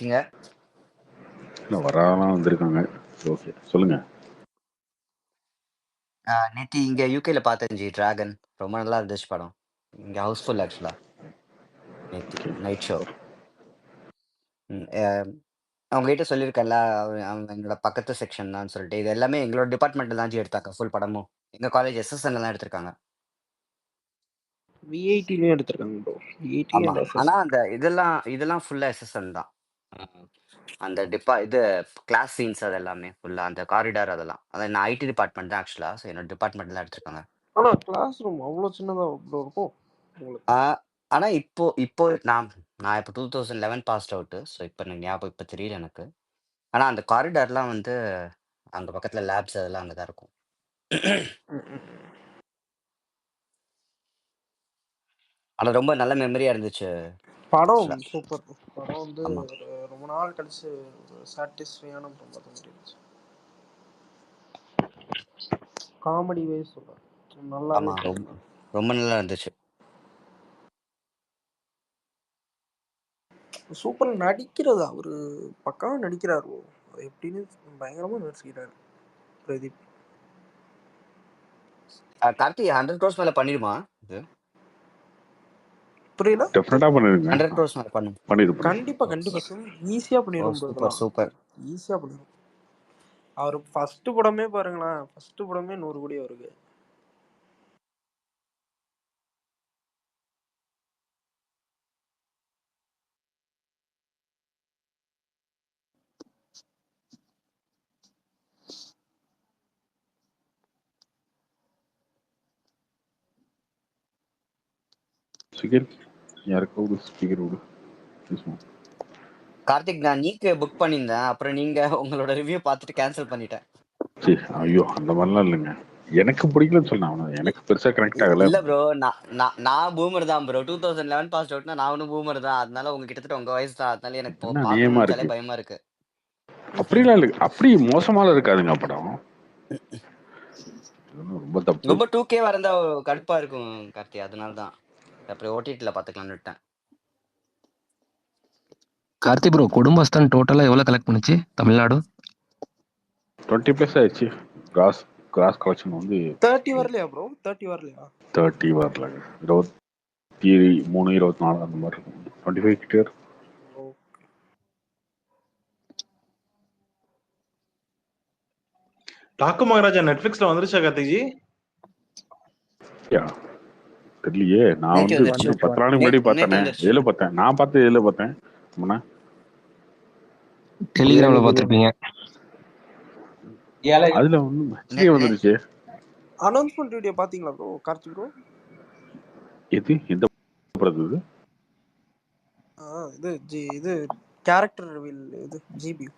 நீங்க இல்லை வராலாம் வந்திருக்காங்க. ஓகே சொல்லுங்க. நேத்தி இங்க யூகேல பார்த்தேன் டிராகன். ரொம்ப நல்லா இருந்துச்சு படம். இங்க ஹவுஸ்ஃபுல் ஆக்சுவலா. நேத்தி ஓகே நைட் ஷோ. ம். அவங்ககிட்ட சொல்லியிருக்கேன்ல, அவன் என்னோட பக்கத்து செக்ஷன் தான் சொல்லிட்டு. இது எல்லாமே எங்களோட டிபார்ட்மெண்ட்ல தான் எடுத்தாங்க ஃபுல் படமும். எங்க காலேஜ் எஸ்எஸ்என்ல தான் எடுத்திருக்காங்க. விஐடிலயும் எடுத்திருக்காங்க ப்ரோ. விஐடி ஆமா. அண்ட் ஆனா எஸ்எஸ். அந்த இதெல்லாம் ஃபுல்லா எஸ்எஸ்என் தான். அ அந்த இது கிளாஸ் சீன்ஸ் அது எல்லாமே ஃபுல்லா அந்த காரிடார் அதெல்லாம். அதான் நான் ஐடி டிபார்ட்மெண்ட் தான் ஆக்சுவலா. ஸோ என்னோட டிபார்ட்மெண்ட்ல தான் எடுத்திருக்காங்க. ஆனா கிளாஸ் ரூம் அவ்வளோ சின்னதா ப்ரோ இருக்கும் உங்களுக்கு. ஆ ஆனா இப்போ நான் நான் இப்போ 2011 பாஸ்ட் அவுட். ஸோ இப்போ எனக்கு ஞாபகம் இப்போ தெரியல எனக்கு. ஆனா அந்த காரிடார்லாம் வந்து அங்க பக்கத்துல லேப்ஸ் அதெல்லாம் அங்க தான் இருக்கும். ஆனா ரொம்ப நல்ல மெமரியா இருந்துச்சு படம் ஆக்சுவலா. சூப்பர். படம் வந்து ஆமா. ஒரு ரொம்ப நாள் கழிச்சு ஒரு சாட்டிஸ்ஃபையான படம் பார்க்க முடியுது. காமெடி வைஸ் சொல்றேன், நல்லாவே ஆமா. ரொம்ப நல்லா இருந்துச்சு. சூப்பர். நடிக்கிறது அவரு பக்காவா நடிக்கிறாரு. அது எப்படின்னு பயங்கரமா நடிக்கிறாரு பிரதீப். கார்த்தி 100 க்ரோஸ் மேல பண்ணிடுமா இது? புரியல. டெஃபினட்டாக பண்ணிடுங்க. 100 க்ரோஸ் மேல பண்ணும். பண்ணிடு கண்டிப்பா கண்டிப்பா ஈஸியா ஓ பண்ணிடும் ப்ரோ. Super super. ஈஸியா பண்ணிடும். அவர் ஃபர்ஸ்ட் படமே பாருங்களேன், ஃபர்ஸ்ட் படமே 100 கோடி அவருக்கு. ஸ்பீக்கர் யாருக்கோ ஒரு ஸ்பீக்கர் விடு. கார்த்திக் நான் நீக்கு புக் பண்ணியிருந்தேன். அப்புறம் நீங்க உங்களோட ரிவ்யூ பார்த்துட்டு கேன்சல் பண்ணிட்டேன். சரி ஐயோ அந்த மாதிரிலாம் இல்லைங்க. எனக்கு பிடிக்கலன்னு சொன்னேன். அவனை எனக்கு பெருசாக கனெக்ட் ஆகலை. இல்ல ப்ரோ, நான் பூமர் தான் ப்ரோ. 2011 பாஸ் அவுட்னா நானும் பூமர் தான். அதனால உங்க கிட்டத்தட்ட உங்க வயசு தான். அதனால எனக்கு என்ன பார்க்கணும்னு அநியாயமா நினைச்சாலே இருக்கு. பயமா இருக்கு. அப்படிலாம் இல்லை, அப்படி மோசமாலாம் இருக்காதுங்க படம். ரொம்ப தப்பு. ரொம்ப 2K வரந்தா கடுப்பா இருக்கும் கார்த்தி. அதனால தான் அப்புறம் ஓடிடில பாத்துக்கலாம்னு விட்டேன். கார்த்தி ப்ரோ, குடும்பஸ்தான் டோட்டலா எவ்வளவு கலெக்ட் பண்ணுச்சு தமிழ்நாடு? 20+ ஆயிடுச்சு. கிராஸ் கலெக்ஷன் வந்து 30 வரலையா ப்ரோ? 30 வரலையா? 30 வரலங்க. 23 24 அந்த மாதிரி இருக்கும். 25 கிட்ட இருக்கும். டாக்கு மகாராஜா நெட்ஃபிளிக்ஸ்ல வந்துருச்சா கார்த்திஜி? தெரியலையே. நான் வந்து 10 நாளைக்கு முன்னாடி பார்த்தேனே. எதுல பார்த்தேன்? நான் பார்த்து எதுல பார்த்தேன்? டெலிகிராம்ல பார்த்திருப்பீங்க. அதுல வந்து ஹெச்டி வந்துருச்சு. அனௌன்ஸ்மென்ட் வீடியோ பாத்தீங்களா ப்ரோ கார்த்தி ப்ரோ? எது எந்த படம் இது? இது கேரக்டர் ரிவீல். இது ஜிபி.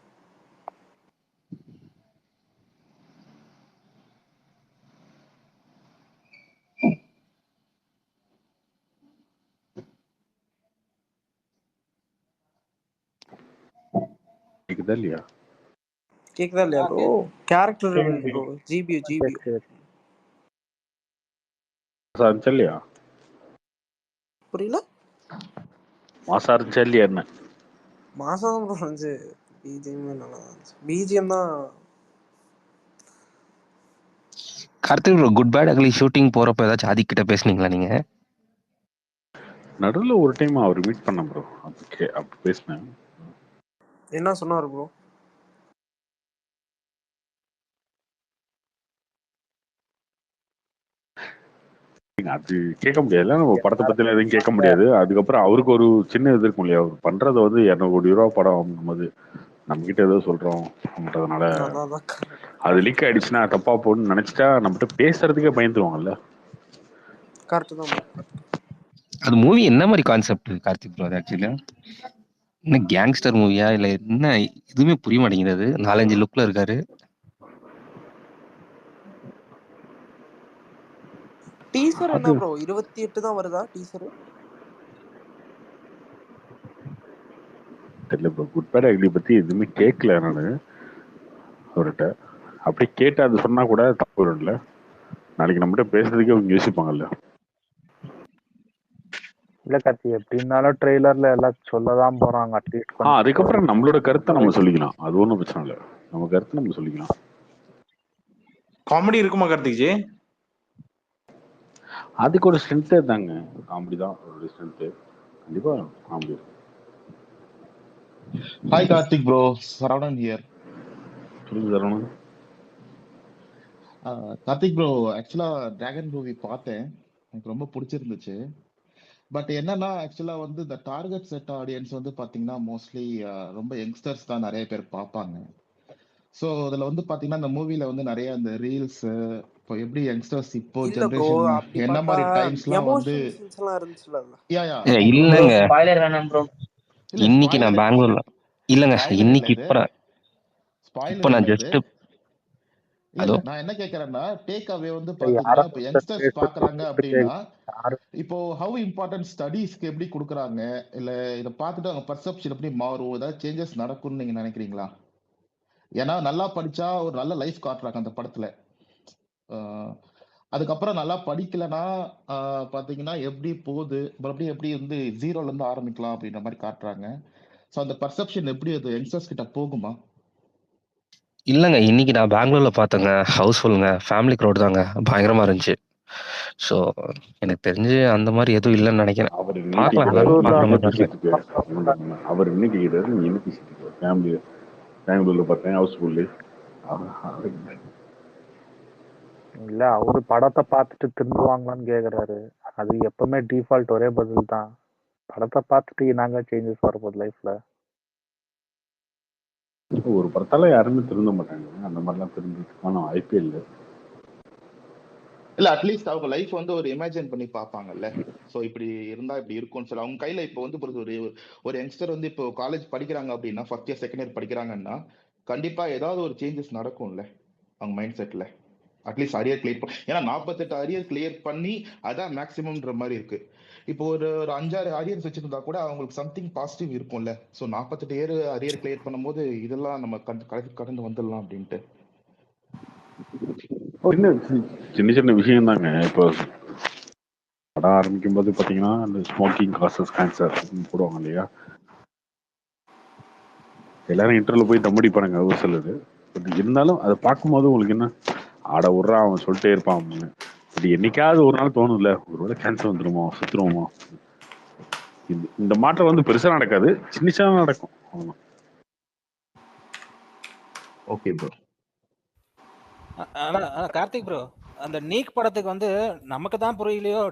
கேக்குதா இல்லையா bro? Character reveal bro. GB. இருந்துச்சா இல்லையா? புரியல. மாசா இருந்துச்சா இல்லையா? என்ன மாசம் ப்ரோ வந்து பிஜிஎம் நல்லா இருந்துச்சு. பிஜிஎம் தான். Karthik bro, good bad ugly shooting போறப்ப ஏதாச்சும் ஆதிக் கிட்ட பேசுனீங்களா நீங்க? நடுவுல ஒரு டைம் அவர் மீட் பண்ண ப்ரோ. அப்ப பேசினேன். என்ன சொன்னாரு ப்ரோ? அது கேட்க முடியாது. நம்ம படத்தை பத்தி எதுவும் கேட்க முடியாது. அதுக்கப்புறம் அவருக்கு ஒரு சின்ன இது இருக்கும் இல்லையா? அவர் பண்றது வந்து 200 கோடி ரூபா படம் போது நம்ம கிட்ட ஏதோ சொல்றோம்ன்றதுனால அது லீக் ஆயிடுச்சுன்னா தப்பா போன்னு நினைச்சிட்டா நம்மகிட்ட பேசுறதுக்கே பயந்துருவாங்கல்ல. கரெக்ட் தான் ப்ரோ. அது மூவி என்ன மாதிரி கான்செப்ட் கார்த்திக் ப்ரோ? அது ஆக்சுவலா என்ன கேங்ஸ்டர் மூவியா இல்ல என்ன? எதுவுமே புரிய மாட்டேங்குது. 4-5 லுக்ல இருக்காரு. டீசர் என்ன ப்ரோ? 28 தான் வருதா டீசர்? தெரியல ப்ரோ. குட் பேட் அக்லி பத்தி எதுவுமே கேட்கல நானு அவர்கிட்ட. அப்படி கேட்டு அது சொன்னா கூட தப்பு வரும்ல. நாளைக்கு நம்மகிட்ட பேசுறதுக்கே அவங்க யோசிப்பாங்கல்ல. இல்ல கார்த்தி, எப்படி இருந்தாலும் ட்ரெய்லர்ல எல்லாம் சொல்லதான் போறாங்க. அட்லீஸ்ட் கொஞ்சம் அதுக்கப்புறம் நம்மளோட கருத்தை நம்ம சொல்லிக்கலாம். அது ஒன்றும் பிரச்சனை இல்லை. நம்ம கருத்தை நம்ம சொல்லிக்கலாம். காமெடி இருக்குமா கார்த்திக் ஜி? அதுக்கு ஒரு ஸ்ட்ரென்த்தே தாங்க. காமெடி தான் ஒரு ஸ்ட்ரென்த்து. கண்டிப்பா காமெடி இருக்கும். Hi Karthik bro, Saravanan here. சொல்லுங்க தரணும். கார்த்திக் ப்ரோ, ஆக்சுவலா டிராகன் மூவி பார்த்தேன், எனக்கு ரொம்ப பிடிச்சிருந்துச்சு. பட் என்னன்னா ஆக்சுவலா வந்து இந்த டார்கெட் செட் ஆடியன்ஸ் வந்து பாத்தீங்கன்னா மோஸ்ட்லி ரொம்ப யங்ஸ்டர்ஸ் தான் நிறைய பேர் பார்ப்பாங்க. ஸோ அதுல வந்து பாத்தீங்கன்னா இந்த மூவில வந்து நிறைய இந்த ரீல்ஸ், இப்போ எப்படி யங்ஸ்டர்ஸ் இப்போ இல்ல ப்ரோ, ஜென்ரேஷன் அப்படி என்ன பார்த்தா மாதிரி டைம்ஸ்லாம் வந்து எமோஷனல் சீன்ஸ் எல்லாம் இருந்துச்சுல அதுல. யா யா ப்ரோ அதான் ப்ரோ. இல்லங்க, ஸ்பாய்லர் வேணாம் ப்ரோ. இல்ல இன்னைக்கு நான் ஸ்பாய்லர் பெங்களூர்ல இல்லங்க, ஸ்பாய்லர் இல்ல இன்னைக்கு இது, இப்போ ஸ்பாய்லர் நான் இல்ல இது. ஜஸ்ட் இல்ல அதோ நான் என்ன கேக்குறேன்னா டேக் அவே வந்து சரி, பாத்தீங்கன்னா இப்போ ஆரம்பத்துல யங்ஸ்டர்ஸ் பேசுறது பாக்குறாங்க அப்படின்னா யாரு இப்போ ஹவு இம்பார்ட்டன்ட் ஸ்டடீஸ்க்கு எப்படி கொடுக்குறாங்க, இல்ல இதை பார்த்துட்டு அவங்க பர்செப்ஷன் எப்படி மாறும், ஏதாவது சேஞ்சஸ் நடக்கும்னு நீங்க நினைக்கிறீங்களா? ஏன்னா நல்லா படிச்சா ஒரு நல்ல லைஃப் காட்டுறாங்க அந்த படத்துல. ஆஹ் அதுக்கப்புறம் நல்லா படிக்கலைன்னா பாத்தீங்கன்னா எப்படி போகுது, மறுபடியும் எப்படி வந்து ஜீரோல இருந்து ஆரம்பிக்கலாம் அப்படின்ற மாதிரி காட்டுறாங்க. ஸோ அந்த பர்செப்ஷன் எப்படி அது யங்ஸ்டர்ஸ் கிட்ட போகுமா? இல்லங்க, இன்னைக்கு நான் பெங்களூர்ல பார்த்தேங்க. ஹவுஸ்ஃபுல்லுங்க, ஃபேமிலி க்ரௌட் தாங்க, பயங்கரமா இருந்துச்சு. ஸோ எனக்கு தெரிஞ்சு அந்த மாதிரி எதுவும் இல்லைன்னு நினைக்கிறேன். அவர் என்ன பார்க்கலாம், கேட்கிறாரு, எல்லாரும் பெங்களூர்ல பார்க்குற நீங்க என்ன மாதிரி தான் பேசிட்டு இருக்க? அவர் என்ன கேட்கிறாரு, நீங்க என்ன பேசிட்டு இருக்க? ஃபேமிலி பெங்களூர்ல பார்த்தேன், ஹவுஸ்ஃபுல்லு. இல்ல, அவரு படத்தை பார்த்துட்டு திருந்துவாங்களான்னு கேக்குறாரு. அது எப்பவுமே டிஃபால்ட் ஒரே பதில் தான். படத்தை பார்த்துட்டு நாங்க சேஞ்சஸ் வரப்போகுது லைஃப்ல. ஒரு படத்தால யாருமே திருந்த மாட்டாங்க. அந்த மாதிரிலாம் திருந்ததுக்கான வாய்ப்பே இல்லை. இல்ல அட்லீஸ்ட் அவங்க லைஃப் வந்து ஒரு இமேஜின் பண்ணி பார்ப்பாங்கல்ல. ஸோ இப்படி இருந்தா இப்படி இருக்கும்னு சொல்லி அவங்க கையில இப்போ வந்து ஒரு யங்ஸ்டர் வந்து இப்போ காலேஜ் படிக்கிறாங்க அப்படின்னா, ஃபர்ஸ்ட் இயர் செகண்ட் இயர் படிக்கிறாங்கன்னா கண்டிப்பா ஏதாவது ஒரு சேஞ்சஸ் நடக்கும்ல அவங்க மைண்ட் செட்ல. அட்லீஸ்ட் அரியர் கிளியர் பண்ணி, ஏன்னா 48 அரியர் கிளியர் பண்ணி அதான் மேக்ஸிமம்ன்ற மாதிரி இருக்கு. இப்போ ஒரு 5-6 அரியர்ஸ் வச்சிருந்தா கூட அவங்களுக்கு சம்திங் பாசிட்டிவ் இருக்கும்ல. ஸோ 48 அரியர் கிளியர் பண்ணும்போது இதெல்லாம் நம்ம கடந்து வந்துடலாம் அப்படின்ட்டு. இன்னும் சின்ன சின்ன விஷயம் தாங்க. இப்போ படம் ஆரம்பிக்கும் போது பார்த்தீங்கன்னா அந்த ஸ்மோக்கிங் காசஸ் கேன்சர் போடுவாங்க இல்லையா? எல்லாரும் இன்டர்வியூல போய் தம்மடிப்பானுங்க ஒரு சிலது. பட் இருந்தாலும் அதை பார்க்கும்போது உங்களுக்கு என்ன ஆட விட்றா, அவன் சொல்லிட்டே இருப்பான் அப்படின்னு. பட் என்னைக்காவது ஒரு நாள் தோணும்ல, ஒருவேளை கேன்சர் வந்துருமோ, சுத்துருவோமோ. இந்த மாற்றம் வந்து பெருசா நடக்காது, சின்ன சின்ன நடக்கும். Okay bro. ஆனா கார்த்திக் ப்ரோ, அந்த நீக் படத்துக்கு வந்து நமக்கு தான் புரியலையோ,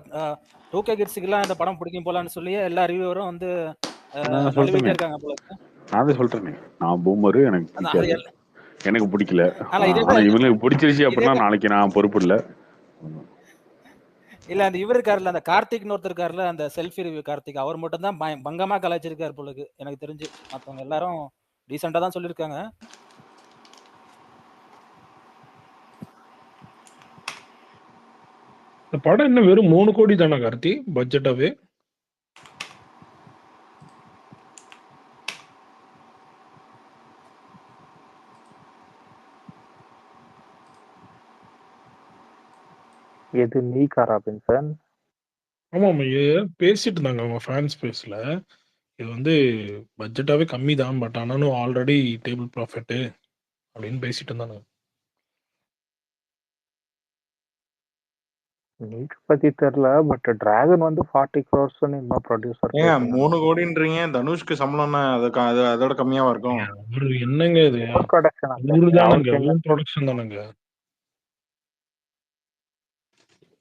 2K கிட்ஸுக்கெல்லாம் இந்த படம் பிடிக்கும் போலான்னு சொல்லியே எல்லா ரிவ்யூவரும் வந்து நான் நழுவிட்டே சொல்றேனே, இருக்காங்க போல இருக்கு. நான் சொல்றேனே, நான் பூமரு, எனக்கு அது பிடிக்காது, எனக்கு பிடிக்கல. ஆனா இதே ஆனா இவனுக்கு பிடிச்சிருச்சு இதே அப்படின்னா நாளைக்கு நான் பொறுப்பு இல்லை. இல்ல அந்த இவர் இருக்காருல்ல, அந்த கார்த்திக்னு ஒருத்தர் இருக்காருல்ல, அந்த செல்ஃபி ரிவ்யூ கார்த்திக், அவர் மட்டும் தான் பங்கமா கலாய்ச்சிருக்காரு போல இருக்கு எனக்கு தெரிஞ்சு. மத்தவங்க எல்லாரும் டீசெண்டா தான் சொல்லியிருக்காங்க. இந்த படம் என்ன வெறும் 3 கோடி தானே கார்த்தி பட்ஜெட்டாவே? எது நீக்கா ராபின்சன்? ஆமா ஆமா, பேசிட்டு இருந்தாங்க அவங்க ஃபேன் ஸ்பேஸ்ல. இது வந்து பட்ஜெட்டாவே கம்மி தான், பட் ஆனாலும் ஆல்ரெடி டேபிள் ப்ராஃபிட் அப்படின்னு பேசிட்டு இருந்தாங்க. நீக் பத்தி தெரியல, பட் டிராகன் வந்து 40 crores இன்னும் ப்ரொடியூசர் ஏன் 3 கோடின்றீங்க? தனுஷ்க்கு சம்பளம்னா அது அதோட கம்மியாவா இருக்கும்? அவரு என்னங்க இது, ப்ரொடக்ஷன் அவரு தானங்க, ஓன் ப்ரொடக்ஷன் தானங்க.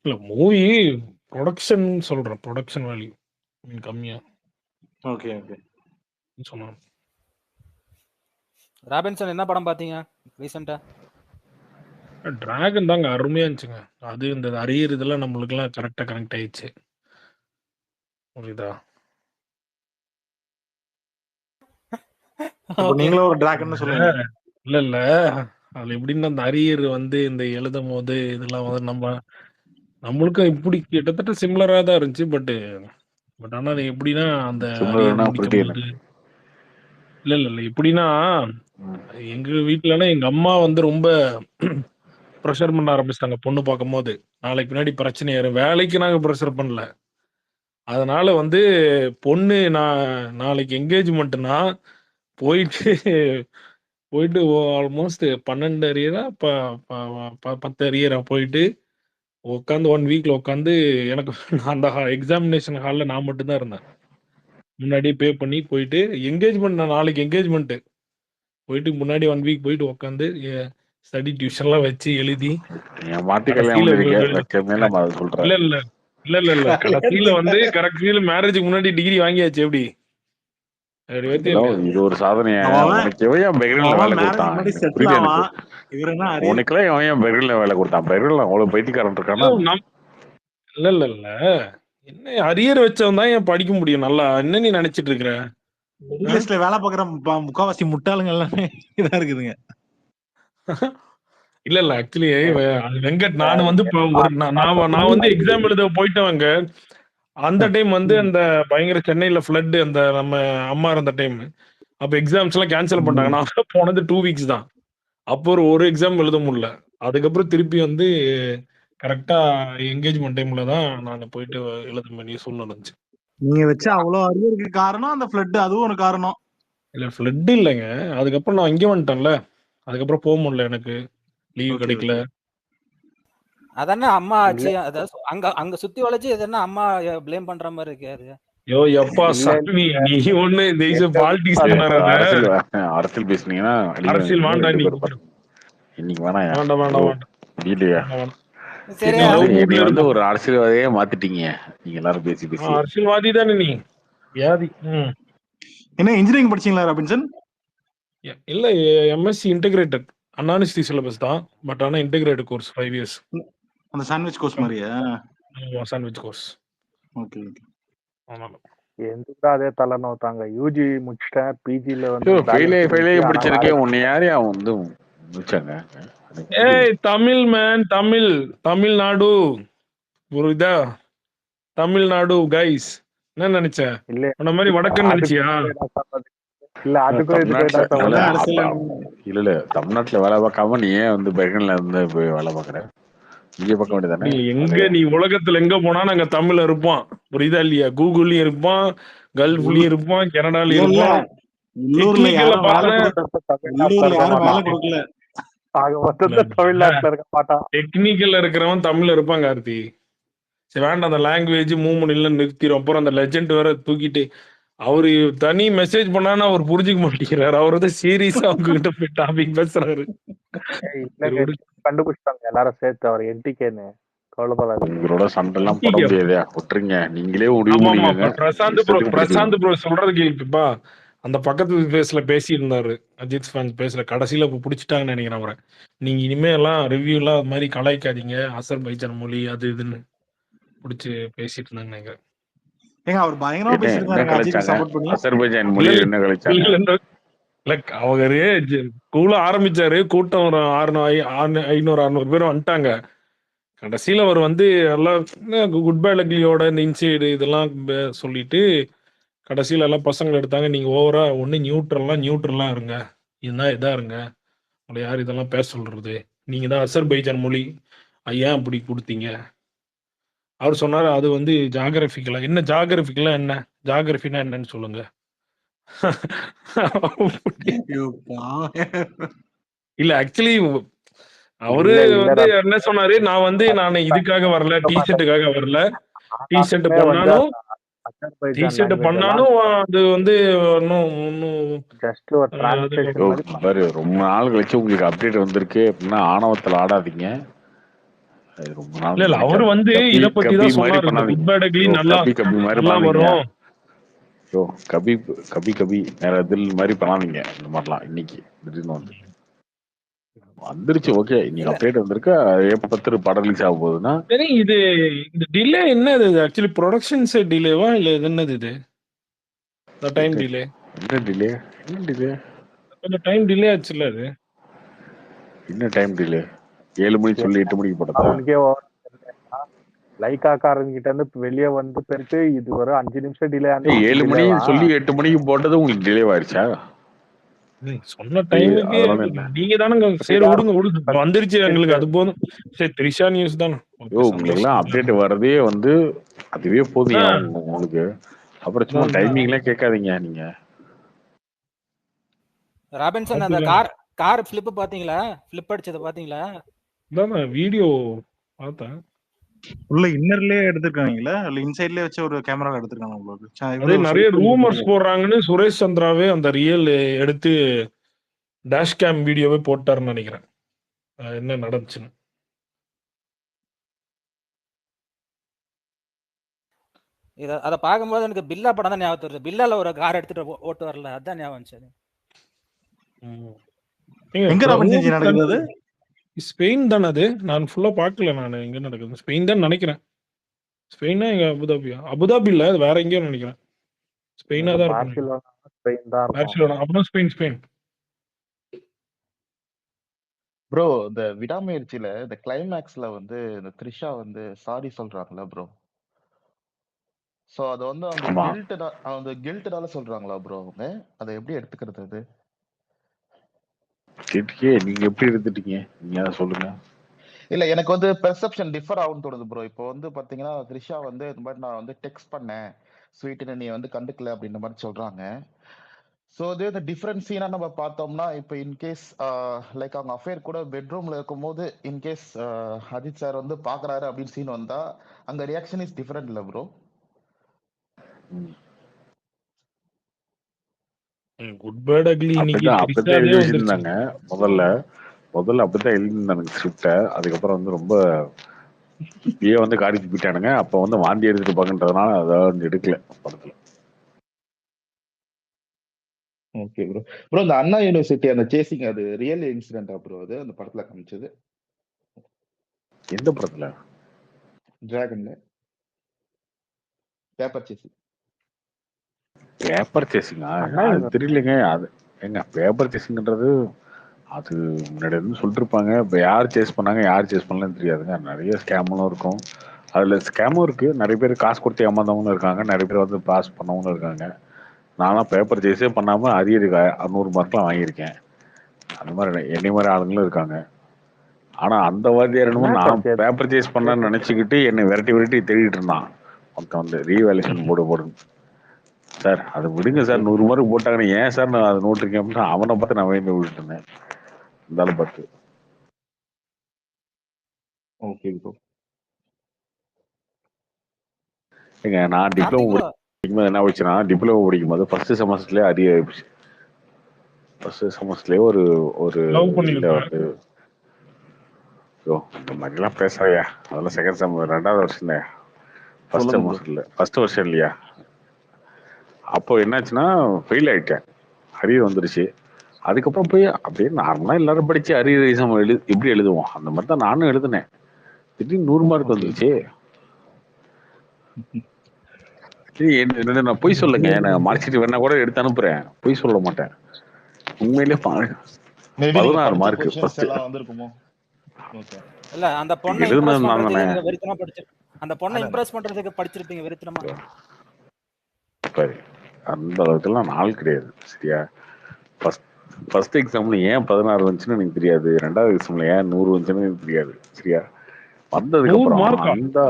இல்ல மூவி ப்ரொடக்ஷன் சொல்றேன், ப்ரொடக்ஷன் வேல்யூ கம்மியா ஓகே ஓகே சொன்னாங்க. ராபின்சன் என்ன படம் பாத்தீங்க ரீசெண்டா? டிராகன் தாங்க, அருமையா இருந்துச்சுங்க. அது இந்த அரியர் இதெல்லாம் நம்மளுக்கெல்லாம் கரெக்டா கனெக்ட் ஆயிடுச்சு. புரியுதா? அப்ப நீங்களும் ஒரு டிராகன் சொல்லுங்க. இல்ல இல்ல, அதுல எப்படின்னா அந்த அரியர் வந்து இந்த எழுதும் போது இதெல்லாம் வந்து நம்மளுக்கும் இப்படி கிட்டத்தட்ட சிமிலரா தான் இருந்துச்சு. பட் ஆனா அது எப்படின்னா அந்த அரியர் முடிக்கும் போது இல்ல இல்ல இல்ல எப்படின்னா, எங்க வீட்டுலன்னா எங்க அம்மா வந்து ரொம்ப ப்ரெஷர் பண்ண ஆரம்பிச்சிட்டாங்க பொண்ணு பார்க்கும் போது. நாளைக்கு பின்னாடி பிரச்சனை ஏறும். வேலைக்கு நாங்க ப்ரெஷர் பண்ணல, அதனால வந்து பொண்ணு நான் நாளைக்கு என்கேஜ்மெண்ட்னா போயிட்டு போயிட்டு ஆல்மோஸ்ட் 12:30 10:30 போயிட்டு உட்காந்து 1 வீக்ல உட்காந்து எனக்கு அந்த எக்ஸாமினேஷன் ஹாலில் நான் மட்டும்தான் இருந்தேன். முன்னாடியே பே பண்ணி போயிட்டு என்கேஜ்மெண்ட், நான் நாளைக்கு என்கேஜ்மெண்ட் போயிட்டு முன்னாடி 1 வீக் போயிட்டு உட்காந்து ஸ்டடி டியூஷன்லாம் வச்சு எழுதி மாத்தி கடைசியில சொல்றேன். இல்ல இல்ல இல்ல இல்ல இல்ல கடைசியில வந்து கடைசியில மேரேஜுக்கு முன்னாடி டிகிரி வாங்கியாச்சு. எப்படி இது ஒரு சாதனையா? உனக்கு எவன் பெஹ்ரைன்ல வேலை கொடுத்தான்? புரியுது எனக்கு. உனக்குலாம் எவன் பெஹ்ரைன்ல வேலை கொடுத்தான்? பெஹ்ரைன்ல அவ்வளவு பைத்தியக்காரன் இருக்கானா? இல்ல இல்ல இல்ல என்ன அரியர் வச்சவன் தான் ஏன் படிக்க முடியும் நல்லா? என்ன நீ நினைச்சிட்டு இருக்கிற? வேலை பாக்குற முக்காவாசி முட்டாளுங்க எல்லாமே இதா இருக்குதுங்க. இல்ல இல்ல ஆக்சுவலி வெங்கட், நான் வந்து நான் வந்து எக்ஸாம் எழுத போயிட்டவங்க. அந்த டைம் வந்து அந்த பயங்கர சென்னையில ஃபிளட், அந்த நம்ம அம்மா இருந்த டைம். அப்ப எக்ஸாம்ஸ் எல்லாம் கேன்சல் பண்ணாங்க. நான் போனது 2 வீக்ஸ் தான். அப்போ ஒரு எக்ஸாம் எழுத முடியல. அதுக்கப்புறம் திருப்பி வந்து கரெக்டா என்கேஜ்மெண்ட் டைம்ல தான் நான் போயிட்டு எழுத வேண்டிய சூழ்நிலை இருந்துச்சு. நீங்க வச்ச அவ்வளவு அரியருக்கு காரணம் அந்த ஃபிளட், அதுவும் ஒரு காரணம். இல்ல ஃபிளட் இல்லைங்க. அதுக்கப்புறம் நான் இங்கே வந்துட்டேன்ல, அதுக்கப்புறம் போக முடியல, எனக்கு லீவ் கிடைக்கல. அதானே அம்மா ஆச்சு. அதாவது அங்க சுத்தி வளைச்சு எதனா அம்மா ப்ளேம் பண்ற மாதிரி இருக்கு. யோ எப்பா சாமி, நீ ஒண்ணு பாலிடிக்ஸ் அரசியல் பேசுனீங்கன்னா அரசியல் வேண்டாம். இன்னைக்கு வேணாம் வேண்டாம் வேண்டாம் வேண்டாம். நீ வந்து ஒரு அரசியல்வாதியே மாத்திட்டீங்க நீங்க எல்லாரும் பேசி பேசி. அரசியல்வாதி தானே நீ? வியாதி. என்ன இன்ஜினியரிங் படிச்சீங்களா ராபின்சன்? இல்ல, எம்எஸ்சி இன்டகிரேட்டட் அன்யூனிவர்சிட்டி சிலபஸ் தான். பட் ஆனா இன்டகிரேட்டட் கோர்ஸ் 5 years. அந்த சாண்ட்விச் கோர்ஸ் மாதிரியா? Sandwich course. Okay okay. எந்த அதே தலை நோத்தாங்க. யூஜி முடிச்சிட்டேன், பிஜில வந்து ஃபெயிலே படிச்சிருக்கே. உன்னை யாரையா வந்து முடிச்சாங்க? ஏய் தமிழ் மேன், தமிழ்நாடு புரியுதா? தமிழ்நாடு கைஸ். என்ன நினைச்ச? இல்ல அந்த மாதிரி வடக்குன்னு நினைச்சியா? இல்ல அதுக்கும் இல்ல தமிழ்நாட்டுல வேலை பார்க்காம நீ ஏன் வந்து பெஹ்ரைன்ல இருந்து போய் வேலை பார்க்கற? இங்க பார்க்க வேண்டியதானே? எங்க நீ உலகத்துல எங்க போனா நாங்க தமிழ்ல இருப்போம், புரியுதா இல்லையா? கூகுள்லயும் இருப்பான், கல்ஃப்லயும் இருப்பான், கனடாலயும் இருப்பான். டெக்னிக்கல்ல இருக்கிறவன் தமிழ்ல இருப்பான் கார்த்தி. சரி வேண்டாம், அந்த லாங்குவேஜ் மூவ்மெண்ட் இல்ல நிறுத்திடும். அப்புறம் அந்த லெஜெண்ட் வேற தூக்கிட்டு அவரு தனி மெசேஜ் பண்ணான்னு அவர் புரிஞ்சுக்க மாட்டேங்கிறாரு. அவர் வந்து சீரியஸா அவங்க கிட்ட போய் டாபிக் பேசுறாரு. கண்டுபிடிச்சாங்க எல்லாரும் சேர்த்து அவர் என்டிகேன்னு. உங்களோட சண்டை எல்லாம் போட முடியாதா? விட்டுருங்க, நீங்களே முடிவு பண்ணுங்க. பிரசாந்த் ப்ரோ சொல்றது கேள்விப்பா. அந்த பக்கத்து பேஸ்ல பேசி இருந்தாரு, அஜித் ஃபேன்ஸ் பேஸ்ல. கடைசியில இப்ப பிடிச்சிட்டாங்கன்னு நினைக்கிறேன் அவரை. நீங்க இனிமே எல்லாம் ரிவ்யூ எல்லாம் அது மாதிரி கலாய்க்காதீங்க, அசர்பைஜான் மொழி அது இதுன்னு பிடிச்சு பேசிட்டு இருந்தாங்க நினைக்கிறேன். அவர் பயங்கரமா பேசிருக்காரு. அசர்பைஜான் மொழி என்ன கலாய்ச்சாங்க? அவரு கூல ஆரம்பிச்சாரு, கூட்டம் ஒரு 500-600 பேர் வந்துட்டாங்க. கடைசியில அவர் வந்து எல்லாம் குட் பை லக்லியோட இந்த இன்சைடு இதெல்லாம் சொல்லிட்டு கடைசியில எல்லாம் பசங்களை எடுத்தாங்க. நீங்க ஓவரா ஒண்ணு நியூட்ரல்லாம் இருங்க, இதுதான் இதா இருங்க, உங்களை யார் இதெல்லாம் பேச சொல்றது? நீங்க தான் அசர்பைஜான் மொழி ஏன் அப்படி கொடுத்தீங்க? அவர் சொன்னாரு அது வந்து ஜாகிரபிக்கலா. என்ன ஜாகிரபிக்கலா? என்ன ஜாகிரபினா என்னன்னு சொல்லுங்க. இல்ல ஆக்சுவலி அவரு வந்து என்ன சொன்னாரு, நான் இதுக்காக வரல, டிஷர்ட்டுக்காக வரல. டிஷர்ட் பண்ணாலும் அது வந்து ரொம்ப நாள் கழிச்சு உங்களுக்கு அப்டேட் வந்திருக்கு அப்படின்னா ஆணவத்துல ஆடாதீங்க. அவரு வந்து இத பத்தி தான் சொன்னாரு. குட் பை லக்லி நல்லா வரும். கபி வேற தில் மாதிரி பண்ணாதீங்க. இந்த மாதிரிலாம் இன்னைக்கு திடீர்னு வந்துருச்சு. ஓகே, நீங்க அப்டேட் வந்திருக்கு. எப்ப 10 படம் ரிலீஸ் ஆக போகுதுன்னா சரி. இது இந்த டிலே என்னது? ஆக்சுவலி ப்ரொடக்ஷன்ஸ் டிலேவா இல்ல என்னது இது? the time delay. என்ன டிலே? கொஞ்சம் டைம் டிலே ஆச்சுல. அது என்ன டைம் டிலே? 7 மணி சொல்லி 8 மணிக்கு போட்டதா? லைக்காக்காரங்க கிட்ட இருந்து வெளியே வந்து பெருட்டு இது ஒரு 5 நிமிஷம் டிலே ஆனது. 7 மணி சொல்லி 8 மணிக்கு போட்டது உங்களுக்கு டிலே ஆயிடுச்சா? சொன்ன டைமுக்கு நீங்க தானங்க. சரி விடுங்க வந்துருச்சு எங்களுக்கு, அது போதும். சரி த்ரிஷா நியூஸ் தானே. ஓகே உங்களுக்குலாம் சந்தோஷம். அப்டேட் வர்றதே வந்து அதுவே போதும் ஆ, உங்களுக்கு. அப்புறம் சும்மா அதான் டைமிங்லாம் கேட்காதீங்க நீங்க. ராபின்சன் அந்த பார்த்துக்கலாம். கார் ஃபிளிப் பாத்தீங்களா? ஃபிளிப் அடிச்சதை பாத்தீங்களா? அதான் வீடியோ பார்த்தேன். உள்ள இன்னர்லயே எடுத்திருக்காங்களா இல்ல இன்சைட்லயே வச்சு ஒரு கேமரா எடுத்திருக்காங்க உங்களுக்கு? அதே இவ்வளவு நிறைய சொல்லிட்டு ரூமர்ஸ் போடுறாங்கன்னு சுரேஷ் சந்திராவே அந்த ரியல் எடுத்து டேஷ் கேம் வீடியோவே போட்டாருன்னு நினைக்கிறேன். என்ன நடந்துச்சுன்னு. அதை பார்க்கும்போது எனக்கு பில்லா படம் தான் ஞாபகம் வருது. பில்லால ஒரு கார் எடுத்துட்டு ஓட்டு வரல, அதான் ஞாபகம் வந்துச்சு. எங்க ராபின்சன் நடக்குது அது? ஸ்பெயின் தானே அது? நான் ஃபுல்லா பார்க்கல. நான் எங்க நடக்குது ஸ்பெயின் தான் நினைக்கிறேன். ஸ்பெயினா எங்க அபுதாபியா? அபுதாபி இல்ல, அது வேற எங்கேயோ நினைக்கிறேன். ஸ்பெயினா தான் இருக்கும். பார்சிலோனா ஸ்பெயின் தான் இருக்கும். பார்சிலோனா அப்புறம் ஸ்பெயின். ப்ரோ இந்த விடாமுயற்சியில இந்த கிளைமேக்ஸ்ல வந்து இந்த த்ரிஷா வந்து சாரி சொல்றாங்களா ப்ரோ? சோ அது வந்து ஆமா. அந்த கில்ட்டடால சொல்றாங்களா ப்ரோ அவங்க? அதை எப்படி எடுத்துக்கிறது அது? கேட்டுக்கே நீங்க எப்படி எடுத்துட்டீங்க? நீங்க அதை சொல்லுங்க. இல்ல எனக்கு வந்து பெர்செப்ஷன் டிஃபர் ஆகும்னு தோணுது ப்ரோ. இப்போ வந்து பாத்தீங்கன்னா த்ரிஷா வந்து இந்த மாதிரி நான் வந்து டெக்ஸ்ட் பண்ணேன் ஸ்வீட்டுன்னு, நீ வந்து கண்டுக்கல அப்படின்ற மாதிரி சொல்றாங்க. ஸோ இதே இந்த டிஃப்ரெண்ட் சீனா நம்ம பார்த்தோம்னா இப்போ இன்கேஸ் லைக் அவங்க அஃபேர் கூட பெட்ரூம்ல இருக்கும்போது இன்கேஸ் அஜித் சார் வந்து பாக்குறாரு அப்படின்னு சீன் வந்தா அங்க ரியாக்ஷன் இஸ் டிஃபரெண்ட் இல்ல ப்ரோ? குட் பேட் அக்லி இன்னைக்கு அப்படித்தான் எழுதி த்ரிஷாவே வச்சிருந்தாங்க. வந்துருச்சு. முதல்ல அப்படித்தான் எழுதியிருந்தானுங்க ஸ்கிரிப்ட. அதுக்கப்புறம் வந்து ரொம்ப வந்து காடி துப்பிட்டானுங்க. அப்ப வந்து வாந்தி எடுத்துட்டு பாக்குன்றதுனால அதை வந்து எடுக்கல படத்துல. Okay bro. ப்ரோ இந்த அண்ணா யூனிவர்சிட்டி அந்த சேசிங் அது ரியல் இன்சிடென்டா ப்ரோ? அது அந்த படத்துல காமிச்சது எந்த படத்துல? டிராகன்ல பேப்பர் சேசிங். பேப்பர் சேசிங்கா? அது தெரியலங்க. அது எங்க பேப்பர் சேசிங்ன்றது அது முன்னாடி இருந்து சொல்லிட்டு இருப்பாங்க. இப்போ யார் சேஸ் பண்ணாங்க யார் சேஸ் பண்ணலன்னு தெரியாதுங்க. நிறைய ஸ்கேம்லாம் இருக்கும். அதுல ஸ்கேமும் இருக்கு. நிறைய பேர் காசு கொடுத்து ஏமாந்தவங்களும் இருக்காங்க. நிறைய பேர் வந்து பாஸ் பண்ணவங்களும் இருக்காங்க. நான்லாம் பேப்பர் சேஸே பண்ணாம அரியருக்கு 100 மார்க்லாம் வாங்கியிருக்கேன். அந்த மாதிரி என்னை மாதிரி ஆளுங்களும் இருக்காங்க. ஆனா அந்த வாத்தியார் என்னமோ நான் பேப்பர் சேஸ் பண்ணேன்னு நினைச்சுக்கிட்டு என்னை விரட்டி தேடிட்டு இருந்தான். ஒருத்தன் வந்து ரீவேல்யூஷன் போடுன்னு. சார் அது விடுங்க சார், 100 மார்க் போட்டாங்கன்னு ஏன் சார் நான் அதை நோட்டிருக்கேன் அப்படின்னா அவனை பார்த்து நான் வேண்டி விட்டுட்டு இருந்தேன். இருந்தாலும் பார்த்து ஓகே ப்ரோ. ஏங்க நான் டிப்ளமோ படிக்கும்போது என்ன ஆச்சுன்னா, டிப்ளமோ படிக்கும்போது ஃபர்ஸ்ட் செமஸ்டர்லேயே அரிய ஆயிடுச்சு. ஃபர்ஸ்ட் செமஸ்டர்லேயே ஒரு இதில் வந்து இந்த மாதிரிலாம் பேசுறையா? அதெல்லாம் செகண்ட் செம் 2வது வருஷம் தான். ஃபர்ஸ்ட் வருஷம் இல்லையா? அப்போ என்னாச்சுன்னா ஃபெயில் ஆயிட்டேன். அரியர் வந்துருச்சு. அதுக்கப்புறம் போய் அப்படியே நார்மலா எல்லாரும் படிச்சு அரியர் எக்ஸாம் எப்படி எழுதுவோம் அந்த மாதிரி தான் நானும் எழுதினேன். திடீர்னு 100 மார்க் வந்துருச்சு. நான் பொய் சொல்லுங்க, நான் மார்க் ஷீட் வேணா கூட எடுத்து அனுப்புறேன், பொய் சொல்ல மாட்டேன். உண்மையிலே 16 மார்க் ஃபர்ஸ்ட். இல்ல அந்த பொண்ணை இம்ப்ரெஸ் பண்றதுக்கு நீங்க வெறித்தனமா அந்த பொண்ணை இம்ப்ரெஸ் பண்றதுக்கு படிச்சிருப்பீங்க வெறித்தனமா. அந்த அளவுக்குலாம் நாள் கிடையாது சரியா? ஃபர்ஸ்ட் எக்ஸாம்ல ஏன் 16 வந்துச்சுன்னு எனக்கு தெரியாது. 2வது எக்ஸாம்ல ஏன் 100 வந்துச்சுன்னு எனக்கு தெரியாது சரியா? வந்ததுக்கு அப்புறம் அந்த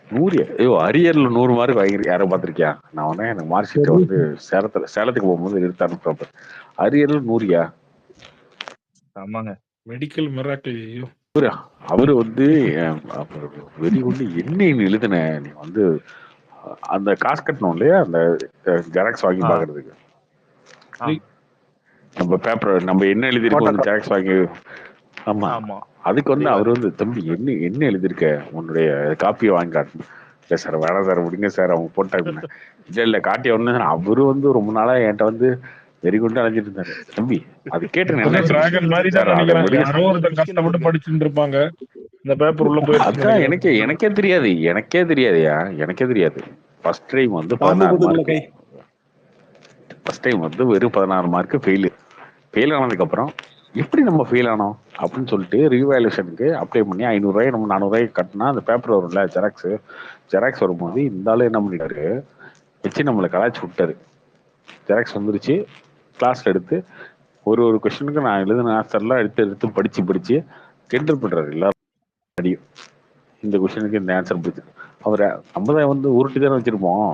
100 அரியர்ல 100 மார்க் வாங்கி யாரோ பார்த்திருக்கியா? நான் உடனே எனக்கு மார்க் ஷீட்டை வந்து சேலத்துக்கு போகும்போது எடுத்து அனுப்புறப்ப அரியர்ல 100யா? ஆமாங்க. Medical miracle. அவரு வந்து வெறி கொண்டு என்ன எழுதுன நீ வந்து அந்த காசு கட்டணும் இல்லையா அந்த ஜெராக்ஸ் வாங்கி பாக்குறதுக்கு. நம்ம பேப்பர் நம்ம என்ன எழுதிருக்கோம் ஜெராக்ஸ் வாங்கி. ஆமா அதுக்கு வந்து அவர் வந்து தம்பி என்ன எழுதிருக்க உன்னுடைய காப்பியை வாங்கி காட்டணும். இல்லை சார் வேணாம் சார் விடுங்க சார் அவங்க போட்டாங்க. இல்ல காட்டிய ஒண்ணு. அவரு வந்து ரொம்ப நாளா என்கிட்ட வந்து வெறி கொண்டு அலைஞ்சிட்டு இருந்தாரு. தம்பி அது கேட்டு அதுதான் எனக்கே தெரியாதுயா. எனக்கே தெரியாது. ஃபர்ஸ்ட் டைம் வந்து 16 மார்க். ஃபர்ஸ்ட் டைம் வந்து வெறும் 16 மார்க் ஃபெயில் ஆனதுக்கு அப்புறம் எப்படி நம்ம ஃபெயில் ஆனோம் அப்படின்னு சொல்லிட்டு ரீவேல்யூஷனுக்கு அப்ளை பண்ணி 500 ரூபாய் நம்ம 400 ரூபாய்க்கு கட்டினா அந்த பேப்பர் வரும்ல ஜெராக்ஸ் வரும்போது இந்த ஆளு என்ன பண்ணிட்டாரு வச்சு நம்மளை கலாய்ச்சி விட்டாரு. ஜெராக்ஸ் வந்துருச்சு. கிளாஸ்ல எடுத்து ஒரு கொஸ்டினுக்கு நான் எழுதின ஆன்சர்லாம் எடுத்து படிச்சு கிண்டல் பண்றாரு எல்லாரும். அடியும். இந்த கொஸ்டினுக்கு இந்த ஆன்சர் பிடிச்சி அவரை நம்ம தான் வந்து உருட்டி தானே வச்சிருப்போம்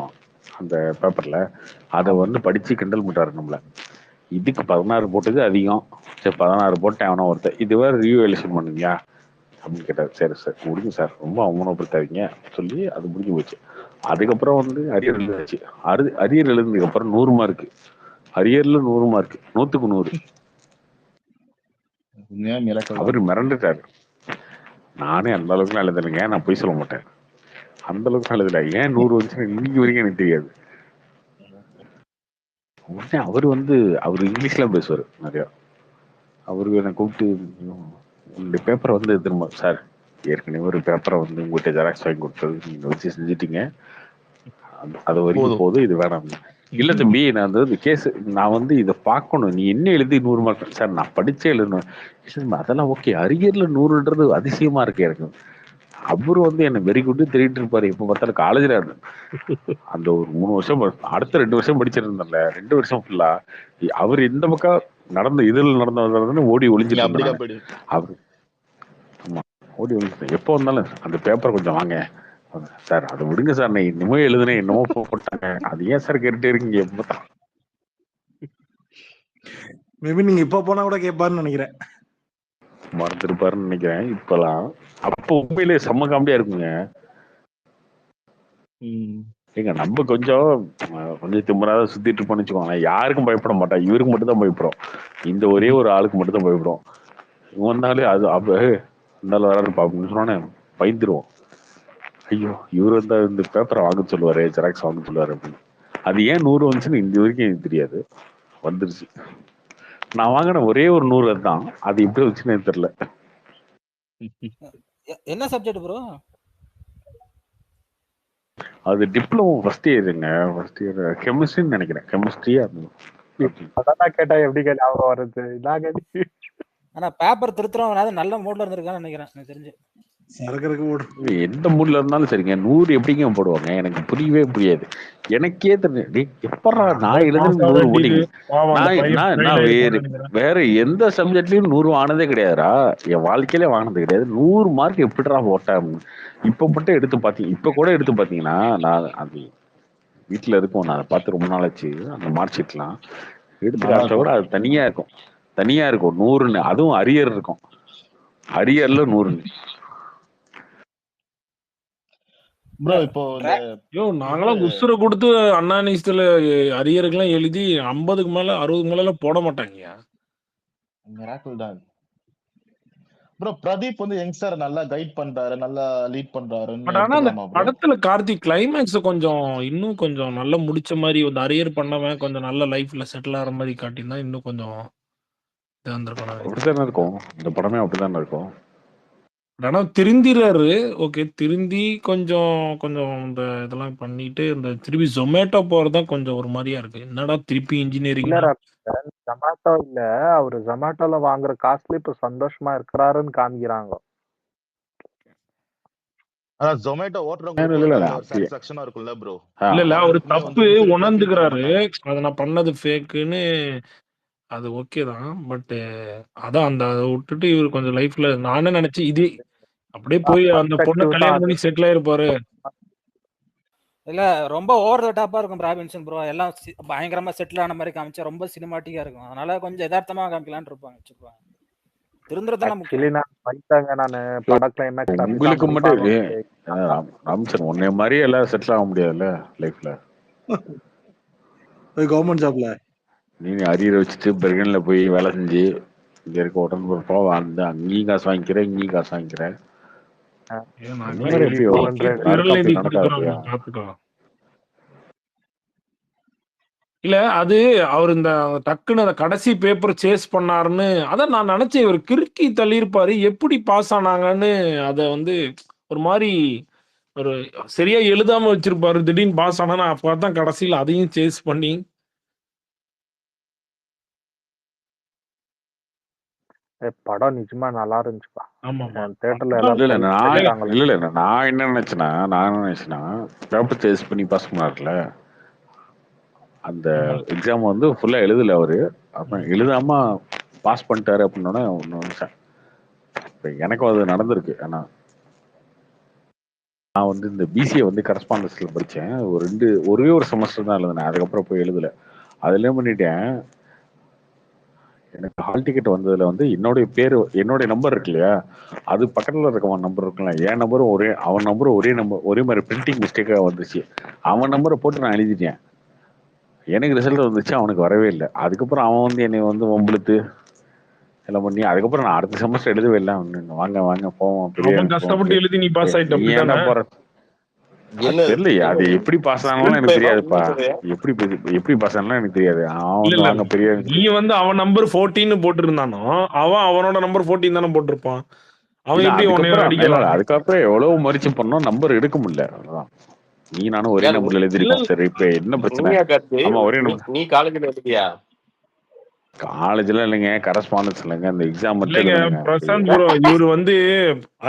அந்த பேப்பர்ல. அதை வந்து படிச்சு கிண்டல் பண்ணிட்டாரு நம்மள. இதுக்கு 16 போட்டது அதிகம், சரி 16 போட்டேன் அவனா ஒருத்தர், இது வேற ரீவேல்யூஷன் பண்ணுங்க அப்படின்னு கேட்டார். சரி சார் முடிஞ்சு சார், ரொம்ப அவமானப்படுத்தாதீங்க சொல்லி அது முடிஞ்சு போச்சு. அதுக்கப்புறம் வந்து அரியர் எழுதாச்சு. அரியர் எழுதுனதுக்கு அப்புறம் 100 மார்க், அரியர்ல 100 மார்க், 100க்கு 100. அவரு மிரண்டுட்டாரு. நானே அந்த அளவுக்குலாம் எழுதலைங்க, நான் போய் சொல்ல மாட்டேன், அந்த அளவுக்கு எழுதல. ஏன் 100 வந்துச்சுன்னு இன்னைக்கு வரைக்கும் எனக்கு தெரியாது. உடனே அவர் வந்து அவர் இங்கிலீஷ்லாம் பேசுவார் நிறையா. அவருக்கு என்னை கூப்பிட்டு, உங்களுடைய பேப்பரை வந்து திரும்ப சார், ஏற்கனவே ஒரு பேப்பரை வந்து உங்கள்கிட்ட ஜெராக்ஸ் வாங்கி கொடுத்தது நீங்கள் வச்சு செஞ்சுட்டீங்க, அது வரைக்கும் போதும், இது வேணாம். இல்ல தம்பி, நான் அந்த கேஸ் நான் வந்து இதை பார்க்கணும், நீ என்ன எழுதி 100 மார்க் சார், நான் படிச்சே எழுதணும். அதெல்லாம் ஓகே, அரியர்ல 100ன்றது அதிசயமா இருக்கு எனக்கு. அவரு வந்து என்ன வெரி குட் தெரிவிட்டு இருப்பாரு எப்ப பார்த்தாலும். காலேஜ்ல அந்த ஒரு 3 வருஷம், அடுத்த 2 வருஷம் படிச்சிருந்தேன்ல, 2 வருஷம் ஃபுல்லா அவர் எந்த பக்கம் நடந்த இதில் நடந்த ஓடி ஒளிஞ்சிட்டு இருந்தாரு அவரு. ஆமா, ஓடி ஒளிஞ்சிட்டேன். எப்போ வந்தாலும் அந்த பேப்பரை கொஞ்சம் வாங்க சார், அதை விடுங்க சார், நான் இன்னமும் எழுதுனேன், என்னமோ போட்டாங்க, அது ஏன் சார் கேட்டுட்டே இருக்கீங்க எப்போ? மேபி நீங்க இப்ப போனா கூட கேட்பாருன்னு நினைக்கிறேன். மறந்துருப்பாருன்னு நினைக்கிறேன் இப்பெல்லாம். அப்போ உண்மையிலே செம்ம காமெடியா இருக்குங்க. ஏங்க நம்ம கொஞ்சம் திமுறாத சுத்திட்டு இருப்போம்னு வச்சுக்கோங்களேன், யாருக்கும் பயப்பட மாட்டோம், இவருக்கு மட்டும் தான் பயப்படுறோம். இந்த ஒரே ஒரு ஆளுக்கு மட்டும் தான் பயப்படுறோம். இவன் வந்தாலே அது இருந்தாலும் வராது அப்படின்னு சொன்னோன்னே பயந்துருவோம். ஐயோ, இவர் வந்தா இந்த பேப்பரை வாங்க சொல்லுவாரு, ஜெராக்ஸ் வாங்க சொல்லுவாரு அப்படின்னு. அது ஏன் 100 வந்துச்சுன்னு இந்த வரைக்கும் எனக்கு தெரியாது, வந்துருச்சு. நான் வாங்கின ஒரே ஒரு 100 தான், அது எப்படி வந்துச்சுன்னு எனக்கு தெரியல. என்ன சப்ஜெக்ட் ப்ரோ? அது டிப்ளமோ ஃபர்ஸ்ட் இயருங்க, ஃபர்ஸ்ட் இயர் கெமிஸ்ட்ரின்னு நினைக்கிறேன், கெமிஸ்ட்ரியா அதான் கேட்டா எப்படி ஞாபகம் வருது. ஆனா பேப்பர் திருத்துறவன் நல்ல மூட்ல இருந்திருக்கான்னு நினைக்கிறேன் எனக்கு தெரிஞ்சு. எந்த மூட்ல இருந்தாலும் சரிங்க, 100 எப்படிங்க போடுவாங்க, எனக்கு புரியவே புரியாது. எனக்கே தெரிஞ்சு எப்படா நான் எழுதுறது 100 போட்டீங்க. நான் வேற எந்த சப்ஜெக்ட்லயும் 100 ஆனதே கிடையாதுடா, என் வாழ்க்கையிலே வாங்கினது கிடையாது. 100 மார்க் எப்படிடா போட்டேன். இப்ப மட்டும் எடுத்து பாத்தீங்க, இப்ப கூட எடுத்து பாத்தீங்கன்னா, நான் அது வீட்டுல இருக்கும், நான் அதை பார்த்து ரொம்ப நாள் ஆச்சு. அந்த மார்க் ஷீட்லாம் எடுத்து காட்ட கூட அது தனியா இருக்கும், தனியா இருக்கும் 100ன்னு. அதுவும் அரியர் இருக்கும், அரியர்ல 100ன்னு. ப்ரோ இப்போ நாங்களாம் உசுரை கொடுத்து அண்ணாநிஸ்ட்ல அரியருக்கெல்லாம் எழுதி 50க்கு மேல 60க்கு மேல எல்லாம் போட மாட்டாங்கயா. மிராக்கிள் தான் ப்ரோ. பிரதீப் வந்து யங்ஸ்டர் நல்லா கைட் பண்றாரு, நல்லா லீட் பண்றாரு. பட் ஆனா அந்த படத்துல கார்த்திக் கிளைமேக்ஸ் கொஞ்சம் இன்னும் கொஞ்சம் நல்லா முடிச்ச மாதிரி, ஒரு அரியர் பண்ணவன் கொஞ்சம் நல்ல லைஃப்ல செட்டில் ஆகிற மாதிரி காட்டினா இன்னும் கொஞ்சம் அப்படித்தானே இருக்கும், இந்த படமே அப்படித்தானே இருக்கும். ஆனா திருந்திறாரு, ஓகே, திருந்தி கொஞ்சம் கொஞ்சம் இந்த இதெல்லாம் பண்ணிட்டு இந்த திருப்பி ஜொமேட்டோ போறதுதான் கொஞ்சம் ஒரு மாதிரியா இருக்கு. என்னடா திருப்பி இன்ஜினியரிங் ஜொமேட்டோ இல்ல, அவரு ஜொமேட்டோல வாங்குற காசுல இப்ப சந்தோஷமா இருக்கிறாருன்னு காமிக்கிறாங்க. ஜொமேட்டோ ஓட்டுறவங்க இருக்கும்ல ப்ரோ. இல்ல அவரு தப்பு உணர்ந்துக்கிறாரு, அதை நான் பண்ணது ஃபேக்குன்னு, அது ஓகே தான். பட் அதான் அந்த விட்டுட்டு இவர் கொஞ்சம் லைஃப்ல நானே நினைச்சேன் இது அப்படியே போய் அந்த பொண்ணை கல்யாணம் பண்ணி செட்டில் ஆயிருப்பாரு. இல்ல ரொம்ப ஓவர் த டாப்பா இருக்கும் ராபின்சன் ப்ரோ. எல்லாம் பயங்கரமா செட்டில் ஆன மாதிரி காமிச்சா ரொம்ப சினிமாட்டிக்கா இருக்கும். அதனால கொஞ்சம் யதார்த்தமா காமிக்கலான்னு இருப்பாங்க, வச்சுப்பாங்க. உங்களுக்கு மட்டும் ராம்சன் உன்னைய மாதிரியே எல்லாம் செட்டில் ஆக முடியாதுல்ல லைஃப்ல. கவர்மெண்ட் ஜாப்ல நீ அரியரை வச்சுட்டு பெர்கன்ல போய் வேலை செஞ்சு இங்க இருக்க உடன்பா வாழ்ந்து அங்கேயும் காசு வாங்கிக்கிற, இங்கேயும் காசு வாங்கிக்கிற. இல்ல அது அவர் இந்த டக்குன்னு அந்த கடைசி பேப்பர் சேஸ் பண்ணாருன்னு அதான் நான் நினைச்சேன். இவர் கிறுக்கி தள்ளியிருப்பாரு, எப்படி பாஸ் ஆனாங்கன்னு. அத வந்து ஒரு மாதிரி ஒரு சரியா எழுதாம வச்சிருப்பாரு, திடீர்னு பாஸ் ஆனா அப்பதான் கடைசியில் அதையும் சேஸ் பண்ணி. படம் நிஜமா நல்லா இருந்துச்சுப்பா. நான் என்ன நினைச்சேன்னா பேப்பர் சேஸ் பண்ணி பாஸ் பண்ணாருல, அந்த எக்ஸாம் வந்து ஃபுல்லா எழுதல அவரு, அப்ப எழுதாம பாஸ் பண்ணிட்டாரு அப்படின்னோட ஒண்ணு. எனக்கும் அது நடந்திருக்கு. ஆனா நான் வந்து இந்த பிசிஏ வந்து கரஸ்பாண்டன்ஸ்ல படிச்சேன். ஒரே ஒரு செமஸ்டர் தான் எழுதினேன். அதுக்கப்புறம் போய் எழுதல. அதுல பண்ணிட்டேன். எனக்கு ஹால் டிக்கெட் வந்ததுல வந்து என்னுடைய நம்பர் இருக்கு இல்லையா, அது பக்கத்துல இருக்கவன் நம்பர் இருக்குல்ல, என் நம்பரும் அவன் நம்பரும் ஒரே மாதிரி பிரிண்டிங் மிஸ்டேக்கா வந்துச்சு. அவன் நம்பரை போட்டு நான் எழுதிட்டேன். எனக்கு ரிசல்ட் வந்துச்சு, அவனுக்கு வரவே இல்லை. அதுக்கப்புறம் அவன் வந்து என்னை வந்து வம்பிழுத்து எல்லாம் பண்ணி, அதுக்கப்புறம் நான் அடுத்த செமஸ்டர் எழுதவே இல்லை. வாங்க போவோம் பெரிய அவன் கஷ்டப்பட்டு எழுதி நீ பாஸ் ஆயிட்ட நீ ஏன்டா அப்படித்தானே? போற தெரியலையே. அது எப்படி பாஸ் ஆனாலும் எனக்கு தெரியாதுப்பா. எப்படி பாஸ் ஆனாலும் எனக்கு தெரியாது. அவன் இல்ல வந்து இல்ல வாங்க பெரிய நீ வந்து அவன் நம்பர் 14 போட்டிருந்தானோ அவனோட நம்பர் 14 தானே போட்டிருப்பான். அவன் இல்ல எப்படி உன்னை அடிக்கலாம்? அதுக்கப்புறம் எவ்வளவு முயற்சி பண்ணோம், நம்பர் எடுக்க முடியல. அவ்வளவுதான். நீ நானும் ஒரே யார் நம்பர்ல இல்ல எழுதிருக்கோம். சரி இப்ப என்ன பிரச்சனை? நீயா கார்த்தி? ஆமா ஒரே நம்பர். நீ காலேஜ்ல எழுதியா? காலேஜ்ல இல்லைங்க, கரஸ்பாண்டன்ஸ் இல்லைங்க, இந்த எக்ஸாம் மட்டும் இல்லைங்க எழுதுங்க. பிரசாந்த் ப்ரோ, இவரு வந்து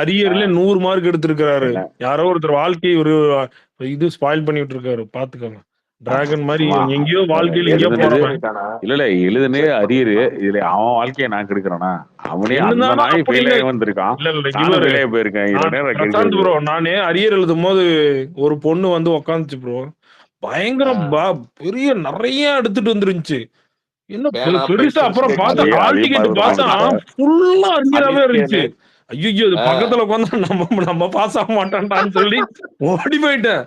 அரியர்ல 100 மார்க் எடுத்திருக்காரு. என்ன யாரோ ஒருத்தர் வாழ்க்கையை ஒரு இது ஸ்பாயில் பண்ணி விட்டுருக்காரு. பாத்துக்கோங்க. டிராகன் மாதிரி ஆமா, எங்கேயோ வாழ்க்கையில எங்கேயோ எழுதுனது போறவன். பண்ணிட்டானா? இல்ல எழுதுனே அரியரு. இதுல அவன் வாழ்க்கையை நான் கெடுக்கிறேனா? அவனே அந்த என்னதானா நாய் அப்படி ஃபெயில் இல்ல. ஆகி வந்திருக்கான். இல்ல இல்ல நானும் இவரு ஃபெயில் ஆகி போயிருக்கேன். நான் நேரம் பிரசாந்த் கேட்கறது. ப்ரோ, நானே அரியர் எழுதும் போது ஒரு பொண்ணு வந்து உக்காந்துச்சு ப்ரோ. பயங்கர பெரிய நிறைய எடுத்துட்டு வந்துருந்துச்சு. என்ன பேனா பெருசா. பென்சில் அப்புறம் ஸ்கெட்ச் பார்த்தா அதே ஹால் அதே டிக்கெட் மாதிரி பார்த்தா பண்ணுங்க. ஃபுல்லா அரியராவே இருந்துச்சு. அடிஸ்கேனு ஐயோ இது பக்கத்துல உட்காந்தா நம்ம பாஸ் ஆக மாட்டோம்டான்னு சொல்லி ஓடி போயிட்டேன்.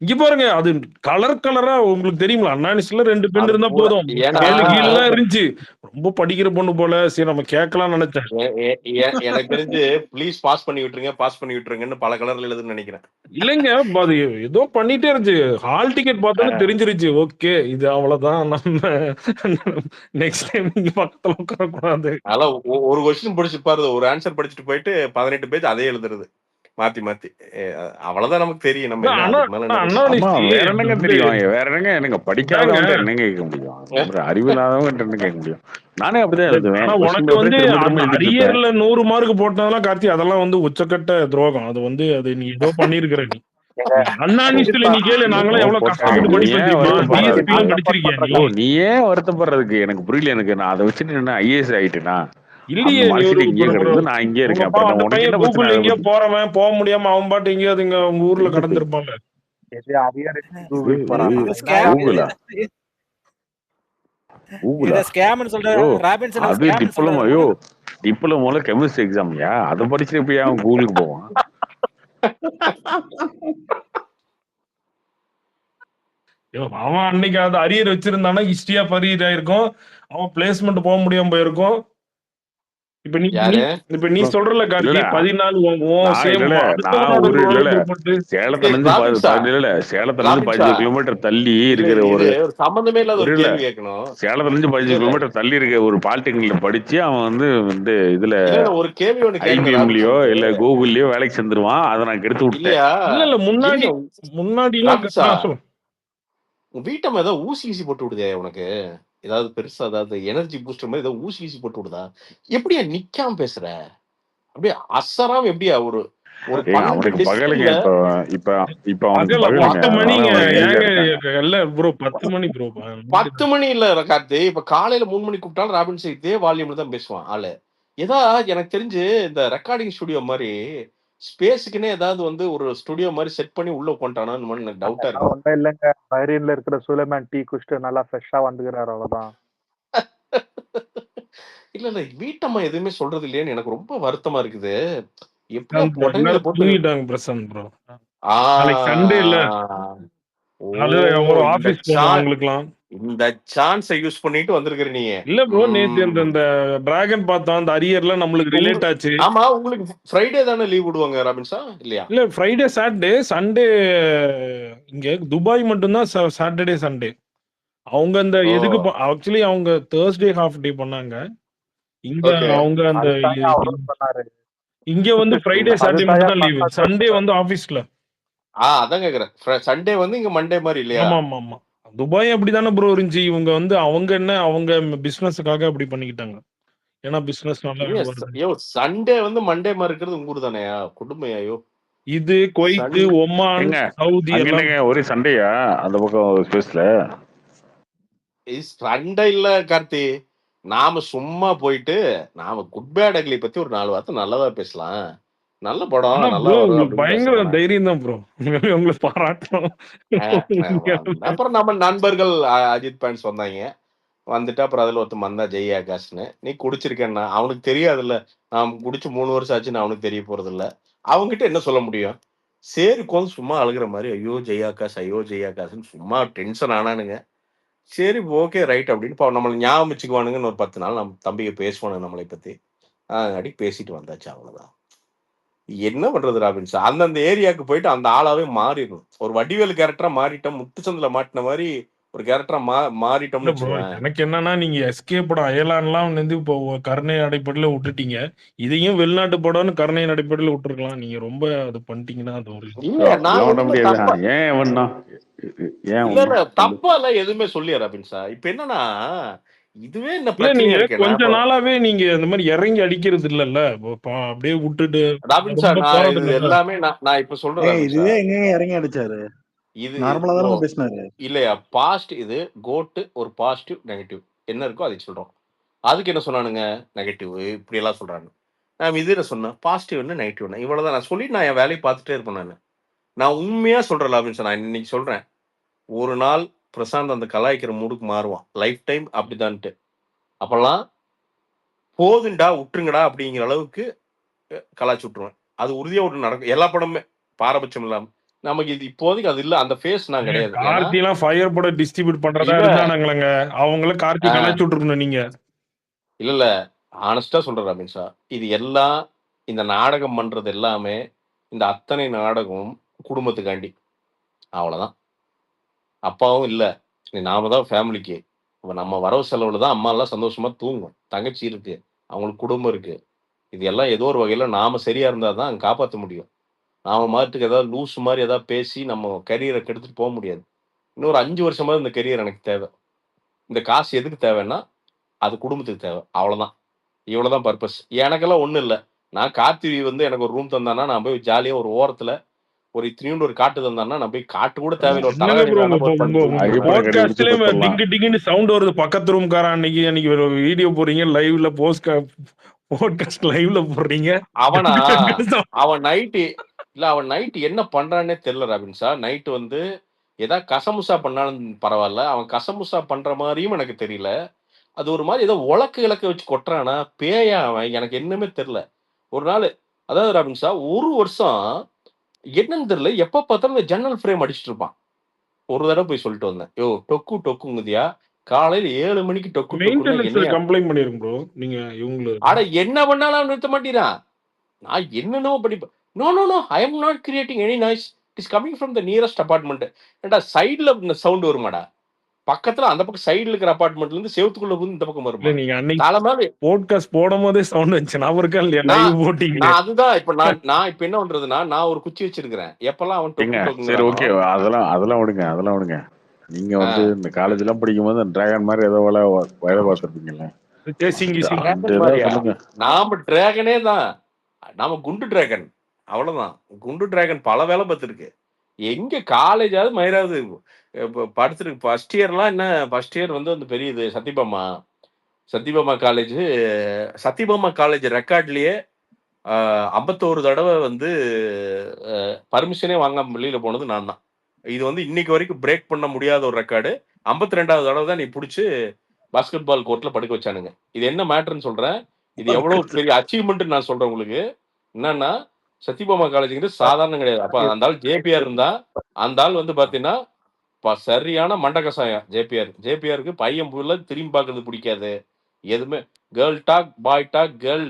இங்க பாருங்க, அது கலரா உங்களுக்கு தெரியுங்களா? அண்ணானிஸ்ல 2 பெண் அது இருந்தா பூரா போதும். ஏன்னா மேலு கீழலாம் இருந்துச்சு. ரொம்ப படிக்கிற பொண்ணு போல. சரி நம்ம கேட்கலாம்னு நினைச்சேன். எனக்கு தெரிஞ்சு ப்ளீஸ் பாஸ் பண்ணி விட்டுருங்கன்னு பல கலர்ல எழுதுன்னு நினைக்கிறேன். இல்லைங்க, அது ஏதோ பண்ணிட்டே இருந்துச்சு. ஹால் டிக்கெட் பார்த்தோன்னு தெரிஞ்சிருச்சு. ஓகே இது அவ்வளவுதான், நம்ம நெக்ஸ்ட் டைம் இங்க பக்கத்துல உட்கார கூடாது. அதெல்லாம் ஒரு கொஸ்டின் படிச்சு பாரு, ஒரு ஆன்சர் படிச்சுட்டு போயிட்டு 18 பேஜ் அதே எழுதுறது மாத்தி. அவ்வளவுதான் நமக்கு தெரியும். நம்ம என்ன அதுக்கு மேல என்ன ஆமா அண்ணானிஸ்டி வேற என்னங்க வந்து தெரியும்? வேற என்னங்க இதாங்க. படிக்காதவன்ட்ட என்னங்க கேட்க முடியும்? ஒரு அறிவில்லாதவன்ட்ட என்ன கேட்க முடியும்? நானே அப்படிதான் எழுதுவேன். ஆனா கொஸ்டின் உனக்கு பேப்பரே வந்து திரும்ப அந்த திரும்ப எழுதிட்டு இருப்பேன். அரியர்ல 100 மார்க் போட்டதெல்லாம் கார்த்தி, அதெல்லாம் வந்து உச்சக்கட்ட துரோகம். அது நீ ஏதோ பண்ணிருக்கிற. நீ அண்ணானிஸ்ட்ல நீ கேளு, நாங்களாம் எவ்வளவு கஷ்டப்பட்டு நீ படிப்போம் ஏன் தெரியுமா? வருத்தப்படுறது? டிஎஸ்பி எல்லாம் படிச்சிருக்கியா நீ? நீ ஏன் வருத்தப்படுறதுக்கு? எனக்கு புரியல. நான் அதை வச்சுட்டு என்ன ஐஏஎஸ் ஆயிட்டேனா? அந்த இல்லையே, நீ மார்க் ஒரு ஷீட் இங்கே கிடக்குது, நான் இங்கே இருக்கேன். அப்புறம் அந்த உனக்கு பையன் என்ன பிரச்சனை? கூகுள் அதை எங்கேயோ பத்தி போக முடியாம அவன் பாட்டு எங்கேயாவது இங்க உங்க ஊர்ல கடந்திருப்பான்ல. எது அரியர் கூகுள் போறானா? இது ஸ்கேம். கூகுளா? கூகுளா? இத ஸ்கேம்னு சொல்ற ஐயோ ராபின்சன் அது ஸ்கேம்னு டிப்ளமோ. சொல்றாரு. ஐயோ டிப்ளமோல கெமிஸ்ட்ரி எக்ஸாம்யா? அதை படிச்சுட்டு போய் அவன் கூகுளுக்கு போவான்? அவன் அன்னைக்கு அந்த அரியர் வச்சிருந்தானா ஹிஸ்டரி ஆஃப் அரியர் ஆயிருக்கும். அவன் பிளேஸ்மெண்ட் போக முடியாம போயிருக்கும். இப்ப நீ சொல்றல கார்த்தி, 14 சேலத்துல இருந்து 15 கிலோமீட்டர் தள்ளி இருக்கிற ஒரு சம்பந்தமே இல்லாத ஒரு கேள்வி கேட்கணும். சேலத்துல இருந்து 15 கிலோமீட்டர் தள்ளி இருக்க ஒரு பாலிடெக்னிக்ல படிச்சு அவன் வந்து இதுல ஒரு கேள்வி ஒண்ணு ஐபிஎம்லயோ இல்ல கூகுள்லயோ வேலைக்கு சேர்ந்துருவான். அதை நான் கெடுத்து விட்டேன். இல்ல முன்னாடி உன் வீட்டம்மா ஏதாவது ஊசி போட்டு விடுதே உனக்கு? ஏதாவது பெருசா ஏதாவது எனர்ஜி பூஸ்டர் மாதிரி ஏதாவது ஊசி போட்டு விடுதா? எப்படியா நிக்காம பேசுற? அப்படியே அசராம எப்படியா ஒரு அவனுக்கு பகலுங்க. இப்ப 10 மணி இல்ல கார்த்தி. இப்ப காலையில 3 மணி கூப்பிட்டாலும் ராபின்சன் இதே வால்யூம்ல தான் பேசுவான் ஆளு. எனக்கு தெரிஞ்சு இந்த ரெக்கார்டிங் ஸ்டுடியோ மாதிரி ஸ்பேஸுக்குன்னே ஏதாவது வந்து ஒரு ஸ்டுடியோ மாதிரி செட் பண்ணி உள்ள உட்காந்துட்டானு எனக்கு டவுட்டா இருக்கு. ஒன்றும் இல்லைங்க, பஹ்ரைன்ல இருக்கிற சுலைமான் டீ குடிச்சிட்டு நல்லா ஃப்ரெஷ்ஷா வந்துக்கிறாரு, அவ்வளவுதான். இல்ல வீட்டம்மா எதுவுமே சொல்றது இல்லையேன்னு எனக்கு ரொம்ப வருத்தமா இருக்குது. இந்த சான்ஸை யூஸ் பண்ணிட்டு வந்திருக்கிற நீங்க. இல்ல ப்ரோ, நேத்து அந்த டிராகன் பார்த்தோம், அந்த அரியர்ல நம்மளுக்கு ரிலேட் ஆச்சு. ஆமா, உங்களுக்கு ஃப்ரைடே தானே லீவ் விடுவாங்க ராபின்சா? இல்லையா? இல்ல ஃப்ரைடே சாட்டர்டே சண்டே இங்க துபாய் மட்டும் தான் சாட்டர்டே சண்டே. அவங்க அந்த எதுக்கு ஆக்சுவலி அவங்க Thursday ஹாஃப் டே பண்ணாங்க. இங்க அவங்க அந்த இங்க வந்து ஃப்ரைடே சாட்டர்டே மட்டும் தான் லீவு. சண்டே வந்து ஆபீஸ்ல. அதான் கேக்குறேன். சண்டே வந்து இங்க மண்டே மாதிரி இல்லையா? ஆமா. துபாய் அப்படிதானே ப்ரோ இருந்துச்சு. இவங்க வந்து அவங்க பிசினஸ்க்காக அப்படி பண்ணிக்கிட்டாங்க. ஏன்னா பிசினஸ் நல்லா சண்டே வந்து மண்டே மாதிரி இருக்கிறது உங்க ஊர் தானேயா? கொடுமையாயோ இது குவைத், ஒமான், சவுதி எல்லாம் ஒரே சண்டேயா அந்த பக்கம் ஸ்பேஸ்ல? சண்டே இல்ல கார்த்தி. நாம சும்மா போயிட்டு நாம குட் பேட் அக்லி பத்தி ஒரு 4 வார்த்தை நல்லதா பேசலாம். நல்ல படம் ஆனா நல்லா ப்ரோ வரும் உங்களுக்கு அப்படின்னு பயங்கர பேசுறாங்க. தைரியம் தான் ப்ரோ. உங்களை பாராட்டுறோம். அப்புறம் நம்ம நண்பர்கள் அஜித் பேன்ஸ் வந்தாங்க. வந்துட்டு அப்புறம் அதுல ஒருத்தன் வந்தா ஜெய் ஆகாஷ்னு. நீ குடிச்சிருக்கேன்னா அவனுக்கு தெரியாதுல்ல. நான் குடிச்சு 3 வருஷம் ஆச்சுன்னு அவனுக்கு தெரிய போறது இல்ல. அவங்ககிட்ட என்ன சொல்ல முடியும்? சரி உட்காந்து சும்மா அழுகுற மாதிரி ஐயோ ஜெய் ஆகாஷ் ஐயோ ஜெய் ஆகாஷ்னு சும்மா டென்ஷன் ஆனானுங்க. சரி ஓகே ரைட் அப்படின்னு இப்போ நம்மளை ஞாபகம் வச்சுக்குவானுங்கன்னு ஒரு 10 நாள் நம்ம தம்பியை பேசுவானுங்க நம்மளை பத்தி. அடி பேசிட்டு வந்தாச்சு அவ்வளவுதான். என்ன பண்றது ராபின்ஸ்? அந்தந்த ஏரியாவுக்கு போயிட்டு அந்த ஆளாவே மாறிடும். ஒரு வடிவேலு கேரக்டரா மாறிட்டோம், முத்துச்சந்தில மாட்டின மாதிரி ஒரு கேரக்டரா மாறிட்டோம்னு இல்ல ப்ரோ வச்சுக்கோங்க. எனக்கு என்னன்னா நீங்க எஸ்கே படம் அயலான்லாம் வந்து இப்போ கருணை அடிப்படையில விட்டுட்டீங்க. இதையும் வெளிநாட்டு படம்னு கருணை அடிப்படையில விட்டுருக்கலாம். நீங்க ரொம்ப அது பண்ணிட்டீங்கன்னா அது ஒரு இல்ல நான் பண்ண எதுவுமே முடியாது. தப்பா ஏன் ஒண்ணா ஏன் இல்ல ஒண்ணா தப்பா இல்ல எதுவுமே சொல்லியா ராபின்ஸா? இப்ப என்னன்னா இதுவே என்ன இல்ல நீங்க பிரச்சனையா இருக்கேன்னா கொஞ்ச இப்போ நாளாவே நீங்க இந்த மாதிரி இறங்கி அடிக்கிறது இல்லல்ல. அப்படியே விட்டுட்டு ராபின்ஸா ரொம்ப நான் போறது இது இல்லல்ல. எல்லாமே நான் இப்ப சொல்றேன் ராபின்ஸா. இதுவே எங்க இறங்கி அடிச்சாரு? இது நார்மலா ப்ரோ தானே பேசினாரு. இல்லையா பாஸ்ட் இது கோட்டு ஒரு பாசிட்டிவ் நெகட்டிவ் என்ன இருக்கோ அதை சொல்றோம். அதுக்கு என்ன சொன்னானுங்க நெகட்டிவ் இப்படி எல்லாம் சொல்றாங்க. நான் இது என்ன சொன்னேன் பாசிட்டிவ் என்ன நெகட்டிவ் என்ன இவ்வளவுதான் நான் சொல்லி நான் என் வேலையை பார்த்துட்டே இருப்பேன். நான் உண்மையா சொல்றேன் லாபின்ஸ். நான் இன்னைக்கு சொல்றேன் ஒரு நாள் பிரசாந்த் அந்த கலாய்க்கிற மூடுக்கு மாறுவான். லைஃப் டைம் அப்படிதான்ட்டு அப்பெல்லாம் போதுண்டா விட்டுருங்கடா அப்படிங்கிற அளவுக்கு கலாய்ச்சி விட்டுருவேன். அது உறுதியா ஒன்று நடக்கும் எல்லா படமுமே பாரபட்சம் இல்லாம. நமக்கு இது இப்போதைக்கு அது இல்ல அந்த ஃபேஸ் நான் கிடையாது. கார்த்தி எல்லாம் ஃபயர் படம் டிஸ்ட்ரிபியூட் பண்றதா இல்ல இருந்தானுங்களங்க. அவங்கள கார்த்தி கலாய்ச்சி விட்டுருக்கணும் நீங்க. இல்ல ஆனஸ்டா சொல்றேன் ரமேஷா, இது எல்லாம் இந்த நாடகம் பண்றது எல்லாமே இந்த அத்தனை நாடகம் குடும்பத்துக்காண்டி அவ்வளவுதான். அப்பாவும் இல்ல நாம தான் ஃபேமிலிக்கு நம்ம வரவு செலவுல தான் அம்மா எல்லாம் சந்தோஷமா தூங்கும். தங்கச்சி இருக்கு, அவங்களுக்கு குடும்பம் இருக்கு. இது எல்லாம் ஏதோ ஒரு வகையில நாம சரியா இருந்தா தான் காப்பாற்ற முடியும். நாம மாட்டுக்கு ஏதாவது லூஸ் மாதிரி ஏதாவது பேசி நம்ம கரியரை கெடுத்துட்டு போக முடியாது. இன்னொரு 5 வருஷமாவது இந்த கரியர் எனக்கு தேவை. இந்த காசு எதுக்கு தேவைன்னா அது குடும்பத்துக்கு தேவை அவ்வளவுதான். இவ்வளவுதான் பர்பஸ். எனக்கெல்லாம் ஒண்ணும் இல்ல. நான் கார்த்தி வந்து எனக்கு ஒரு ரூம் தந்தானா நான் போய் ஜாலியா ஒரு ஓரத்துல ஒரு இத்தினியூண்டு ஒரு காட்டு தந்தானா நான் போய் காட்டு கூட தேவையில்லை. ஒரு என்னங்க தலகாணி ப்ரோ வேணா போய் படுத்து போட்காஸ்ட்லயே டிங்கு டிங்குன்னு சவுண்ட் வருது. பக்கத்து ரூம்காரன் அன்னைக்கு ஒரு வீடியோ போடுறீங்க லைவ்ல போட்காஸ்ட் லைவ்ல போடுறீங்க. அவனா அவன் நைட்டு இல்ல அவன் நைட்டு என்ன பண்றான்னே தெரியல ராபின்ஸா. நைட்டு வந்து ஏதாவது கசமுசா பண்ணாலும் பரவாயில்ல. அவன் கசமுசா பண்ற மாதிரியும் எனக்கு தெரியல. அது ஒரு மாதிரி ஏதோ உலக்க வச்சு கொட்டுறானா பேயா அவன் எனக்கு என்னமே தெரியல. ஒரு நாள் அதாவது ராபின்ஸா ஒரு வருஷம் என்னன்னு தெரியல எப்ப பார்த்தாலும் இந்த ஜன்னல் ஃப்ரேம் அடிச்சுட்டு இருப்பான். ஒரு தடவை போய் சொல்லிட்டு வந்தேன் யோ டொக்குங்குதியா காலையில 7 மணிக்கு டொக்கு மெயின்டெனன்ஸ்ல கம்ப்ளைண்ட் பண்ணிருங்க ப்ரோ. நீங்க இவங்களுக்கு ஆனா என்ன பண்ணாலும் நிறுத்த மாட்டேறான். நான் என்னென்னமோ படிப்பேன். No I am not creating any noise. It is coming from the nearest apartment. ஏண்டா சைடுல சவுண்ட் வருமாடா. பக்கத்துல அந்த பக்கம் சைடுல இருக்கிற அபார்ட்மெண்ட்ல இருந்து செவுத்துக்குள்ள வந்து இந்த பக்கம் வருமா. நீங்க அன்னைக்கு தலைமையில போட்காஸ்ட் போடும்போதே சவுண்ட் வந்துச்சு. நான் இருக்கா இல்லையா லைவ் போட்டீங்க. நான் அதுதான் இப்ப நான் இப்ப என்ன பண்றதுன்னா நான் ஒரு குச்சி வச்சிருக்கிறேன். எப்பெல்லாம் அவன் சரி ஓகே அதெல்லாம் விடுங்க. நீங்க வந்து இந்த காலேஜ் எல்லாம் படிக்கும் போது டிராகன் மாதிரி ஏதோ வேலை பார்த்துருப்பீங்கல்ல. நாம டிராகனே தான். நாம குண்டு டிராகன் அவ்வளவுதான். குண்டு டிராகன் பல வேலை பார்த்துருக்கு. எங்க காலேஜாவது மயிராவது படுத்துருக்கு. ஃபர்ஸ்ட் இயர்லாம் என்ன ஃபர்ஸ்ட் இயர் வந்து அந்த பெரிய இது சத்யபாமா காலேஜ் ரெக்கார்ட்லயே 51 தடவை வந்து பர்மிஷனே வாங்காம வெளியில போனது நான் தான். இது வந்து இன்னைக்கு வரைக்கும் பிரேக் பண்ண முடியாத ஒரு ரெக்கார்டு. 52வது தடவை தான் நீ பிடிச்சி பாஸ்கெட் பால் கோர்ட்ல படுக்க வச்சானுங்க. இது என்ன மேட்டர்ன்னு சொல்றேன். இது எவ்வளவு பெரிய அச்சீவ்மெண்ட் நான் சொல்றேன் உங்களுக்கு. என்னன்னா சத்யபாமா காலேஜுங்கிறது சாதாரண கிடையாது. அப்ப அந்த ஆள் ஜேபிஆர் இருந்தா அந்த ஆள் வந்து பாத்தீங்கன்னா சரியான மண்ட கசாயம். ஜேபிஆருக்கு பையன் புள்ள திரும்பி பார்க்கறது பிடிக்காது. எதுவுமே girl talk boy talk girl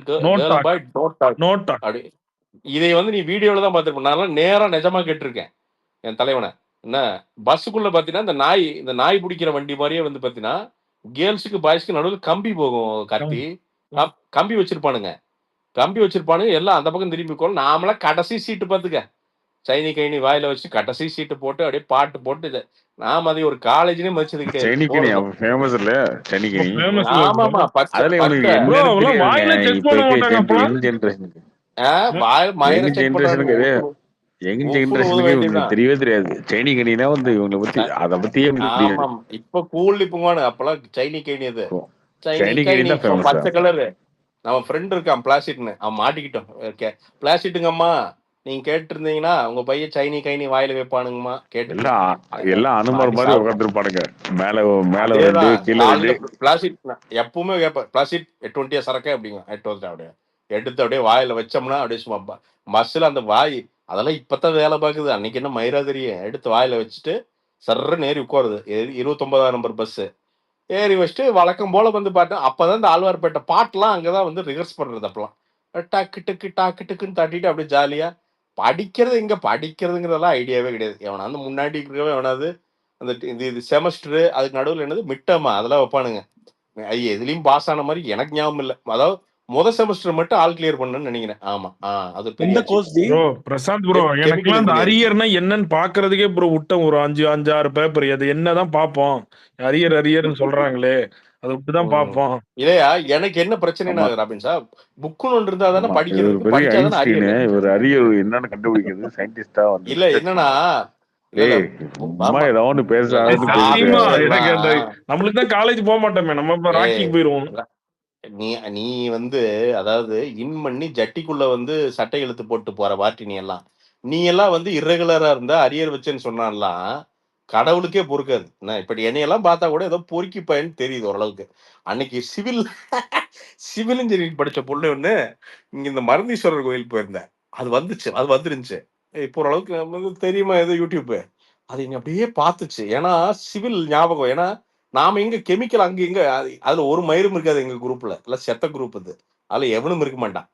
boy not talk அப்படி. இதை வந்து நீ வீடியோல தான் பார்த்துருப்ப. நான் நேரா நிஜமா கேட்டிருக்கேன் என் தலைவனை. என்ன பஸ்ஸுக்குள்ள பாத்தீங்கன்னா இந்த நாய் பிடிக்கிற வண்டி மாதிரியே வந்து பாத்தீங்கன்னா கேர்ள்ஸுக்கு பாய்ஸ்க்கு நடுவில் கம்பி போகும். கார்த்தி கம்பி வச்சிருப்பானுங்க எல்லாம் அந்த பக்கம் திரும்பி போகல. நாமளா கடைசி சீட்டு பார்த்துக்க சைனி கைனி வாயில வச்சு கடைசி சீட்டு போட்டு அப்படியே பாட்டு போட்டு நாம அதை ஒரு காலேஜ்லயே மதிச்சது தெரியவே தெரியாது. சைனி கணினா வந்து இவங்களை பத்தி அதை பத்தி இப்ப கூலி புங்குவானு. அப்பெல்லாம் சைனி கைனி அது பச்சை கலரு நம்ம ஃப்ரெண்ட் இருக்கான் பிளாசிட்னு, அவன் மாட்டிக்கிட்டோம். ஓகே பிளாசிட்டுங்கம்மா நீங்க கேட்டிருந்தீங்கன்னா உங்க பையன் சைனி கைனி வாயில வைப்பானுங்கம்மா கேட்டுங்க. எல்லாம் அனுமார் மாட்டி மாதிரி சாப்பிட்டோம். உட்காந்துருப்பானுங்க. மேல மேல 2 அதேதான் கீழே 2. காலையில பிளாசிட் எப்பவுமே கேட்பேன் பிளாசிட் 20 சரக்கு அப்படிங்க 8 அப்படியே எடுத்து அப்படியே வாயில வச்சோம்னா அப்படியே சும்மா பஸ்ஸில் அந்த வாய் அதெல்லாம் இப்பதான் வேலை பார்க்குது. அன்னைக்கு என்ன மயிரா தெரியும். எடுத்து வாயில வச்சுட்டு சர்ற நேரி உட்காருது. 29ஆம் நம்பர் பஸ் ஏறி வச்சுட்டு வழக்கம் போல வந்து பார்த்தேன். அப்பதான் இந்த ஆழ்வார்பேட்டை பாட்டுலாம் அங்கதான் வந்து ரிஹர்ஸ் பண்றது. அப்பெல்லாம் டக்கு டக்கு டாக்கு டக்குன்னு தட்டிட்டு அப்படியே ஜாலியா படிக்கிறது. எங்க படிக்கிறதுங்கிறதெல்லாம் ஐடியாவே கிடையாது. எவனாவது முன்னாடி இருக்கிறவன் எவனாவது அந்த இது செமஸ்டர் அதுக்கு நடுவில் என்னது மிட்டமா அதெல்லாம் வைப்பானுங்க. எதுலயும் பாஸ் ஆன மாதிரி எனக்கு ஞாபகம் இல்லை. அதாவது முதல் செமஸ்டர் மட்டும் ஆல் கிளியர் பண்ணணும்னு நினைக்கிறேன். ஆமா அது பெரிய எந்த கோர்ஸ் டி? ப்ரோ பிரசாந்த் ப்ரோ, கெமிக்கல் எனக்குலாம் இந்த இன்ஜினியரிங். அரியர்னா என்னன்னு பாக்குறதுக்கே ப்ரோ விட்டேன். ஒரு 5 6 பேப்பர் அது என்னதான் பார்ப்போம். அரியர்னு சொல்றாங்களே அதை விட்டுதான் பார்ப்போம். இல்லையா எனக்கு என்ன பிரச்சனைனா ஆமா ராபின் சார் புக்குன்னு ஒன்று இருந்தா தானே ஆமா இவர் படிக்கிறதுக்கு பெரிய படிச்சாதானே ஐன்ஸ்டீனு. அரியர். இவர் அரியர் என்னன்னு கண்டுபிடிக்கிறது சயின்டிஸ்டா வந்து இல்ல ரிசர்ச் என்னன்னா பண்ணணும். இல்ல இல்ல டேய் சும்மா ஆமா ஏதோ ஒண்ணு பேச இல்ல ஏய், இல்ல ஆரம்பிச்சு சத்தியமா ஆரியர்னா எனக்கு அந்த நம்மளுக்கு தான் காலேஜ் போக மாட்டோமே, நம்ம இப்ப ராக்கிக்கு ஏய் போயிருவோம். நீ நீ வந்து அதாவது இன் பண்ணி ஜட்டிக்குள்ள வந்து சட்டை இழுத்து போட்டு போற பார்ட்டி நீ எல்லாம் வந்து இரகுலரா இருந்தா அரியர் வச்சேன்னு சொன்னாலாம் கடவுளுக்கே பொறுக்காது. என்ன இப்படி என்னையெல்லாம் பார்த்தா கூட ஏதோ பொறுக்கி பையன்னு தெரியுது ஓரளவுக்கு. அன்னைக்கு சிவில் இன்ஜினியரிங் படிச்ச பொண்ணு ஒண்ணு இங்க இந்த மருந்தீஸ்வரர் கோயில் போயிருந்தேன். அது வந்துருந்துச்சு. இப்போ ஓரளவுக்கு வந்து தெரியுமா ஏதோ யூடியூப் அது என்னை அப்படியே பார்த்துச்சு. ஏன்னா சிவில் ஞாபகம். ஏன்னா நாம எங்க கெமிக்கல் அங்க எங்க அதுல ஒரு மயிரும் இருக்காது எங்க குரூப்ல. இல்ல செத்த குரூப் அது. அதுல எவனும் இருக்க மாட்டான்.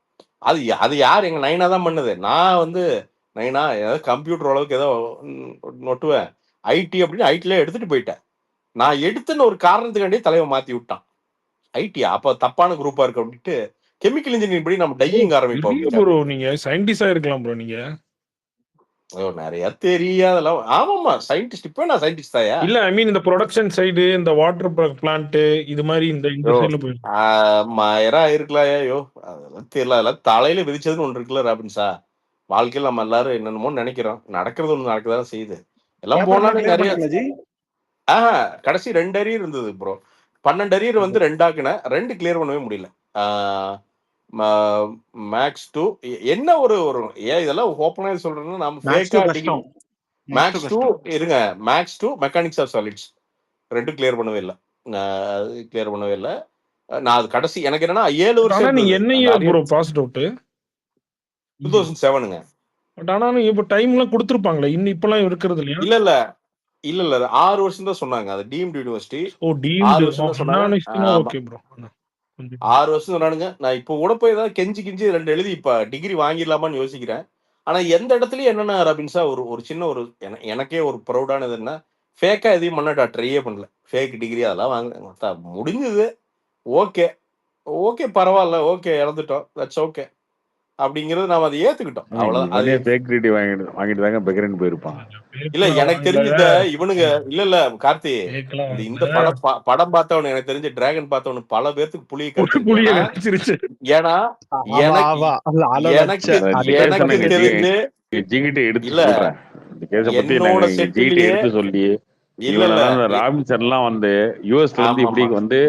அது யார் எங்க நைனா தான் பண்ணுது. நான் வந்து நைனா ஏதாவது கம்ப்யூட்டர் அளவுக்கு ஏதோ நொட்டுவேன். ஐடி அப்படின்னு ஐடில எடுத்துட்டு போயிட்டேன். நான் எடுத்துன்னு ஒரு காரணத்துக்காண்டியே தலைவை மாத்தி விட்டான். ஐடியா அப்ப தப்பான குரூப்பா இருக்கு அப்படின்ட்டு கெமிக்கல் இன்ஜினியரிங் படி நம்ம டையிங் ஆரம்பிப்போம் இல்ல அப்படின்ட்டாரு. ப்ரோ, நீங்க சயின்டிஸ்டா இருக்கலாம் ப்ரோ நீங்க. நிறைய தெரியாதெல்லாம். ஆமாமா சயின்டிஸ்ட். இப்ப நான் சயின்டிஸ்ட் தாயா? இல்ல ஐ மீன் இந்த ப்ரொடக்ஷன் சைடு, இந்த வாட்டர் பிளான்ட் இது மாதிரி இந்த யோ சைடுல போயிடும். மயரா இருக்கலாம். ஐயோ அதெல்லாம் தெரியல. அதெல்லாம் தலையில விதிச்சதுன்னு ஒன்று இருக்குல்ல ராபின்ஸா. வாழ்க்கையில் நம்ம எல்லாரும் என்னென்னமோ நினைக்கிறோம். நடக்கிறது ஒன்று நடக்கதான் செய்யுது. எல்லாம் பேப்பர்லாம் போனாலும் கிளியர் நிறைய பண்ணீங்களா ஜி? கடைசி 2 அரியர் இருந்தது ப்ரோ. 12 அரியர் வந்து 2 ஆக்குனேன். 2 கிளியர் பண்ணவே முடியல. மேக்ஸ் 2 என்ன ஒரு ஒரு ஏன் இதெல்லாம் ஓப்பனா சொல்றேன்னா நம்ம மேக்ஸ் ஃபேக்கா 2 டிகிரி கஷ்டம். மேக்ஸ் 2 இருங்க maths 2 mechanics of solids 2 clear பண்ணவே இல்லை. கிளியர் பண்ணவே இல்லை. நான் அது கடைசி எனக்கு என்னன்னா 7 வருஷம் ஆனா நீங்க இருந்தது என்ன அந்த year arrear. Bro passed out? 2007ங்க. பட் ஆனா இப்ப டைம் எல்லாம் கொடுத்துருப்பாங்களே, இன்னும் இப்பெல்லாம் இருக்கிறது இல்லையா? இல்ல 6 வருஷம் தான் சொன்னாங்க. அது டீம்டு யூனிவர்சிட்டி. ஓ 6 டீம்டு. வருஷம் தான் சொன்னாங்க. நான் ஆமா ஓகே ப்ரோ. கொஞ்சம் 6 வருஷம் சொன்னானுங்க. நான் இப்போ கூட போய் ஏதாவது கெஞ்சி 2 எழுதி இப்ப டிகிரி வாங்கிடலாமான்னு யோசிக்கிறேன். ஆனா எந்த இடத்துலயும் என்னன்னா ராபின்ஸா ஒரு சின்ன ஒரு எனக்கே ஒரு ப்ரௌடானது என்ன ஃபேக்கா எதையும் பண்ண ட்ரையே பண்ணல. ஃபேக் டிகிரி அதெல்லாம் வாங்க முடிஞ்சது. ஓகே பரவாயில்ல. ஓகே இறந்துட்டோம். தட்ஸ் ஓகே அப்படிங்கறது நாம அதை ஏத்துக்கிட்டோம். அவ்வளவுதான். அது இவனே ஃபேக் டிகிரி வாங்கிட்டு தாங்க பெகரன் போயிருப்பான். இல்ல எனக்கு தெரிஞ்சு இந்த இவனுங்க இல்ல கார்த்தி இந்த படம் பார்த்தவனு எனக்கு தெரிஞ்ச டிராகன் பார்த்தவனு பல பேருக்கு புளிய கிடைச்சிருச்சு. ஏன்னா எனக்கு தெரிஞ்சு ஜிகிட்ட எடுத்து சொல்றேன். இந்த கேஸ பத்தி என்னோட ஜிகிட்ட எடுத்து சொல்லி ராபின்சன் எல்லாம் வந்து யூஎஸ்ல இருந்து இப்படி வந்து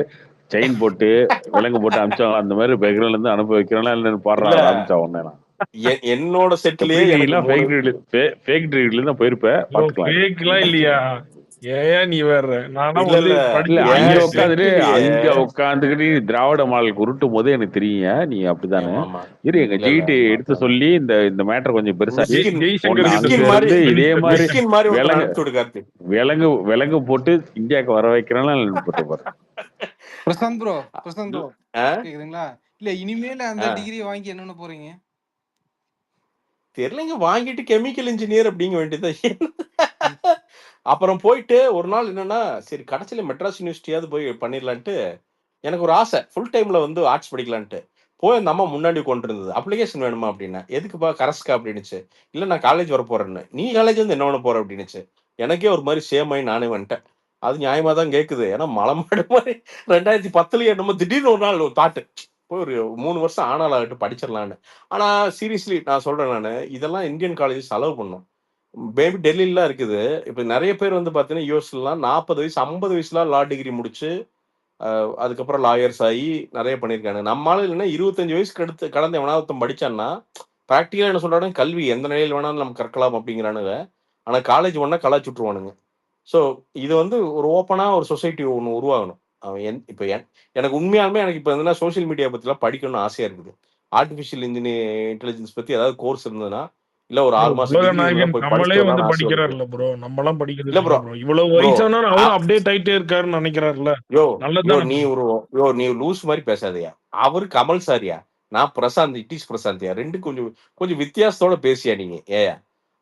செயின் போட்டு விலங்கு போட்டு அனுப்பிச்சாங்க. அந்த மாதிரி பெகரன்ல இருந்து அனுப்ப வைக்கிறோம்னா இல்லன்னு பாடுறான் ராபின்சா ஒண்ணு. என்னோட செட்லயே ஃபேக் டிகிரில தான் போயிருப்ப பாத்துக்கலாம். ஃபேக்லாம் இல்லையா? ஏன் நீ வேற நானா வந்து அங்க உட்காந்துக்கிட்டு திராவிட மாடல் உருட்டும் போது எனக்கு தெரியும் நீ அப்படித்தானே. இரு எங்க ஜிடி எடுத்து சொல்லி இந்த மேட்டர் கொஞ்சம் பெருசா இதே மாதிரி விலங்கு போட்டு இந்தியாவுக்கு வர வைக்கிறேன்னா பிரசாந்த் ப்ரோ கேக்குதுங்களா? இல்ல இனிமேல அந்த டிகிரி வாங்கி என்ன பண்ண போறீங்க? தெரியலங்க. வாங்கிட்டு கெமிக்கல் இன்ஜினியர் அப்படிங்க வேண்டியதான். அப்புறம் போயிட்டு ஒரு நாள் என்னன்னா சரி கடைசியில மெட்ராஸ் யூனிவர்சிட்டியாவது போய் பண்ணிடலான்ட்டு எனக்கு ஒரு ஆசை. ஃபுல் டைம்ல வந்து ஆர்ட்ஸ் படிக்கலான்ட்டு போய் அந்த அம்மா முன்னாடி கொண்டு இருந்தது. அப்ளிகேஷன் வேணுமா அப்படின்னா எதுக்குப்பா கரஸ்கா அப்படின்னுச்சு. இல்ல நான் காலேஜ் வர போறேன்னு. நீ காலேஜ் வந்து என்ன பண்ண போற அப்படின்னுச்சு. எனக்கே ஒரு மாதிரி சேம் ஆகி நானே வந்துட்டேன். அது நியாயமா தான் கேக்குது. ஏன்னா மலமாடு மாதிரி 2010 என்னமோ திடீர்னு ஒரு நாள் தாட்டு போய் ஒரு 3 வருஷம் ஆனாலாகட்டும் படிச்சிடலான்னு. ஆனா சீரியஸ்லி நான் சொல்றேன், நான் இதெல்லாம் இந்தியன் காலேஜ் செலவு பண்ணும். மேபி டெல்லிலாம் இருக்குது. இப்ப நிறைய பேர் வந்து பாத்தீங்கன்னா யூஎஸ்லாம் 40 வயசு 50 வயசுலாம் லா டிகிரி முடிச்சு அதுக்கப்புறம் லாயர்ஸ் ஆகி நிறைய பண்ணியிருக்காங்க. நம்மளால இல்லைன்னா 25 வயசுக்கு அடுத்து கடந்த எவனாவது படிச்சான்னா ப்ராக்டிக்கலாக என்ன சொல்றானுங்க, கல்வி எந்த நிலையில் வேணாலும் நம்ம கற்கலாம் அப்படிங்கிறானுங்க. ஆனால் காலேஜ் ஒன்றா கலாச்சி விட்ருவானுங்க. ஸோ இது வந்து ஒரு ஓப்பனாக ஒரு சொசைட்டி ஒன்று உருவாகணும். அவன் இப்போ எனக்கு உண்மையாலுமே எனக்கு இப்போ எதுனா சோஷியல் மீடியா பற்றிலாம் படிக்கணும்னு ஆசையாக இருக்குது. ஆர்டிஃபிஷியல் இன்டெலிஜென்ஸ் பற்றி ஏதாவது கோர்ஸ் இருந்ததுன்னா, இல்லை ஒரு 6 மாதம் உலக டிகிரி நாயகன் போய் கமலே படிச்சுட்டு வந்து வரலாம்னு ஆசை வருது. படிக்கிறாருல்ல ப்ரோ, நம்மலாம் படிக்கிறது இல்லை இல்ல ப்ரோ ப்ரோ. இவ்வளவு ப்ரோ வயசானாலும் அவரும் அப்டேட் ஆயிட்டே இருக்காருன்னு நினைக்கிறாருல்ல, யோ நல்லதுதானே நீ ப்ரோ. நீ லூஸ் மாதிரி பேசாதயா. அவரு கமல் சாரியா, நான் பிரசாந்த், இட் இஸ் பிரசாந்தியா, ரெண்டு கொஞ்சம் கொஞ்சம் வித்தியாசத்தோட பேசியா நீங்க. ஏயா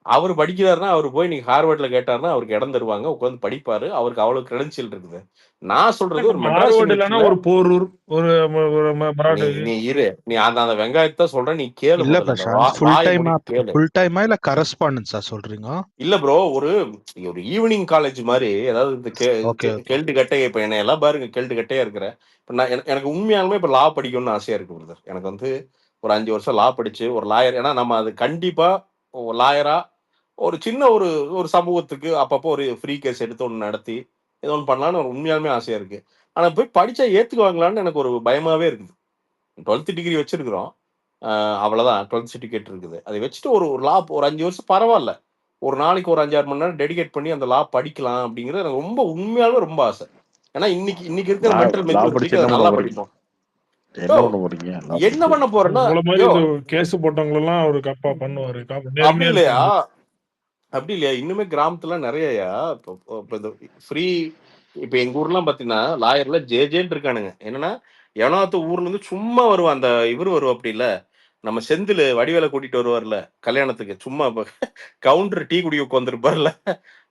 அவர் படிக்கிறாருன்னா அவர் போய் நீங்க ஹார்வர்ட்ல கேட்டாருன்னா அவருக்கு இடம் தருவாங்க, உட்காந்து படிப்பாரு. அவருக்கு அவ்வளவு கிரெடென்ஷியல் இருக்குது. நான் சொல்றது ஒரு மெட்ராஸ் ஹார்வர்ட் இல்லைன்னா யூனிவர்சிட்டியில ஒரு போரூர், ஒரு மராடு. நீ இரு, நீ அந்த வெங்காயத்தை சொல்ற, நீ கேளு இல்ல முதல்ல. அந்த பிரசாந்த், வாயை மூடி கேளு. ஃபுல் டைமா இல்ல கரஸ்பாண்டன்ஸா சொல்றீங்க? இல்ல ப்ரோ, ஒரு ஈவினிங் காலேஜ் மாதிரி, அதாவது இந்த ஓகே ஓகே. கெல்ட்டு கட்டையை, இப்ப என்ன எல்லாம் பாருங்க கெல்ட்டு கட்டையா இருக்கிற. இப்ப நான் எனக்கு உண்மையாலுமே இப்ப லா படிக்கணும்னு ஆசையா இருக்கு பிரதர். எனக்கு வந்து ஒரு 5 வருஷம் லா படிச்சு ஒரு லாயர், ஏன்னா நம்ம அது கண்டிப்பா லாயரா ஒரு சின்ன ஒரு ஒரு சமூகத்துக்கு அப்பப்போ ஒரு ஃப்ரீ கேஸ் எடுத்து ஒன்று நடத்தி ஏதோ ஒன்று பண்ணலான்னு ஒரு உண்மையாலுமே ஆசையா இருக்கு. ஆனா போய் படிச்சா ஏத்துக்குவாங்களான்னு எனக்கு ஒரு பயமாவே இருக்குது. 12th டிகிரி வச்சிருக்கிறோம், அவ்வளவுதான். 12th சர்டிஃபிகேட் இருக்குது, அதை வச்சுட்டு ஒரு லா ஒரு 5 வருஷம் பரவாயில்ல, ஒரு நாளைக்கு ஒரு 5-6 மணி நேரம் டெடிகேட் பண்ணி அந்த லா படிக்கலாம் அப்படிங்கிறது எனக்கு ரொம்ப உண்மையாலுமே ரொம்ப ஆசை. ஏன்னா இன்னைக்கு இருக்கிற மென்டல் லா படிச்சு மெச்சூரிட்டிக்கு என்ன அதை பண்ண நல்லா போறீங்க? படிப்போம். என்ன பண்ண போறீங்க லா என்ன படிச்சு? பண்ண போறேன்னா, உங்களை மாதிரி யோ இந்த கேஸ் போட்டவங்களெல்லாம் அவரு கப்பா பண்ணுவாரு, அப்படி நேர்மையா இல்லையா, இருப்பாரு. அப்படி இல்லையா, இன்னுமே கிராமத்துல நிறையயா இப்போ இந்த ஃப்ரீ, இப்ப எங்க ஊர்லாம் பாத்தீங்கன்னா லாயர்ல ஜேன்னு இருக்கானுங்க. என்னன்னா எவனாவது ஊர்ல இருந்து சும்மா வருவான், அந்த இவரு வருவா அப்படி இல்ல, நம்ம செந்தில் வடிவேல கூட்டிட்டு வருவார்ல கல்யாணத்துக்கு, சும்மா கவுண்டர் டீ குடி உட்காந்துருப்பார்ல,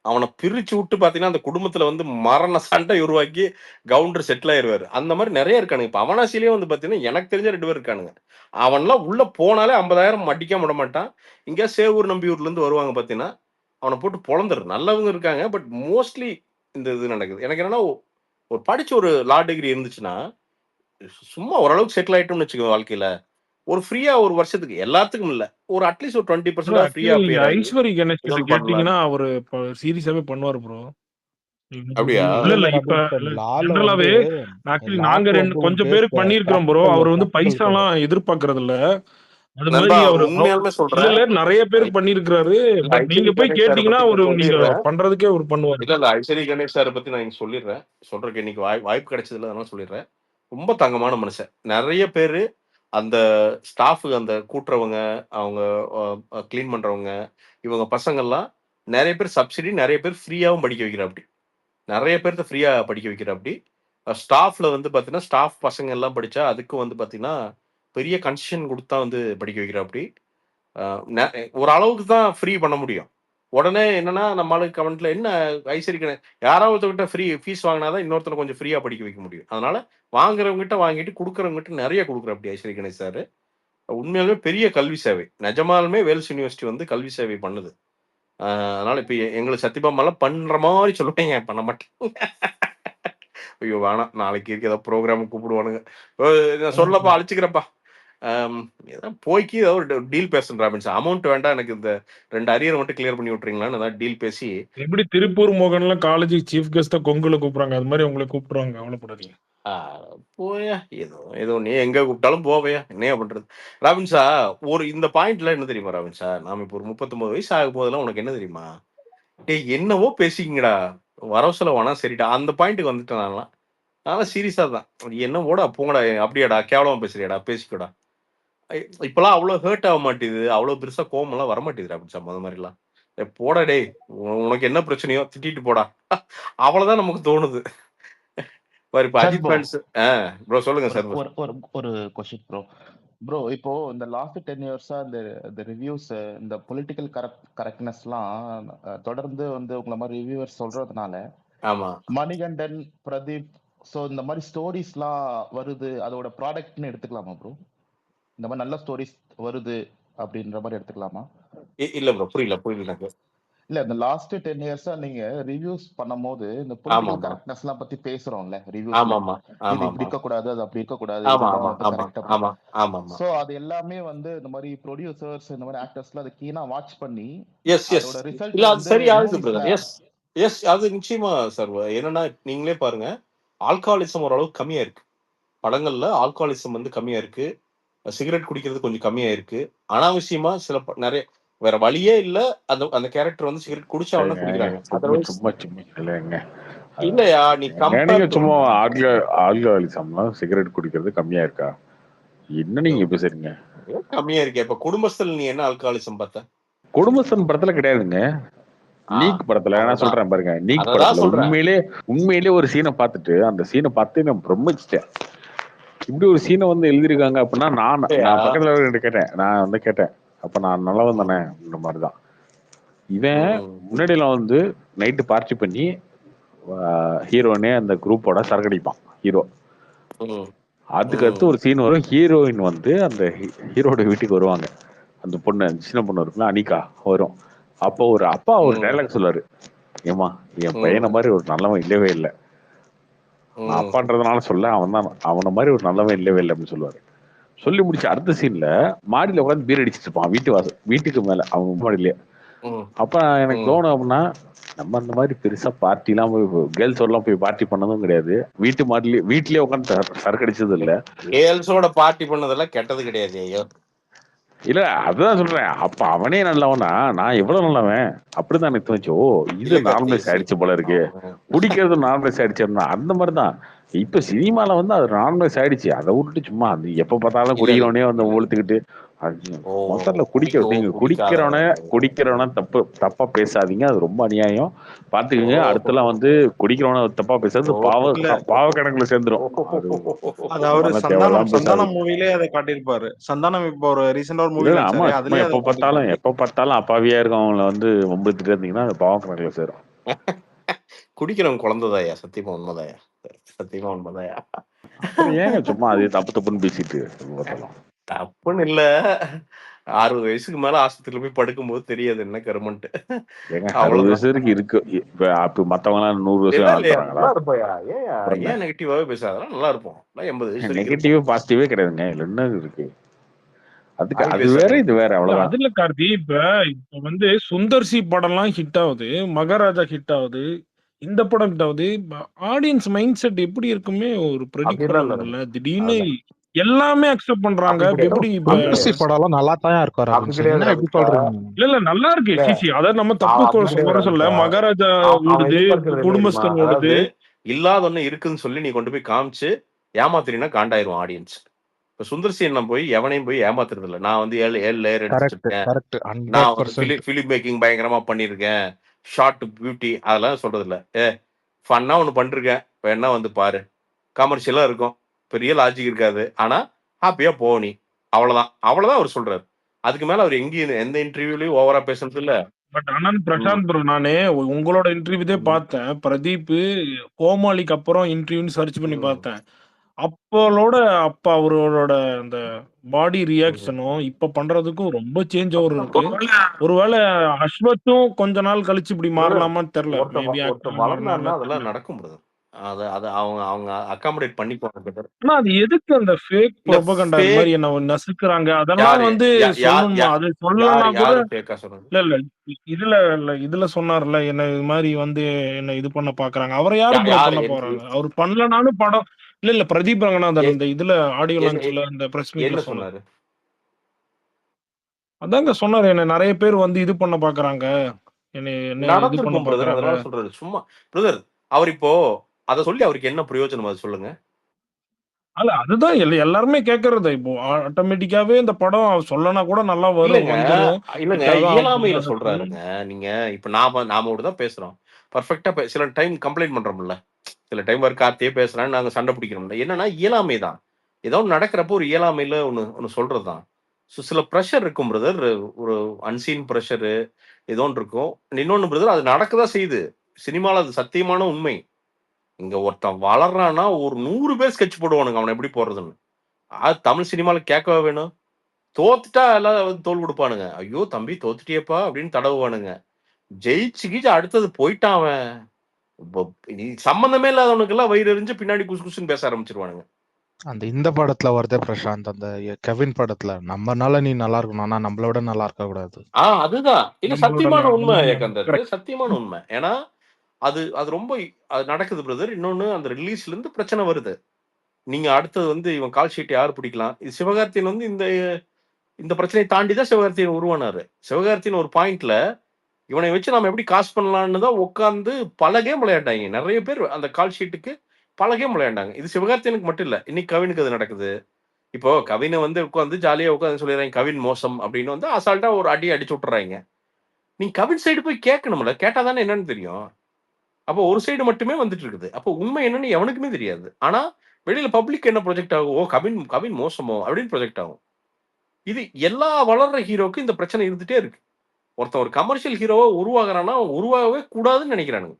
அவனை பிரிச்சு விட்டு பாத்தீங்கன்னா அந்த குடும்பத்துல வந்து மரண சண்டை உருவாக்கி கவுண்டர் செட்டில் ஆயிருவாரு. அந்த மாதிரி நிறைய இருக்கானுங்க. இப்ப அவனாசிலேயே வந்து பாத்தீங்கன்னா எனக்கு தெரிஞ்ச 2 பேர் இருக்கானுங்க. அவன்லாம் உள்ள போனாலே 50,000 மட்டிக்காம விட மாட்டான். இங்க சேவூர் நம்பியூர்ல இருந்து வருவாங்க பாத்தீங்கன்னா, அவனை போட்டு பொழந்துரு. நல்லவங்க இருக்காங்க, பட் மோஸ்ட்லி இந்த இது நடக்குது. எனக்கு என்னன்னா, ஒரு படிச்ச ஒரு லா டிகிரி இருந்துச்சுன்னா சும்மா ஓரளவுக்கு செட்டில் ஆயிட்டோம்னு வச்சுக்கோ வாழ்க்கையில, ஒரு ஃப்ரீயா ஒரு வருஷத்துக்கு, எல்லாத்துக்கும் இல்ல, ஒரு அட்லீஸ்ட் ஒரு 20% ஃப்ரீயா ஆக்சுவலி நீங்க அப்பியர் ஆகி ஐஸ்வரி கணேஷ் கிட்ட ஏதோ பண்ணலாம். கேட்டீங்கன்னா அவரு சீரியஸாவே பண்ணுவாரு ப்ரோ. அப்படியா? இல்ல இல்ல இல்ல இப்ப ரபின் சார், லால ஜெனரலாவே வந்து ஆக்சுவலி நாங்க லாக்கு வந்து ஒரு கொஞ்சம் பேஸ் பேருக்கு பண்ணியிருக்கிறோம் ப்ரோ. ப்ராக்டிக்கல் அவர் வந்து ப்ராக்டிக்கல் பைசாலாம் கொஞ்சம். எதிர்பார்க்கறது இல்ல. அது நண்பா மாதிரி அவரு உண்மையாலுமே இல்ல சொல்றேன். இல்ல நிறைய பேருக்கு பண்ணியிருக்கிறாரு. இல்ல பட் நீங்க ஐஸ்வரி போய் கணேஷ் சாரை கேட்டீங்கன்னா பத்தி அவரு நான் நீங்க சொல்லிடுறேன். பண்றதுக்கே அவரு பண்ணுவாரு. இல்ல ஐஸ்வரி கணேஷ் சாரை பத்தி நான் இங்க சொல்லிடுறேன். சொல்றதுக்கு இன்னைக்கு வாய்ப்பு கிடைச்சதுல, அதனால சொல்லிடுறேன். ரொம்ப தங்கமான மனுஷன். நிறைய பேரு அந்த ஸ்டாஃப், அந்த கூட்டுறவங்க, அவங்க கிளீன் பண்றவங்க, இவங்க பசங்கள்லாம் நிறைய பேர் சப்சிடி, நிறைய பேர் ஃப்ரீயாவும் படிக்க வைக்கிறாப்படி. நிறைய பேர்த்த ஃப்ரீயா படிக்க வைக்கிறாப்படி. ஸ்டாஃப்ல வந்து பாத்தீங்கன்னா, ஸ்டாஃப் பசங்க எல்லாம் படிச்சா அதுக்கு வந்து பாத்தீங்கன்னா பெரிய கன்செஷன் கொடுத்தா வந்து படிக்க வைக்கிறாப்படி. ஒரு அளவுக்கு தான் ஃப்ரீ பண்ண முடியும். உடனே என்னன்னா நம்மளுக்கு கமெண்ட்ல என்ன ஐஸ்வரி யாராவது ஒருத்தர்கிட்ட ஃப்ரீ ஃபீஸ் வாங்கினாதான் இன்னொருத்தனை கொஞ்சம் ஃப்ரீயா படிக்க வைக்க முடியும். அதனால வாங்குறவங்ககிட்ட வாங்கிட்டு கொடுக்குறவங்ககிட்ட நிறைய கொடுக்குறாப்படி ஐஸ்வரி கணேஷ் சார். உண்மையாலுமே பெரிய கல்வி சேவை. நிஜமாலுமே வேல்ஸ் யூனிவர்சிட்டி வந்து கல்வி சேவை பண்ணுது. அதனால இப்ப எங்களுக்கு சத்தியபாமெல்லாம் பண்ற மாதிரி சொல்லுவேங்க, பண்ண மாட்டேன். ஐயோ வேணாம், நாளைக்கு இருக்க ஏதாவது ப்ரோக்ராம் கூப்பிடுவானுங்க. நான் சொல்லப்பா, அழிச்சுக்கிறப்பா. ஏதாவது போய்க்கு ஏதாவது ஒரு டீல் பேசுறேன் ராபின்ஸ். அமௌண்ட் வேண்டாம், எனக்கு இந்த 2 அரியர் மட்டும் கிளியர் பண்ணி விட்டுறீங்களான்னு ஏதாவது டீல் பேசி. எப்படி திருப்பூர் மோகன்லாம் காலேஜுக்கு சீஃப் கெஸ்டா கொங்குல கூப்பிடுறாங்க, அது மாதிரி உங்களை கூப்பிடுறாங்க, கவலைப்படாதீங்க. போயா, ஏதோ நீ எங்க கூப்பிட்டாலும் போவையா, என்னையா பண்றது ராபின்ஸா. ஒரு இந்த பாயிண்ட்ல என்ன தெரியுமா ராபின்ஸா, நாம இப்போ ஒரு 39 வயசு ஆகும் போதெல்லாம் உனக்கு என்ன தெரியுமா, டேய் என்னவோ பேசிக்கிங்கடா, வரவு வேணா சரிடா, அந்த பாயிண்ட்டுக்கு வந்துட்டேன் நான்லாம். அதனால சீரியஸா தான், என்ன ஓடா போங்கடா, அப்படியாடா கேவலமா பேசுறியாடா, பேசிக்கோடா. இப்பெல்லாம் அவ்வளவு ஹர்ட் ஆக மாட்டேது, அவ்வளவு பெருசா கோவமெல்லாம் வரமாட்டேது ராபின்ஸா. முத மாதிரிலாம் போடா டேய், உனக்கு என்ன பிரச்சனையோ திட்டிட்டு போடா, அவ்வளவுதான் நமக்கு தோணுது. இப்ப அஜித் ஃபேன்ஸ். ப்ரோ சொல்லுங்க சார். ஒரு கொஸ்டின் ப்ரோ, இப்போ இந்த லாஸ்ட் 10 இயர்ஸா இந்த ரிவ்யூஸ், இந்த பொலிட்டிக்கல் கரெக்ட்னஸ்லாம் தொடர்ந்து வந்து உங்களை மாதிரி ரிவ்யூவர்ஸ் சொல்றதுனால, ஆமா, மணிகண்டன், பிரதீப், ஸோ இந்த மாதிரி ஸ்டோரிஸ்லாம் வருது, அதோட ப்ராடக்ட்னு எடுத்துக்கலாமா ப்ரோ? இந்த மாதிரி நல்ல ஸ்டோரிஸ் வருது அப்படின்ற மாதிரி எடுத்துக்கலாமா? இல்ல ப்ரோ, புரியல எனக்கு. இல்ல, இந்த லாஸ்ட் 10 இயர்ஸா நீங்க ரிவ்யூஸ் பண்ணும்போது இந்த பொலிட்டிக்கல் கரெக்ட்னஸ்லாம் பத்தி பேசுறோம்ல ரிவ்யூஸ்ல, இது இப்படி இருக்க கூடாது, அது அப்படி இருக்க கூடாது, இதுதான் வந்து கரெக்ட். சோ அது எல்லாமே வந்து இந்த மாதிரி ப்ரொடியூசர்ஸ், இந்த மாதிரி ஆக்டர்ஸ்லாம் அதை கீனா வாட்ச் பண்ணி அதோட ரிசல்ட் இல்ல அது சரி ஆகுது பிரதர். எஸ் அது நிச்சயமா சார். என்னன்னா நீங்களே பாருங்க, ஆல்கஹாலிசம் ஓரளவுக்கு கம்மியா இருக்கு. படங்கள்ல ஆல்கஹாலிசம் வந்து கம்மியா இருக்கு. சிகரெட் குடிக்கிறது கொஞ்சம் கம்மியா இருக்கு. அனாவசியமா சில நிறைய வேற வழியே இல்ல. அந்த அந்த கேரக்டர் வந்து சிகரெட் குடிச்சாவனா குடிக்கிறாங்க. சும்மா அதர்வைஸ் சும்மா சும்மா இல்லைங்க. இல்லையா நீ நீங்க கம்பேர் சும்மா ஆல்கஹாலிசம்லாம் சிகரெட் குடிக்கிறது கம்மியா இருக்கா? என்ன நீங்க பேசுறீங்க? கம்மியா இருக்கு. இப்ப குடும்பஸ்தல் நீ என்ன ஆல்கஹாலிசம் பார்த்த? குடும்பஸ்தன் படத்துல கிடையாதுங்க. நீக் படத்துல நான் சொல்றேன் பாருங்க. நீக் அததான் படத்துல சொல்றேன். உண்மையிலே ஒரு சீனை பார்த்துட்டு அந்த சீனை பார்த்து நான் பிரமிச்சிட்டேன். இப்படி ஒரு சீனை வந்து எழுதிருக்காங்க அப்படின்னா நான் பக்கத்துல கேட்டேன். நான் வந்து கேட்டேன், அப்ப நான் நல்லவன் தானே இந்த மாதிரிதான். இவன் முன்னாடியெல்லாம் வந்து நைட்டு பார்ட்டி பண்ணி ஹீரோனே அந்த குரூப்போட சரக்கடிப்பான் ஹீரோ. அதுக்கு அடுத்து ஒரு சீன் வரும். ஹீரோயின் வந்து அந்த ஹீரோட வீட்டுக்கு வருவாங்க. அந்த பொண்ணு சின்ன பொண்ணு இருக்குல்ல அனிகா வரும். அப்போ ஒரு அப்பா ஒரு டைலாக் சொல்லுவாரு, ஏமா என் பையனை மாதிரி ஒரு நல்லவன் இல்லவே இல்லை. நான் அப்பான்றதுனால சொல்ல, அவனை மாதிரி ஒரு நல்லவன் இல்லவே இல்லை அப்படின்னு சொல்லுவாரு. சொல்லி முடிச்சு அடுத்த சீன்ல மாடியில உட்காந்து பீர் அடிச்சிட்டு இருப்பான் வீட்டுக்கு மேல அவங்க மாடியிலேயே. அப்ப எனக்கு தோணும் அப்படின்னா, நம்ம அந்த மாதிரி பெருசா பார்ட்டி எல்லாம் போய் கேர்ள்ஸோட எல்லாம் போய் பார்ட்டி பண்ணதும் கிடையாது. வீட்லயே உட்காந்து சரக்கு அடிச்சது இல்ல. கேர்ள்ஸோட பார்ட்டி பண்ணதெல்லாம் கெட்டது கிடையாது. ஐயோ இல்ல அதுதான் சொல்றேன். அப்ப அவனே நல்லவனா, நான் எவ்வளவு நல்லவன் அப்படிதான் எனக்கு தோணுச்சு. ஓ இது நார்மலைஸ் ஆயிடுச்சு போல இருக்கு, குடிக்கிறது நார்மலைஸ் ஆயிடுச்சுன்னா அந்த மாதிரிதான். இப்ப சினிமால வந்து அது நார்மலைஸ் ஆயிடுச்சு. அதை விட்டுட்டு சும்மா அது எப்ப பார்த்தாலும் குடிக்கிறவனே வந்து ஊழ்த்துக்கிட்டு முதல்ல குடிக்கிறவன தப்பா பேசாதீங்க. அது ரொம்ப அநியாயம். பாத்துக்கோங்க, அடுத்தெல்லாம் வந்து குடிக்கிறவன தப்பா பேசுறது பாவ கணக்குல சேர்ந்துரும். அது அவரு சந்தானம் மூவிலே அதை காட்டியிருப்பாரு. சந்தானம் இப்போ ஒரு ரீசெண்டா ஒரு மூவி ஆமா, எப்ப பார்த்தாலும் அப்பாவியா இருக்கவங்கள வந்து வம்பிழுத்துட்டு இருந்தீங்கன்னா அது பாவ கணக்குல சேரும். குடிக்கிறவங்க குழந்தைதாயா, சத்தியமா உண்மைதாயா, சத்தியமா உண்மைதாயா. ஏங்க சும்மா அது தப்புன்னு பேசிட்டு தப்புன்னு இல்ல. 60 வயசுக்கு மேல ஆஸ்பத்திரியில போய் படுக்கும் போது தெரியாது என்ன கருமன்ட்டு. 60 வயசு வரைக்கும் இருக்கு. இப்ப மத்தவங்க 100 வருஷம் நல்லா இருப்பா. ஏன் நெகட்டிவாவே பேசாத, நல்லா இருப்போம். 80 வயசு நெகட்டிவ் பாசிட்டிவே கிடையாதுங்க. என்ன இருக்கு அதுக்கு? அது வேற இது வேற, அவ்வளவுதான். அதுல கார்த்தி இப்ப வந்து சுந்தர்சி படம்லாம் ஹிட் ஆகுது, மகாராஜா ஹிட் ஆகுது, இந்த படம் ஹிட் ஆகுது. ஆடியன்ஸ் மைண்ட் செட் எப்படி இருக்குமே ஒரு ப்ரெடிக்ட் இல்ல. திடீர்னு எல்லாமே அக்செப்ட் பண்றாங்க. எப்படி சுந்தர்சி படம்லாம் நல்லா தான் இருக்காரு. என்ன எப்படி சொல்றீங்க? இல்ல நல்லா இருக்கு. சிசி அத நம்ம தப்பு சொல்ல. மகாராஜா ஓடுது, குடும்பஸ்தன் ஓடுது. இல்லாத ஒண்ணு இருக்குன்னு சொல்லி நீ கொண்டு போய் காமிச்சு ஏமாத்தினா காண்டாயிரும் ஆடியன்ஸ். இப்ப சுந்தர்சி என்ன போய் எவனையும் போய் ஏமாத்துறது இல்ல. நான் வந்து 7 லேயர் எடுத்துருக்கேன், நான் பிலிம் மேக்கிங் பயங்கரமா பண்ணிருக்கேன், ஷார்ட் பியூட்டி அதெல்லாம் சொல்றது இல்ல. ஃபன்னா ஒண்ணு பண்ணிருக்கேன், வேணா வந்து பாரு, கமர்ஷியலா இருக்கும், பெரிய லாஜிக் இருக்காது, ஆனா ஹாப்பியா போனி, அவ்வளவுதான். அவர் சொல்றாரு. அதுக்கு மேல அவர் எங்கேயும் எந்த இன்டர்வியூலயும் ஓவரா பேசுறது இல்ல. பட் ஆனா பிரசாந்த் ப்ரோ, நானே உங்களோட இன்டர்வியூதே பார்த்தேன். பிரதீப் கோமாளிக்கு அப்புறம் இன்டர்வியூன்னு சர்ச் பண்ணி பார்த்தேன். அப்ப அவரோட அந்த பாடி ரியாக்ஷனும் இப்ப பண்றதுக்கும் ரொம்ப சேஞ்ச் ஓவர் இருக்கு. ஒருவேளை அஸ்வத்தும் கொஞ்ச நாள் கழிச்சு இப்படி மாறலாமான்னு தெரியல. அதெல்லாம் நடக்கும். அது அவங்க அகாமடேட் பண்ணிக்குவாங்க. ஆனா அது எதுக்கு அந்த ஃபேக் ப்ரோபகண்டா மாதிரி என்ன நசுக்குறாங்க? அதெல்லாம் வந்து சொல்லணுமா? அது சொல்லலன்னா கூட இதுல சொன்னார்ல, என்ன இது மாதிரி வந்து என்ன இது பண்ண பாக்குறாங்க. அவரை யாரு பண்ண போறாங்க? அவர் பண்ணலனாலும் படம் இல்ல பிரதீப் ரங்கநாதன் இந்த இதுல ஆடியோ லான்ச்ல இந்த பிரஸ் மீட்ல சொன்னாரு. அதாங்க சொன்னாரு, என்ன நிறைய பேர் வந்து இது பண்ண பாக்குறாங்க, என்ன இது பண்ண பாக்குறாங்க. சொல்றாரு சும்மா பிரதர். அவர் இப்போ அத சொல்லி அவருக்கு என்ன பிரயோஜனம் அது சொல்லுங்க. அல்ல அதுதான் எல்லாருமே கேக்குறது. இப்போ ஆட்டோமேட்டிக்காவே இந்த படம் சொல்லனா கூட நல்லா வரும். இல்லங்க, இயலாமையில சொல்றாருங்க. நீங்க இப்ப நாம தான் பேசுறோம் பர்ஃபெக்ட்டா. சில டைம் கம்ப்ளைண்ட் பண்றோம்ல, சில டைம் ஒரு கார்த்தியே பேசுறான்னு நாங்க சண்டை பிடிக்கிறோம்ல. என்னன்னா இயலாமை தான். ஏதோ ஒன்று நடக்கிறப்போ ஒரு இயலாமையில ஒன்று சொல்றதுதான். சில ப்ரெஷர் இருக்கும் பிரதர், ஒரு அன்சீன் ப்ரெஷரு ஏதோ ஒன்று இருக்கும். இன்னொன்னு பிரதர், அது நடக்கதான் செய்யுது சினிமால, அது சத்தியமான உண்மை. இங்க ஒருத்தன் வளர்றான்னா ஒரு 100 பேர் ஸ்கெட்ச் போடுவானுங்க அவனை எப்படி போடுறதுன்னு. அது தமிழ் சினிமால கேட்கவா வேணும்? தோத்துட்டா எல்லாம் தோல் கொடுப்பானுங்க. ஐயோ தம்பி தோத்துட்டியப்பா அப்படின்னு தடவுவானுங்க. ஜெயிச்சு அடுத்தது போயிட்டான் அவன், சம்பந்தமே இல்லாதவனுக்கு எல்லாம் வயிறு எறிஞ்சு பின்னாடி குசு குசுன்னு பேச ஆரம்பிச்சிருவானுங்க. அந்த இந்த படத்துல வருதே பிரசாந்த், அந்த கெவின் படத்துல, நம்மனால நீ நல்லா இருக்கணும், ஆனா நம்மள விட நல்லா இருக்க கூடாது. அதுதான் இல்ல சத்தியமான உண்மை. சத்தியமான உண்மை. ஏன்னா அது அது ரொம்ப அது நடக்குது பிரதர். இன்னொன்னு அந்த ரிலீஸ்ல இருந்து பிரச்சனை வருது. நீங்க அடுத்தது வந்து இவன் கால் ஷீட் யார் பிடிக்கலாம்? இது சிவகார்த்திகேயன் வந்து இந்த இந்த பிரச்சனையை தாண்டி தான் சிவகார்த்திகேயன் உருவானாரு. சிவகார்த்திகேயன் ஒரு பாயிண்ட்ல இவனை வச்சு நம்ம எப்படி காசு பண்ணலாம்னு தான் உட்கார்ந்து பல கேம் விளையாண்டாங்க. நிறைய பேர் அந்த கால் ஷீட்டுக்கு பல கேம் விளையாண்டாங்க. இது சிவகார்த்திகேயனுக்கு மட்டும் இல்ல. இன்னைக்கு கவினுக்கு அது நடக்குது. இப்போ கவினை வந்து உட்காந்து ஜாலியா உட்காந்து சொல்லிடுறாங்க கவின் மோசம் அப்படின்னு வந்து அசால்ட்டா ஒரு அடி அடிச்சு விட்டுறாங்க. நீங்க கவின் சைடு போய் கேட்கணும்ல. கேட்டாதானே என்னன்னு தெரியும். அப்போ ஒரு சைடு மட்டுமே வந்துட்டு இருக்குது. அப்போ உண்மை என்னன்னு எவனுக்குமே தெரியாது. ஆனா வெளியில பப்ளிக் என்ன ப்ரொஜெக்ட் ஆகும்? ஓ கவின் மோசமோ அப்படின்னு ப்ரொஜெக்ட் ஆகும். இது எல்லா வளர்ற ஹீரோக்கும் இந்த பிரச்சனை இருந்துட்டே இருக்கு. ஒருத்தன் ஒரு கமர்ஷியல் ஹீரோவா உருவாகிறான்னா அவன் உருவாகவே கூடாதுன்னு நினைக்கிறானுங்க.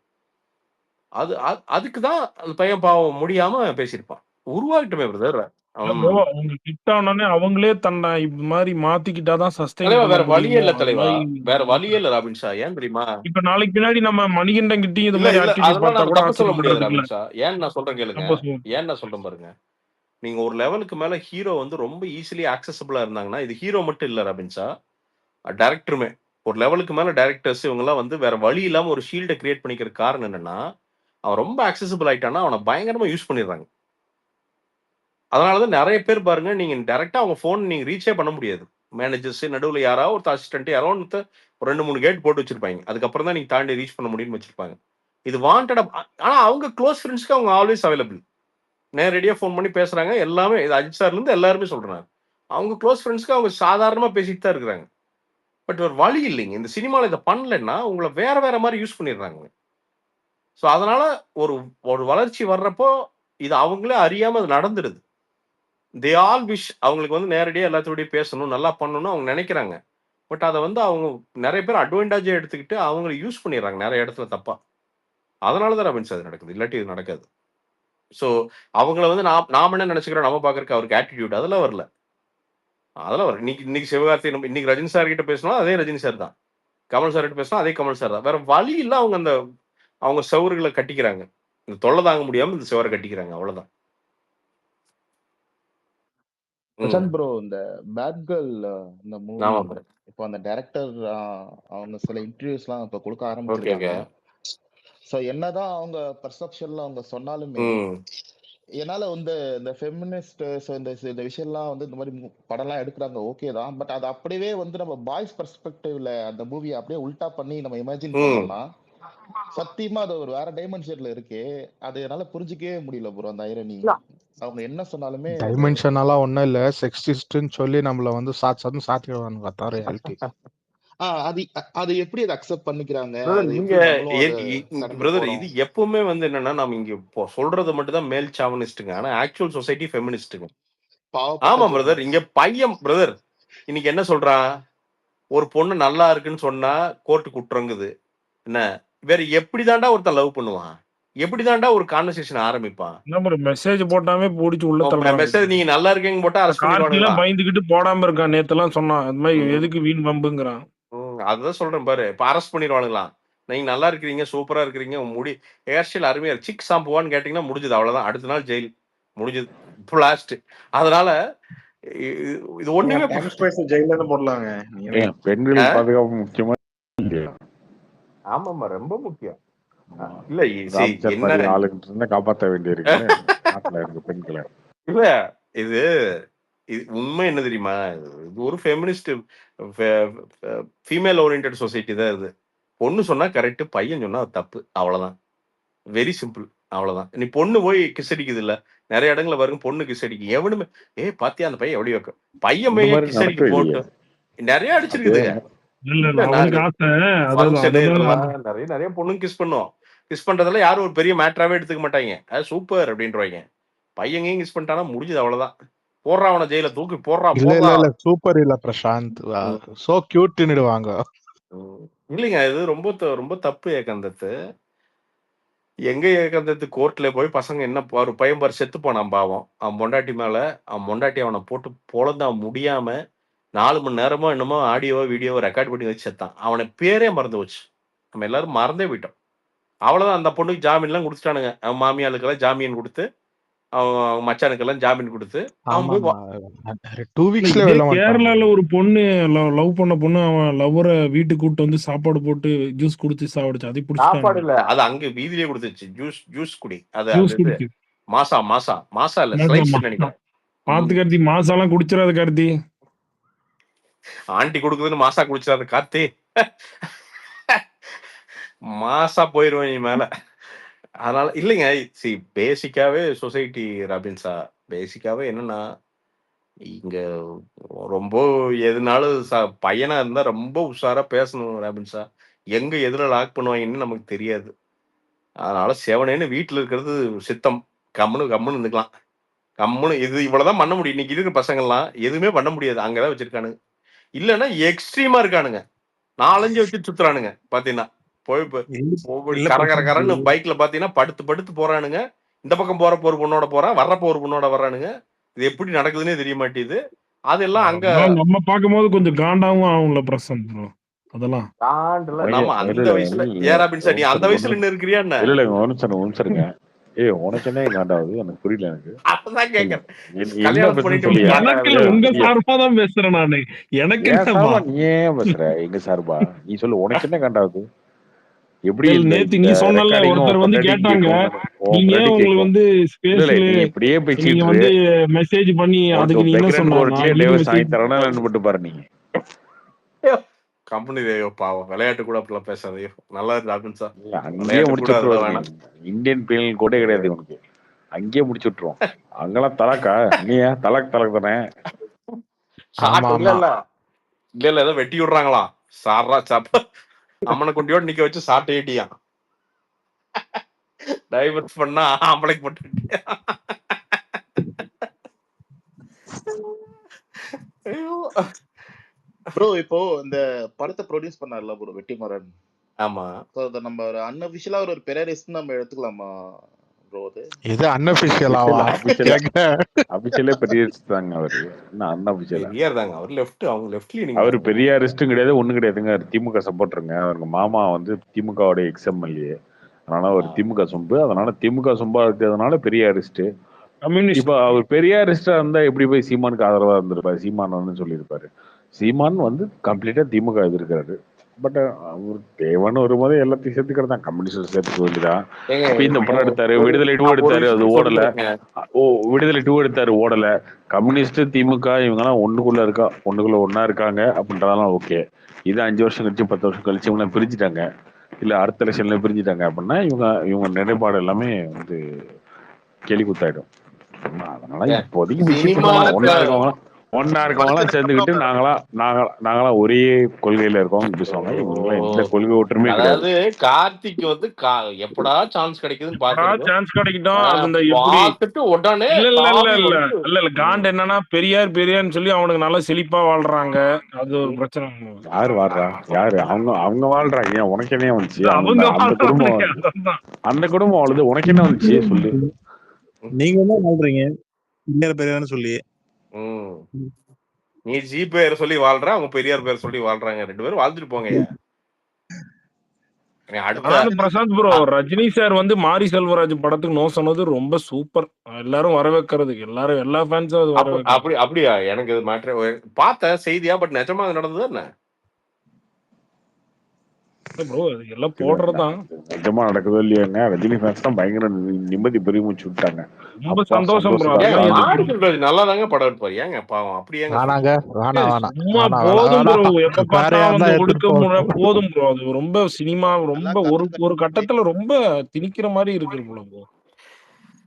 அது அதுக்கு தான் அந்த பையன் பாவம் முடியாம பேசியிருப்பான். உருவாகட்டுமே பிரதர். அவங்க ஹிட் ஆனோடனே அவங்களே தன்னை இது மாதிரி மாத்திக்கிட்டாதான் சஸ்டைன் தலைவா பண்ண வேற வழியே முடியும். இல்ல அது தலைவா. மாதிரி வேற வழியே இல்ல ராபின்ஷா. ஏன் தெரியுமா? இப்ப நாளைக்கு பின்னாடி நம்ம மணிகண்டன் கிட்டயும் இது இல்ல மாதிரி இல்ல ஆட்டிடியூட் அதெல்லாம் பார்த்தா நம்ம கூட தப்பு சொல்ல முடியாது ஆச்சரியப்படுறதுக்கு இல்ல. ராபின்ஷா. ஏன்னு நான் சொல்றேன் கேளுங்க. தப்பா சொல்லுங்க. ஏன்னு நான் சொல்றேன் பாருங்க. நீங்க ஒரு லெவலுக்கு மேல ஹீரோ வந்து ரொம்ப ஈஸிலி ஆக்சசபிளா இருந்தாங்கன்னா, இது ஹீரோ மட்டும் இல்ல ராபின்ஷா, டைரக்டருமே ஒரு லெவலுக்கு மேல டைரக்டர்ஸ் இவங்கெல்லாம் வந்து வேற வழி இல்லாம ஒரு ஷீல்டை கிரியேட் பண்ணிக்கிற காரணம் என்னன்னா, அவன் ரொம்ப ஆக்சசபிள் ஆயிட்டான்னா அவனை பயங்கரமா யூஸ் பண்ணிடுறாங்க. அதனாலதான் நிறைய பேர் பாருங்க, நீங்க டைரக்டா அவங்க போன் நீங்க ரீச்சே பண்ண முடியாது. மேனேஜர்ஸ் நடுவுல யாராவது ஒரு அசிஸ்டன்ட் யாரோ ஒரு 2-3 கேட் போட்டு வச்சிருப்பாங்க. அதுக்கப்புறம் தான் நீங்க தாண்டி ரீச் பண்ண முடியும்னு வச்சிருப்பாங்க. இது வாண்டடா. ஆனா அவங்க க்ளோஸ் ஃப்ரெண்ட்ஸ்க்கு அவங்க ஆல்வேஸ் அவைலபிள். நேரடியா ஃபோன் பண்ணி பேசுறாங்க. எல்லாமே இது அஜித் சார்ல இருந்து எல்லாருமே சொல்றாங்க. அவங்க க்ளோஸ் ஃப்ரெண்ட்ஸ்க்கு அவங்க சாதாரணமா பேசிட்டு தான் இருக்கிறாங்க. பட் ஒரு வழி இல்லைங்க. இந்த சினிமால இதை பண்ணலைன்னா உங்களை வேற வேற மாதிரி யூஸ் பண்ணிடுறாங்க. ஸோ அதனால ஒரு ஒரு வளர்ச்சி வர்றப்போ இது அவங்களே அறியாம அது நடந்துடுது. தே ஆல் விஷ் அவங்களுக்கு வந்து நேரடியாக எல்லாத்தோடையும் பேசணும், நல்லா பண்ணணும்னு அவங்க நினைக்கிறாங்க. பட் அதை வந்து அவங்க நிறைய பேர் அட்வான்டேஜாக எடுத்துக்கிட்டு அவங்களை யூஸ் பண்ணிடுறாங்க நிறைய இடத்துல தப்பா. அதனால தான் ராபின்ஸ் அது நடக்குது. இல்லாட்டி இது நடக்காது. ஸோ அவங்கள வந்து நாம என்ன நினைச்சுக்கிறோம், நம்ம பார்க்கறக்கு அவருக்கு ஆட்டிடியூட் அதெல்லாம் வரல. அதெல்லாம் வரும். இன்னைக்கு சிவகார்த்திகேயன் இன்னைக்கு ரஜினி சார் கிட்ட பேசினா அதே ரஜினி சார் தான். கமல் சார் கிட்ட பேசினா அதே கமல் சார் தான். வேற வழி இல்லை. அவங்க சவுறுகளை கட்டிக்கிறாங்க. இந்த தொல்லை தாங்க முடியாம இந்த சுவரை கட்டிக்கிறாங்க. அவ்வளவுதான். பிரசாந்த் ப்ரோ, இந்த பேட் கேர்ள் இந்த மூவி ஆமா bro. இப்போ அந்த டைரக்டர் அவங்க சில இன்டர்வியூஸ்லாம் இப்போ கொடுக்க ஓகே ஆரம்பிச்சிருக்காங்க. ஓகே. ஸோ என்னதான் அவங்க பர்செப்ஷன்ல அவங்க சொன்னாலுமே ம் என்னால வந்து இந்த ஃபெமினிஸ்ட் இந்த விஷயம்லாம் வந்து இந்த மாதிரி படம்லாம் எடுக்கிறாங்க ஓகே தான். பட் அது அப்படியே வந்து நம்ம பாய்ஸ் பெர்ஸ்பெக்டிவ்ல அந்த மூவியை அப்படியே உல்டா பண்ணி நம்ம இமேஜின் ம் பண்ணோம்னா சத்தியமா அது ஒரு வேற டைமென்ஷன்ல இருக்கு. அது என்னால புரிஞ்சுக்கவே முடியல ப்ரோ அந்த ஐரணி. அவங்க என்ன சொன்னாலுமே அது டைமென்ஷனெல்லாம் ஒன்றும் இல்லை, செக்ஸிஸ்ட்னு சொல்லி நம்மள வந்து சாத்திடுவானுங்க. அதான் ரியாலிட்டி. அது எப்படி அதை அக்செப்ட் பண்ணிக்கிறாங்க? பிரதர் அது நீங்க எப்படி நம்மளும் அதை கடந்து பிரதர் போறோம்? இது எப்பவுமே வந்து என்னன்னா நம்ம இங்க இப்போ சொல்றது மட்டும் தான் மேல் சாவனிஸ்ட்டுங்க. ஆனா ஆக்சுவல் சொசைட்டி ஃபெமினிஸ்ட்டுங்க. பாவப்பட்ட ஆமா பிரதர். ஜென்மம். இங்க பையன் பிரதர் இன்னைக்கு என்ன சொல்றான், ஒரு பொண்ணு நல்லா இருக்குன்னு சொன்னா கோர்ட்டு குற்றங்குது. என்ன வேற எப்படிதான்டா ஒருத்தன் லவ் பண்ணுவான்? எப்படிதான்டா ஒரு கான்வர்சேஷன் ஆரம்பிப்பான்? நம்ம ஒரு மெசேஜ் போட்டாமே பிடிச்சி உள்ள தள்ளுறாங்க. மெசேஜ் நீங்க நல்லா இருக்கீங்க போட்டா அரெஸ்ட் கார்த்திலாம் பண்ணிடுவானுங்களா? பயந்துகிட்டு போடாம இருக்கான். நேத்தெல்லாம் சொன்னான் அது மாதிரி எதுக்கு வீண் வம்புங்கிறான். அதுதான் சொல்றேன் பாரு. இப்ப அரெஸ்ட் பண்ணிடுவானுங்களா? நீங்க நல்லா இருக்கிறீங்க, சூப்பரா இருக்கிறீங்க, முடி ஹேர் ஸ்டைல் அருமையா சிக் ஷாம்புவான்னு கேட்டீங்கன்னா முடிஞ்சது. அவ்வளவுதான். அடுத்த நாள் ஜெயில் முடிஞ்சது. பிளாஸ்ட். அதனால இது ஒண்ணுமே ஜெயில இருந்து போடலாங்க. பெண்கள் பாதுகாப்பு முக்கியமா இல்லையா? ஆமாமா ரொம்ப முக்கியம். இல்ல ராம்சர் என்ன மாதிரி ஆளுங்கிட்ட இருந்து காப்பாற்ற வேண்டியிருக்கு நாட்டுல இருக்க பெண்களை. இல்ல இது இது உண்மை என்ன தெரியுமா? இது ஒரு ஃபெமினிஸ்ட் ஃபீமேல் ஓரியன்டட் சொசைட்டி தான் இது. பொண்ணு சொன்னா கரெக்ட், பையன் சொன்னா அது தப்பு. அவ்வளவுதான். Very simple. அவ்வளவுதான். நீ பொண்ணு போய் கிஸ் அடிக்குது இல்ல, நிறைய இடங்கள்ல பாருங்க பொண்ணு கிஸ் அடிக்கு. எவனுமே பாத்தியா அந்த பையன் எப்படி வைக்கும், பையன் இந்த போய் மாதிரி கிஸ் அடிக்க நடக்கவே போட்டு இல்லையே. நிறைய அடிச்சிருக்குது. இல்ல இல்ல அவனுக்கு ஆசை. ஃபங்க்ஷனு இதெல்லாம் நிறைய பொண்ணுங்க கிஸ் பண்ணுவோம். கிஸ் பண்றதுல யாரும் ஒரு பெரிய மேட்டராவே எடுத்துக்க மாட்டாங்க. அது சூப்பர் அப்படின்றவாங்க. பையங்க கிஸ் பண்ணிட்டானா முடிஞ்சது. அவ்வளவுதான். போடுறா அவனை ஜெயில தூக்கி போடுறா இல்ல இல்ல போடுறா. இல்ல சூப்பர் இல்ல பிரசாந்த், சோ கியூட்னுடுவாங்க. இல்லைங்க இது ரொம்ப தப்பு ஏகாந்தத்து. எங்க ஏகாந்தத்து கோர்ட்ல போய் பசங்க என்ன ஒரு பையன் பாரு செத்து போனான் பாவம். அவன் பொண்டாட்டி மேல அவன் பொண்டாட்டி அவனை போட்டு பொழந்தா முடியாம 4 மணி நேரமோ என்னமோ ஆடியோ வீடியோ ரெக்கார்ட் பண்ணி வச்சு செத்தான். அவனை பேரே மறந்து போச்சு. நம்ம எல்லாரும் மறந்தே போயிட்டோம். அவ்வளவுதான். அந்த பொண்ணுக்கு ஜாமீன்லாம் கொடுத்துட்டானுங்க. அவன் மாமியாளுக்கெல்லாம் ஜாமீன் கொடுத்து அவங்க மச்சானுக்கெல்லாம் ஜாமீன் கொடுத்து அவன் போய் ஆமாங்க 2 இல்ல வீக்ஸ்ல இதே வெளில வந்துட்டாங்க. கேரளால ஒரு பொண்ணு லவ் பண்ண பொண்ணு அவன் லவ்வரை வீட்டுக்கு கூட்டு வந்து சாப்பாடு போட்டு ஜூஸ் குடுத்து சாவடிச்சு அதை சாப்பாடு பிடிச்சிட்டாங்க. இல்ல, அது அங்க வீதியிலே கொடுத்துச்சு. ஜூஸ் குடி. அது அந்த ஜூஸ் இது குடிச்சு மாசா இல்ல மாசா ஸ்லைஸ் மா நினைக்கிறேன். பார்த்து கார்த்தி, மாசாலாம் குடிச்சிடாத கார்த்தி. ஆண்டி கொடுக்குதுன்னு மாசா குடிச்சாது கார்த்தி. மாசா போயிருவேன் நீ மேல. அதனால இல்லைங்க. பேசிக்காவே சொசைட்டி ராபின்ஸா பேசிக்காவே என்னன்னா, இங்க ரொம்ப எதுனாலும் பையனா இருந்தா ரொம்ப உஷாரா பேசணும் ராபின்ஸா. எங்க எதுல லாக் பண்ணுவாங்கன்னு நமக்கு தெரியாது. அதனால செவனேன்னு வீட்டுல இருக்கிறது சித்தம். கம்முன்னு இருந்துக்கலாம். கம்முன்னு இது இவ்வளவுதான் பண்ண முடியும். இன்னைக்கு இருக்கிற பசங்கள்லாம் எதுவுமே பண்ண முடியாது. அங்கதான் வச்சிருக்கானுங்க. இல்லைன்னா எக்ஸ்ட்ரீமா இருக்கானுங்க. 4-5 வச்சு சுத்துறானுங்க. பாத்தீங்கன்னா போய் இல்ல கரன்னு பைக்ல பாத்தீங்கன்னா படுத்து போறானுங்க. இந்த பக்கம் போறப்ப ஒரு பொண்ணோட போறான், வர்றப்ப ஒரு பொண்ணோட வர்றானுங்க. இது எப்படி நடக்குதுன்னே தெரிய மாட்டேங்குது. அதெல்லாம் அங்க அதெல்லாம் நம்ம பார்க்கும்போது கொஞ்சம் காண்டாவும் ஆகும்ல பிரசன்ட் ப்ரோ. அதெல்லாம் தாண்டல. நம்ம அந்த வயசுல ராபின்ஸா நீ அந்த வயசுல இன்னும் இருக்கிறியா என்ன? இல்ல ஒன்னும் உனக்கு என்ன காண்டாவது எனக்கு புரியல. எனக்கு அப்பதான் கேக்குறேன். என்ன கல்யாணம் பிரச்சனை பண்ணிட்டு சொல்லியா? எனக்கு இல்ல, உங்க சார்பா தான் பேசுறேன் நானு. எனக்கு ஏன் என்னப்பா சார்பா நீ ஏன் பேசுற? எங்க சார்பா நீ சொல்லு, உனக்கு என்ன காண்டாவது? எப்படி இல்ல, இந்த நேத்து இந்த நீ சொன்னல ரெக்கார்டிங்கும் ஒருத்தர் வந்து பொண்டாட்டிக்கு கேட்டாங்க, கேட்கும், உன் நீங்க பொண்டாட்டி உங்களுக்கு கேட்கும். வந்து இல்ல ஸ்பேஸ்ல நீ இப்படியே நீங்க பேசிட்டு வந்து மெசேஜ் பண்ணி உனக்கு அதுக்கு நீ என்ன பெக்ரன் சொன்னா, கோர்ட்லயே நான் டைவர்ஸ் வாங்கி மெசேஜ் தரணும்னு மட்டும் பாரு. நீ கம்பெனி பாவம் விளையாட்டு கூட அப்படிலாம் பேசாதையோ. நல்லா இருக்கு ராபின்ஸா. இல்ல அங்கேயே விளையாட்டு முடிச்சு கூட அதெல்லாம் விட்டுருவாரு. வேணாம். இந்தியன் பீனல் கோடே கிடையாது உனக்கு. அங்கேயே முடிச்சு விட்டுருவோம். அங்கெல்லாம் தலாக்கா? நீ தலாக் தானே. ஆமா இல்ல ஆமா இல்ல இல்ல ஏதோ வெட்டி விடுறாங்களாம். சாரா சாப்பா அம்மனை குண்டியோட நிக்க வச்சு சாட்டை ஏட்டியா டைவர்ஸ் பண்ணா ஆம்பளைக்கு போட்டு ப்ரோ இப்போ இந்த படத்தை ப்ரொடியூஸ் பண்ணார்ல ப்ரோ வெற்றிமாறன். ஆமா. நம்ம ஒரு அன்அபிஷியலா ஒரு பெரிய ரிஸ்க் நம்ம எடுத்துக்கலாமா ப்ரோ? அது இது அன்அபிஷியலாவா? அபிஷியலே பெரிய தாங்க அவரு. என்ன அன்அபிஷியலா? பெரியார் தாங்க அவர். லெஃப்ட் அவங்க லெஃப்ட் லீனிங். அவரு பெரியாரிஸ்டும் கிடையாது, ஒண்ணும் கிடையாதுங்க. திமுக சப்போர்ட்டருங்க. அவருக்கு மாமா வந்து திமுகவோட எக்ஸ்எம்எல்ஏ. அதனால அவர் திமுக சொம்பு. அதனால திமுக சொம்பா இருக்கிறதுனால பெரியாரிஸ்ட். இப்ப அவர் பெரியாரிஸ்டா இருந்தா எப்படி போய் சீமானுக்கு ஆதரவா இருந்திருப்பாரு? சீமான் வந்து சொல்லியிருப்பாரு. சீமான் வந்து கம்ப்ளீட்டா திமுக எதிர்க்கிறாரு. பட் அவர் தேவைன்னு வரும்போது எல்லாத்தையும் சேர்த்துக்கிறதா. கம்யூனிஸ்ட் சேர்த்துக்க வேண்டியதான். அப்ப இந்த படம் எடுத்தாரு, விடுதலை 2 எடுத்தாரு, அது ஓடல. விடுதலை 2 எடுத்தாரு, ஓடல. கம்யூனிஸ்ட் திமுக இவங்க எல்லாம் ஒண்ணுக்குள்ள ஒன்னா இருக்காங்க அப்படின்றதெல்லாம் ஓகே. இது 5 வருஷம் கழிச்சு 10 வருஷம் கழிச்சு இவங்க பிரிஞ்சுட்டாங்க, இல்ல அடுத்த எலெக்ஷன்ல பிரிஞ்சுட்டாங்க அப்படின்னா இவங்க நிலைப்பாடு எல்லாமே வந்து கேலி குத்தாயிடும். அதனால இப்போதைக்கு ஒன்னா இருக்கவங்களாம் சேர்ந்துக்கிட்டு நாங்களா ஒரே கொள்கையில இருக்கோம் பேசுவாங்க. இவங்க எந்த கொள்கை ஒற்றுமே கிடையாது. அதாவது கார்த்திக் வந்து எப்படா சான்ஸ் கிடைக்குதுன்னு சான்ஸ் கிடைக்கட்டும். பார்த்துட்டு உடனே இல்ல காண்ட் என்னன்னா பெரியார்னு சொல்லி அவனுக்கு நல்லா செழிப்பா வாழ்றாங்க. அது ஒரு பிரச்சனை. யாரு வாழ்றா? யாரு அவங்க வாழ்றாங்க? ஏன் உனக்கு என்ன வந்துச்சு? அந்த குடும்பம் அவ்வளவு உனக்கு என்ன வந்துச்சு சொல்லு. நீங்க என்ன வாழ்றீங்க பெரியார்னு சொல்லி? நீ ஜி பேர் சொல்லி வாழ்ற, அவங்க பெரியார் பேர் சொல்லி வாழ்றாங்க. 2 பேரும் வாழ்ந்துட்டு போங்க. பிரசாந்த் ப்ரோ, ரஜினி சார் வந்து மாரி செல்வராஜ் படத்துக்கு நோ சொன்னது ரொம்ப சூப்பர். எல்லாரும் வரவேற்கிறதுக்கு எல்லா ஃபேன்ஸும் அப்படியா? எனக்கு அது மேட்டர் பார்த்த செய்தியா, பட் நிஜமா அது நடந்தது என்ன ப்ரோ? எல்லாம் போடுறதுதான். நிஜமா நடக்குதோ இல்லையாங்க? ரஜினி ஃபேன்ஸ் தான் பயங்கர நிம்மதி பெருமூச்சு விட்டாங்க. ரொம்ப சந்தோஷம் ப்ரோ. நல்லாதாங்க படம் எடுப்பாரு. ஏங்க பாவம் அப்படி ஏங்க? போதும் ப்ரோ. எப்ப பார்த்தா வந்து ஒடுக்க போதும் ப்ரோ. அது ரொம்ப சினிமா ரொம்ப ஒரு கட்டத்துல ரொம்ப திணிக்கிற மாதிரி இருக்கு ப்ரோ.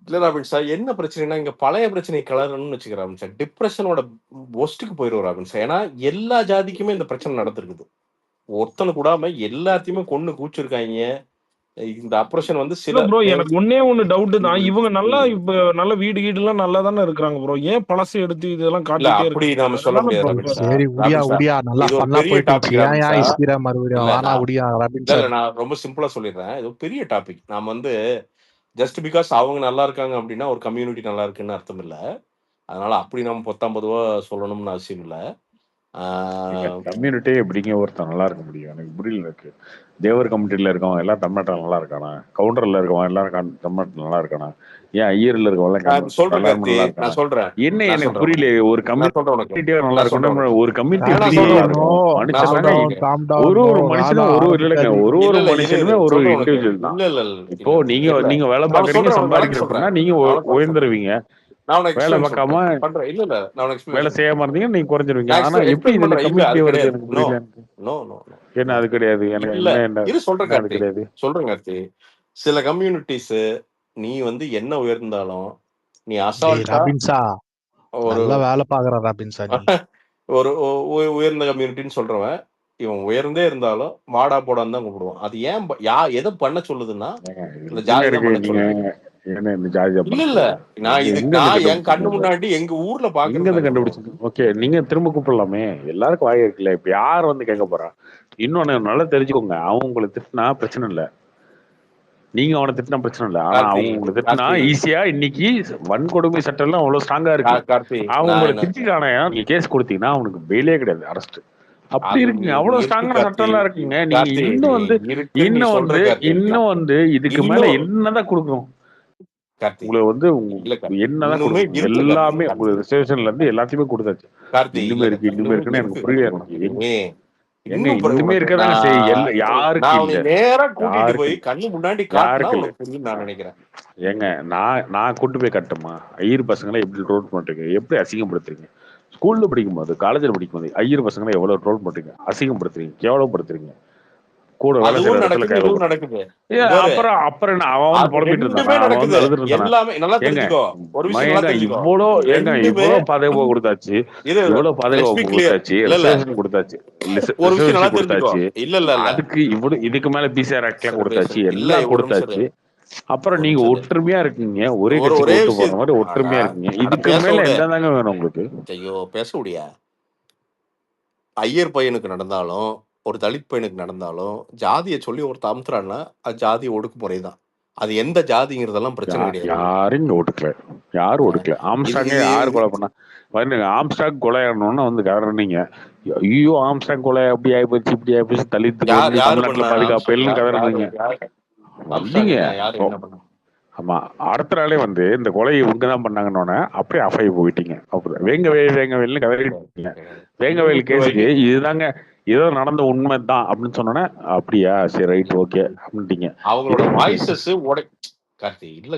இல்ல ராபின் சார், என்ன பிரச்சனைனா இங்க பழைய பிரச்சனை கலரணும்னு வச்சுக்கிறாங்க சார். டிப்ரெஷனோட ஒஸ்ட்டுக்கு போயிடும் ராபின் சார். ஏன்னா எல்லா ஜாதிக்குமே இந்த பிரச்சனை நடந்திருக்குது. ஒருத்தனு கூடாம எல்லாத்தையுமே கொண்டு கூச்சிருக்காங்க. இந்த ஆபரேஷன் வந்து சில ப்ரோ எனக்கு ஒண்ணே டவுட் தான். இவங்க நல்லா இப்ப நல்ல வீடு எல்லாம் நல்லா தானே இருக்காங்க ப்ரோ. ஏன் பழசை எடுத்து இதெல்லாம் காட்டிட்டே அப்படி நாம சொல்ல முடியாது. சரி உடியா நல்லா பண்ணா போயிட்டு நான் ரொம்ப சிம்பிளா சொல்லிடுறேன். இது பெரிய டாபிக். நாம வந்து ஜஸ்ட் பிகாஸ் அவங்க நல்லா இருக்காங்க அப்படின்னா ஒரு கம்யூனிட்டி நல்லா இருக்குன்னு அர்த்தம் இல்ல. அதனால அப்படி நம்ம 19 சொல்லணும்னு அவசியம் இல்ல. கம்யூனிட்டி எப்படிங்க ஒருத்தன் நல்லா இருக்க முடியும்? எனக்கு புரியல. இருக்கு தேவர் கமிட்டியில இருக்கவன் எல்லாம் தமிழ்நாட்டில் நல்லா இருக்கானா? கவுண்டர்ல இருக்கவன் எல்லாரும் தமிழ்நாட்டில் நல்லா இருக்கானா? ஏன் ஐயர்ல இருக்கவன் எல்லாரும் நல்லா இருக்கானா? என்ன எனக்கு புரியல. ஒரு கம்யூனிட்டியா நல்லா இருக்கணும். ஒரு கம்யூனிட்டி எப்படி நல்லா இருக்கும்? மனுஷன் ஒரு மனுஷனும் இல்லைங்க, ஒரு மனுஷனுமே ஒரு இண்டிவிஜுவல் தான். இப்போ நீங்க வேலை பார்க்கறீங்க, சம்பாதிக்கிறதுனா நீங்க உயர்ந்துருவீங்க. வேலை பார்க்காம வேலை செய்யாம இருந்தீங்க நீங்க குறைஞ்சிருவீங்க. ஆனா எப்படி இதுல கம்யூனிட்டி வருது எனக்கு புரியல. என்ன அது கிடையாது. எனக்கு சொல்றேன் கிடையாது. சொல்றேன் கார்த்தி, சில கம்யூனிட்டிஸ் நீ வந்து என்ன உயர்ந்தாலும் நீ அசால்ட்டா ஒரு வேலை பாக்குற ராபின்சா ஒரு உயர்ந்த கம்யூனிட்டின்னு சொல்றவன் இவன் உயர்ந்தே இருந்தாலும் வாடா போடான்னு தான் கூப்பிடுவான். அது ஏன் எதை பண்ண சொல்லுதுன்னா இந்த ஜாதி தான் பண்ண சொல்லுது. இல்ல நான் என் கண்ணு முன்னாடி எங்க ஊர்ல பாக்குறேன். ஓகே, நீங்க திரும்ப கூப்பிடலாமே, எல்லாருக்கும் வாய் இருக்குல்ல. இப்ப யார் வந்து கேட்க போறா? இன்னொன்னு நல்லா தெரிஞ்சுக்கோங்க, அவன் உங்களை திட்டினா பிரச்சனை இல்ல, நீங்க அவனை திட்டினா பிரச்சனை இல்ல. ஆனா அவங்க உங்களை திட்டினா ஈஸியா இன்னைக்கு வன்கொடுமை சட்டம் எல்லாம் அவ்வளவு ஸ்ட்ராங்கா இருக்கு. அவங்க உங்களை திட்டிட்டானே நீங்க கேஸ் கொடுத்தீங்கன்னா அவனுக்கு பெயிலே கிடையாது, அரெஸ்ட். அப்படி இருக்குங்க, அவ்வளவு ஸ்ட்ராங்கான சட்டம் எல்லாம் இருக்குங்க. நீங்க இன்னும் வந்து இதுக்கு மேல என்னதான் கொடுக்கணும்? உங்களை வந்து என்னதான் கொடுக்கணும்? எல்லாமே உங்களுக்கு ரிசர்வேஷன்ல இருந்து எல்லாத்தையுமே கொடுத்தாச்சு. இன்னுமே இருக்குன்னு எனக்கு புரியல. இன்னுமே இருக்கதான் யாருக்கு ஏங்க நான் கூட்டு போய் கட்டுமா? ஐயர் பசங்களை எப்படி ரோல் பண்றீங்க, எப்படி அசிங்கப்படுத்துறீங்க? ஸ்கூல்ல படிக்கும் போது, காலேஜ்ல படிக்கும் போது ஐயர் பசங்களை எவ்வளவு ட்ரோல் பண்றீங்க, அசிங்கப்படுத்துறீங்க, கேவலப்படுத்துறீங்க. கூட வேலை செய்யற இடத்துல அப்புறம் அவன் புலம்பிட்டு இருந்தான். இவ்வளவு பதவி கொடுத்தாச்சு, இவ்வளவு பதவி கொடுத்தாச்சு, ரிசர்வேஷன் கொடுத்தாச்சு, அதுக்கு இதுக்கு மேல பிசிஆர் ஆக்ட் கொடுத்தாச்சு, எல்லாம் கொடுத்தாச்சு. அப்புறம் நீங்க ஒற்றுமையா இருக்கீங்க, ஒரே கட்சி ஓட்டு போற மாதிரி ஒற்றுமையா இருக்கீங்க. இதுக்கு மேல என்னதாங்க வேணும் உங்களுக்கு? ஐயோ பேச முடியா? ஐயர் பையனுக்கு நடந்தாலும் ஒரு தலித் பையனுக்கு நடந்தாலும் ஜாதியை சொல்லி ஒருத்த அமுத்துறான்னா அது ஜாதி ஒடுக்குமுறை தான். அது எந்த ஜாதிங்கிறதெல்லாம் பிரச்சனை கிடையாது. யாரும் இங்க ஒடுக்கல, யாரும் ஒடுக்கல. ஆம்ஸ்டாங்க யாரு கொலை பண்ணா? ஆம்ஸ்டாக் கொலை ஆகணும்னு வந்து காரணம் நீங்க ஐயோ ஆம்ஸ்டாக் கொலை அப்படி ஆயிப்போச்சு, இப்படி ஆயிப்போச்சு, தலித்துக்கு தமிழ்நாட்டுல பாதுகாப்பு எல்லாம் கதறீங்க வந்தீங்க. ஆமா, அடுத்த நாளே வந்து இந்த கொலையை இவங்கதான் பண்ணாங்கன்னு அப்படியே அஃபை போயிட்டீங்க. அப்புறம் வேங்கவேல்னு கதறிட்டீங்க. வேங்கவேல் கேஸுக்கு இதுதாங்க ஏதோ நடந்த உண்மைதான் அப்படின்னு சொன்னோன்னே அப்படியா சரி ரைட் ஓகே அப்படின்ட்டீங்க. அவங்களோட வாய்ஸஸ் கார்த்தி இல்ல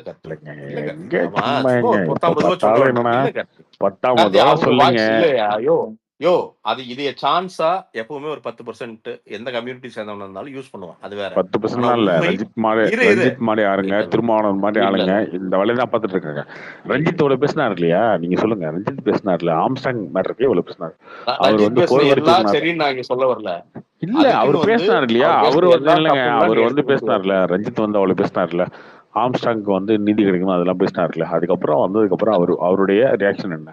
யோ அது இதைய சான்ஸா எப்பவுமே ஒரு 10% எந்த கம்யூனிட்டி சேர்ந்தவங்க இருந்தாலும் யூஸ் பண்ணுவான். அது வேற 10% இல்ல. ரஞ்சித் மாதிரி ஆளுங்க, திருமாவளவன் மாதிரி ஆளுங்க இந்த வேலையை தான் பார்த்துட்டு இருக்காங்க. ரஞ்சித் இவ்வளவு பேசினாரு இல்லையா? நீங்க சொல்லுங்க, ரஞ்சித் பேசினார்ல ஆம்ஸ்டாங் மேட்டருக்கு இவ்வளவு பேசினாரு. அவர் வந்து சரின்னு நான் சொல்ல வரல. இல்ல அவர் பேசினாரு இல்லையா? அவர் வந்து இல்லைங்க, அவர் வந்து பேசினார்ல, ரஞ்சித் வந்து அவ்வளவு பேசினார்ல, ஆம்ஸ்டாங்க்கு வந்து நீதி கிடைக்கணும் அதெல்லாம் பேசினார்ல. அதுக்கப்புறம் வந்ததுக்கு அப்புறம் அவருடைய ரியாக்ஷன் என்ன?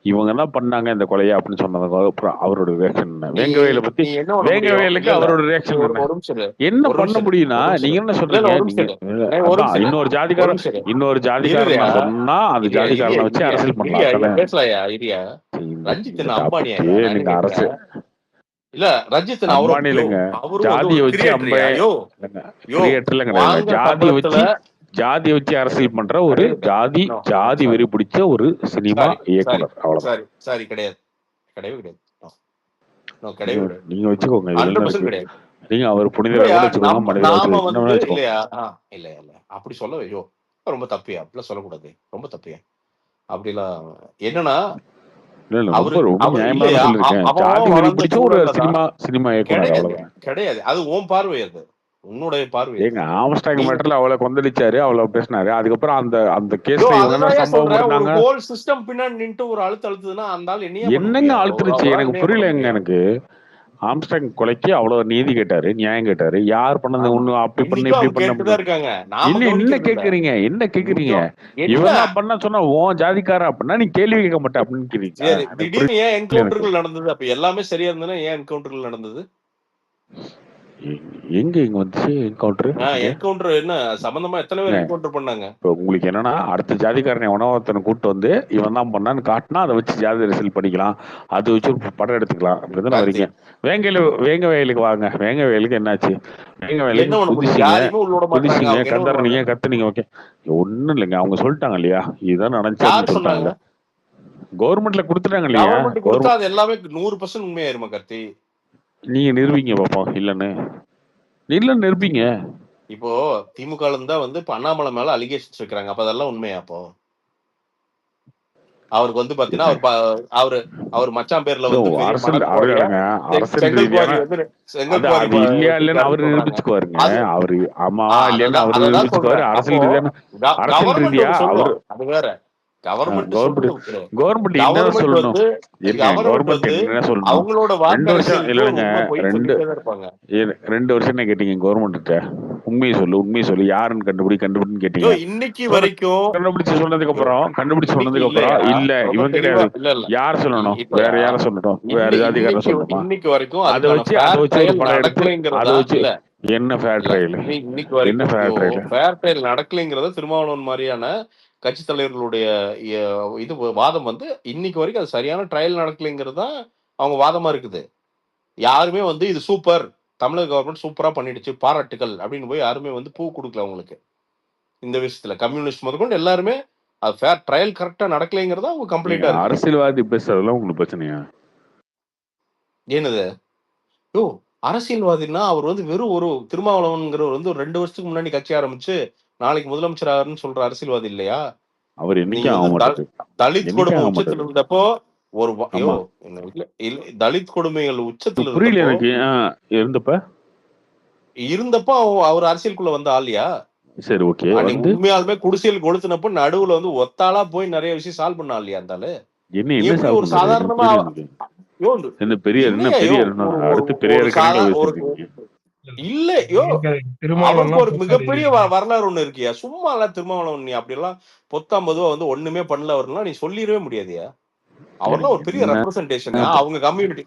இவங்க தான் பண்ணாங்க இந்த கொலையா அப்படின்னு சொன்னதுக்கு அப்புறம் அவரோட ரியாக்ஷன் என்ன? வேங்கவேல பத்தி வேங்கவேலுக்கு அவரோட ரியாக்ஷன் என்ன பண்ண முடியும்னா நீங்க என்ன சொல்றீங்க? இன்னொரு ஜாதிக்காரன் சொன்னா அந்த ஜாதிக்காரனை வச்சு அரசியல் பண்ணலாம். நீங்க அரசு இல்ல ரஞ்சித் அம்பானிலங்க ஜாதியை வச்சு ஜாதியை வச்சு அரசியல் பண்ற ஒரு ஜாதி வெறி பிடிச்ச ஒரு சினிமா இயக்குனர். அவ்வளவுதான். சரி கிடையாது, கிடையவே கிடையாது. நீங்க வச்சுக்கோங்க, நீங்க அவர் புனிதர் இல்லையா? இல்ல இல்ல அப்படி சொல்ல ஐயோ ரொம்ப தப்பியா, அப்படிலாம் சொல்லக்கூடாது, ரொம்ப தப்பியா அப்படிலாம். என்னன்னா கிடையாது, அது உன் பார்வை, அது உன்னுடைய பார்வை. எங்க ஆம்ஸ்டாங் மேட்டர்ல அவளை கொந்தளிச்சாரு, அவ்வளவு பேசினாரு. அதுக்கப்புறம் அந்த கேஸ்ல சம்பவம் ஹோல் சிஸ்டம் பின்னாடி நின்று ஒரு அழுத்ததுன்னா அந்த ஆள் என்னங்க அழுத்துருச்சு எனக்கு புரியலங்க. எனக்கு ஆம்ஸ்டாங் கொலைக்கு அவ்வளவு நீதி கேட்டாரு, நியாயம் கேட்டாரு. யார் பண்ணது ஒண்ணு அப்படி பண்ண இப்படி பண்ண இருக்காங்க. என்ன கேக்குறீங்க? இவன் பண்ண சொன்னா உன் ஜாதிக்காரன் அப்படின்னா நீ கேள்வி கேட்க மாட்டேன் அப்படின்னு திடீர்னு ஏன் என்கவுண்டர்கள் நடந்தது? அப்ப எல்லாமே சரியா இருந்ததுன்னா ஏன் என்கவுண்டர்கள் நடந்தது? எங்க இங்க வந்துச்சு என்கவுண்டர்? என்கவுண்டர் என்ன சம்பந்தமா எத்தனை பேர் என்கவுண்டர் பண்ணாங்க? இப்போ உங்களுக்கு என்னன்னா அடுத்த ஜாதிக்காரனை ஒருத்தனை கூட்டு வந்து இவன் தான் பண்ணான்னு காட்டினா அதை வச்சு ஜாதி அரசியல் பண்ணிக்கலாம், அது வச்சு ஒரு படம் எடுத்துக்கலாம். அப்படிதானே வரீங்க? வேங்க வயலுக்கு வாங்க. வேங்க வயலுக்கு என்னாச்சு? வேங்க வயலுக்கு குதிச்சிங்க கத்தறினீங்க கத்துனீங்க. ஓகே, ஒண்ணும் இல்லைங்க, அவங்க சொல்லிட்டாங்க இல்லையா இதுதான் நடந்துச்சு சொல்லிட்டாங்க. கவர்மெண்ட்ல கொடுத்துட்டாங்க இல்லையா? அது எல்லாமே 100% உண்மையாயிருமா கார்த்தி? நீங்க நிரூபிங்க பாப்போம். இல்லன்னு நிரூபிங்க. இப்போ திமுக இருந்தா வந்து இப்ப அண்ணாமலை மேல அலிகேஷன்ஸ் வைக்கிறாங்க, அப்ப அதெல்லாம் உண்மையா? அப்போ அவருக்கு வந்து பாத்தீங்கன்னா அவர் மச்சான் பேர்ல வந்து இல்லையா இல்லன்னு அவரு நிரூபிச்சுக்குவாருங்க. அவரு ஆமாவா இல்லையா அவரு நிரூபிச்சுக்குவாரு. அரசியல் ரீதியா அவரு அது வேற. கவர்மெண்ட் என்ன சொல்லணும்? கவர்மெண்ட் என்ன சொல்லணும்? அவங்களோட 2 வருஷம் இல்லைங்க, 2 வருஷம் என்ன கேட்டீங்க கவர்மெண்ட்? உண்மையை சொல்லு யாருன்னு கண்டுபிடின்னு கேட்டீங்க. இன்னைக்கு வரைக்கும் கண்டுபிடிச்சு சொன்னதுக்கு அப்புறம் இல்ல இவன் கிடையாது, யார் சொல்லணும்? வேற யார சொல்லணும்? வேற ஜாதிகாரன் சொல்லணுமா? இன்னைக்கு வரைக்கும் அதை வச்சு படம் எடுத்து அதை வச்சு என்ன ஃபேர் ட்ரையல்? இன்னைக்கு வரைக்கும் ஃபேர் ட்ரையல் நடக்கலைங்கிறத திருமாவளவன் மாதிரியான கட்சி தலைவர்களுடைய இது வாதம் வந்து இன்னைக்கு வரைக்கும் அது சரியான ட்ரையல் நடக்கலைங்கிறது தான் அவங்க வாதமா இருக்குது. யாருமே வந்து இது சூப்பர், தமிழக கவர்மெண்ட் சூப்பரா பண்ணிடுச்சு பாராட்டுகள் அப்படின்னு போய் யாருமே வந்து பூ கொடுக்கல அவங்களுக்கு. இந்த விஷயத்துல கம்யூனிஸ்ட் முதற்கொண்டு எல்லாருமே அது ஃபேர் ட்ரையல் கரெக்டா நடக்கலைங்கிறதா அவங்க கம்ப்ளீட்டா இருக்கு. அரசியல்வாதி பேசுறதுலாம் உங்களுக்கு பிரச்சனையா? என்னது அரசியல்வாதினா அவர் வந்து வெறும் ஒரு திருமாவளவன்கிறவர் வந்து ஒரு 2 வருஷத்துக்கு முன்னாடி கட்சி ஆரம்பிச்சு நாளைக்கு முதலமைச்சர் ஆகுன்னு சொல்ற அரசியல்வாதி இல்லையா? அவர் தலித் கொடுமை உச்சத்துல இருந்தப்போ ஒரு தலித் கொடுமைகள் உச்சத்துல இருந்தப்போ அவர் அரசியலுக்குள்ள வந்த ஆளியா? சரி, ஓகே. உண்மையாலுமே குடிசையில் கொளுத்தினப்போ நடுவுல வந்து ஒத்தாளா போய் நிறைய விஷயம் சால்வ் பண்ண ஆளியா இருந்தாலும் ஒரு சாதாரணமா இல்லையோ ஒரு மிகப்பெரிய வரலாறு ஒண்ணு இருக்கியா? சும்மா எல்லாம் திருமாவளவன் நீ அப்படி எல்லாம் பொத்தாம்பதுவா வந்து ஒண்ணுமே பண்ணல வரலாம் நீ சொல்லிடவே முடியாதியா? அவர்லாம் ஒரு பெரிய ரெப்ரசன்டேஷன் அவங்க கம்யூனிட்டி.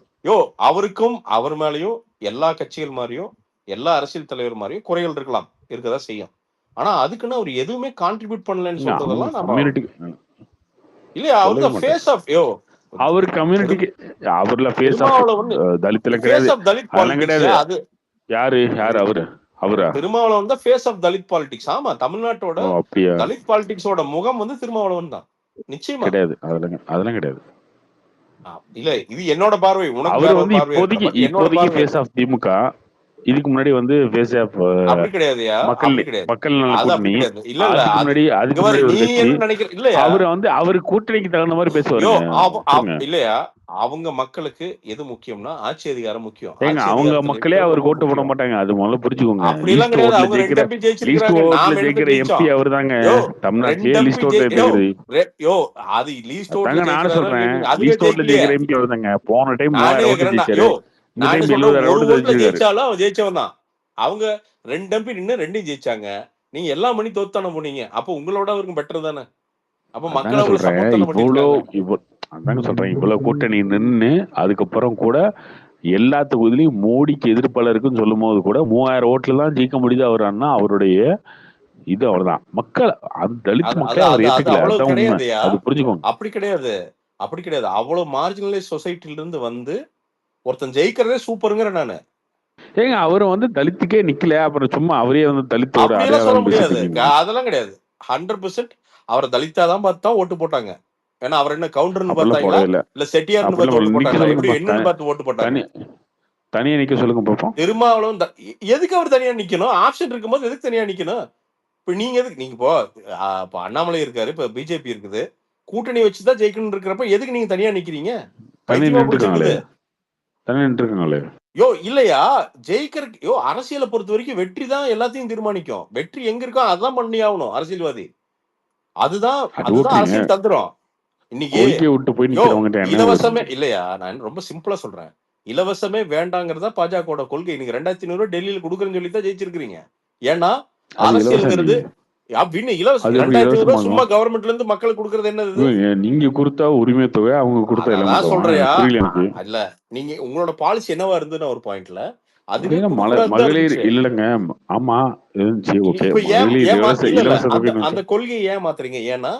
அவருக்கும் அவர் மேலயும் எல்லா கட்சிகள் மாதிரியும் எல்லா அரசியல் தலைவர் மாதிரியும் குறைகள் இருக்கலாம், இருக்கதா செய்யும். ஆனா அதுக்குன்னு அவர் எதுவுமே கான்ட்ரிபியூட் பண்ணலன்னு சொல்றதெல்லாம் இல்லையா? அவர் ஃபேஸ் ஆஃப் அவர் கம்யூனிட்டிக்கு அவர்ல ஃபேஸ் ஆஃப் தலித்ல கிடையாது. அது யாரு அவரா? திருமாவளவன் தான் ஃபேஸ் ஆஃப் தலித் பாலிடிக்ஸ். ஆமா, தமிழ்நாட்டோட தலித் பாலிடிக்ஸோட முகம் வந்து திருமாவளவன் தான். நிச்சயமா கிடையாது, அதெல்லாம் கிடையாது. இல்ல இது என்னோட பார்வை. அவர் வந்து இப்போதைக்கு ஃபேஸ் ஆஃப் திமுக. இதுக்கு முன்னாடி வந்து ஃபேஸ் ஆஃப் அப்படி கிடையாதுயா. மக்கள் அவர் கூட்டணிக்கு தகுந்த மாதிரி பேசுவாரு இல்லையா? அவங்க மக்களுக்கு எது முக்கியம்னா ஆட்சி அதிகாரம் முக்கியம். அவங்க மக்களே அவர் ஓட்டு போட மாட்டாங்க, அது முதல்ல புரிஞ்சுக்கோங்க. அப்படிலாம் கிடையாது. அவங்க 2 எம்பி ஜெயிச்சிருக்காங்க. எம்பி அவர்தாங்க தமிழ்நாட்டிலே லிஸ்ட் ஓட்ல அது லிஸ்ட் ஓட்ல நான் சொல்றேன். லிஸ்ட் ஓட்ல ஜெயிக்கிற எம்பி அவர்தாங்க. போன டைம் ஜெயிச்சாரு. ஜெயிச்சாலும் அவன் ஜெயிச்சவன் தான். அவங்க 2 எம்பி நின்று 2யும் ஜெயிச்சாங்க. நீங்க எல்லா மணி தோத்தானே போனீங்க. அப்ப உங்களோட அவருக்கு பெட்டர் தானே. அப்ப மக்கள் சொல்றேன் இவ்வளவு கூட்டணி நின்று அதுக்கப்புறம் கூட எல்லா தொகுதியிலையும் மோடிக்கு எதிர்ப்பாளர் இருக்குன்னு சொல்லும் போது கூட 3000 ஓட்டுல தான் ஜெயிக்க முடியுது அவர் அண்ணா. அவருடைய இது அவ்வளவுதான். மக்கள் தலித் மக்கள் அவர் ஏத்துக்கல, அது புரிஞ்சுக்கோங்க. அப்படி கிடையாது. அவ்வளவு மார்ஜினலைஸ் சொசைட்டில இருந்து வந்து ஒருத்தன் ஜெயிக்கிறதே சூப்பருங்கிற நானு. அவரு வந்து தலித்துக்கே நிக்கல, அப்புறம் சும்மா அவரே வந்து தலித்தோட சொல்ல முடியாது. அதெல்லாம் கிடையாது. 100% அவரை தலித்தா தான் பார்த்தா ஓட்டு போட்டாங்க. ஏன்னா அவர் என்ன கவுண்டர்னு பார்த்தாங்களா இல்ல செட்டியார்னு பார்த்து ஓட்டு போட்டாங்களா? இப்படி என்னன்னு பார்த்து ஓட்டு போட்டாங்க. தனியா நிக்க சொல்லுங்க பாப்போம். திருமாவளவன் எதுக்கு அவர் தனியா நிக்கணும்? ஆப்ஷன் இருக்கும்போது எதுக்கு தனியா நிக்கணும்? இப்ப நீங்க எதுக்கு நீங்க இப்போ அண்ணாமலை இருக்காரு, இப்ப பிஜேபி இருக்குது, கூட்டணி வச்சுதான் ஜெயிக்கணும் இருக்கிறப்ப எதுக்கு நீங்க தனியா நிக்கிறீங்க? இல்லையா ஜெயிக்கிறதுக்கு அரசியலை பொறுத்த வரைக்கும் வெற்றி தான் எல்லாத்தையும் தீர்மானிக்கும். வெற்றி எங்க இருக்கோ அதான் பண்ணி ஆகணும் அரசியல்வாதி. அதுதான் அரசியல் தந்திரம். இன்னைக்கு இலவசமே இல்லையா? நான் ரொம்ப சிம்பிளா சொல்றேன். இலவசமே வேண்டாங்கிறதா பாஜக கொள்கை. இன்னைக்கு 2500 டெல்லியில கொடுக்குறேன்னு சொல்லி தான் ஜெயிச்சிருக்கீங்க. ஏன்னா அரசியல்ங்கிறது சும்மா கவர்மெண்ட்ல இருந்து மக்களுக்கு கொடுக்கறது என்னது? நீங்க கொடுத்தா உரிமை தொகை, அவங்க கொடுத்தா சொல்றியா? இல்ல நீங்க உங்களோட பாலிசி என்னவா இருந்ததுன்னா ஒரு பாயிண்ட்ல அதுவே ஏங்க கொடுக்கக்கூடாதுதான் மகளிர் இருந்துச்சு. இல்லைங்க. ஆமா இருந்துச்சு. ஓகே. இப்ப ஏன் மகளிர் ஏன் இலவச இல்ல இலவச அந்த தொகை அந்த கொள்கையை ஏன் மாத்துறீங்க? ஏன்னா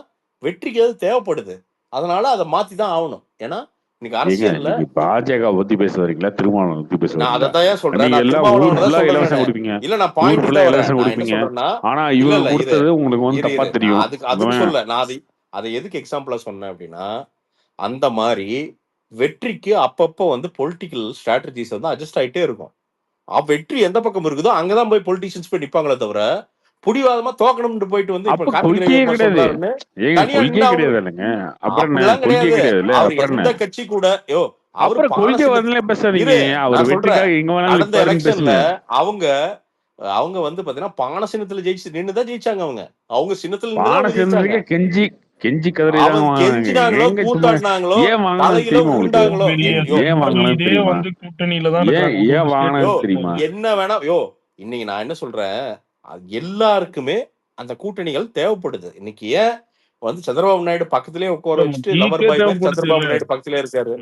வெற்றிக்கு அது தேவைப்படுது, அதனால அதை மாத்தி தான் ஆகணும். ஏன்னா இன்னைக்கு ஏங்க அரசியல்ல நீங்க பாஜக பத்தி பேச வரீங்களா, திருமாவளவன் பத்தி பேச நான் வரீங்களா? அதைத்தான் ஏன் சொல்றேன். நீங்க நான் எல்லாம் ஊர் திருமாவளவன் தான் ஃபுல்லா சொல்றேன் இலவசம் நானு. கொடுப்பீங்க, இல்ல நான் ஊர் பாயிண்ட்டுக்கு ஃபுல்லா தான் வரேன். இலவசம் நான் என்ன கொடுப்பீங்க. சொல்றேன்னா ஆனா இல்ல இவங்க இல்ல இரு கொடுத்தது உங்களுக்கு வந்து இரு தப்பா இரு நான் தெரியும். அதுக்கு சொல்ல நான் அதை எதுக்கு எக்ஸாம்பிளா சொன்னேன் அப்படின்னா, அந்த மாதிரி வெற்றிக்கு அப்பப்போ வந்து பொலிட்டிக்கல் ஸ்ட்ராட்டஜிஸ் வந்து அட்ஜஸ்ட் ஆயிட்டே இருக்கும். வெற்றி எந்த பக்கம் இருக்குதோ அங்கதான் போய் பொலிட்டிஷியன்ஸ் போய் நிப்பாங்களே தவிர புடிவாதமா தோக்கணும்னு போயிட்டு வந்து இப்ப அப்ப கார்த்திக் கொள்கையே ரவிக்குமார் கிடையாது. சொல்றாருன்னு ஏங்க தனியா கொள்கையே நின்று அவரு கிடையாது இல்லைங்க. அப்புறம் என்ன அப்படிலாம் கொள்கையே கிடையாது. கிடையாது இல்ல? அவர் அப்புறம் எந்த என்ன? கட்சி கூட அவரு அப்புறம் கொள்கை பானசில வரல பேசாதீங்க. இரு அவர் நான் சொல்றேன். வெற்றிக்காக எங்க வேணாலும் கடந்த நிப்பாருன்னு எலெக்ஷன்ல பேசுங்க. அவங்க அவங்க வந்து பாத்தீங்கன்னா பான சின்னத்துல நின்னுதான் ஜெயிச்சாங்க. அவங்க சின்னத்துல நின்னுதான் பானை அவங்க ஜெயிச்சாங்க. சேர்ந்ததுக்கே கெஞ்சி கெஞ்சி கதறி தாங்க அவங்க வாங்கினாங்க. கெஞ்சினாங்களோ எங்க சும்மா கூத்தாடினாங்களோ ஏன் வாங்கினது தலையில தெரியுமா உங்களுக்கு? உருண்டாங்களோ ஏன் வாங்கினது இதே தெரியுமா? வந்து கூட்டணியில தான் ஏன் இருக்காங்க ஏன் ஒரு வாங்கினது ஸ்டேட். தெரியுமா? என்ன வேணா இன்னைக்கு நான் என்ன சொல்றேன், எல்லாருக்குமே அந்த கூட்டணிகள் தேவைப்படுது. இன்னைக்கு ஏன் வந்து சந்திரபாபு நாயுடு பக்கத்திலே உட்கார வச்சுட்டு லவர் பாய் மாதிரி சந்திரபாபு நாயுடு பக்கத்திலே இருக்காரு?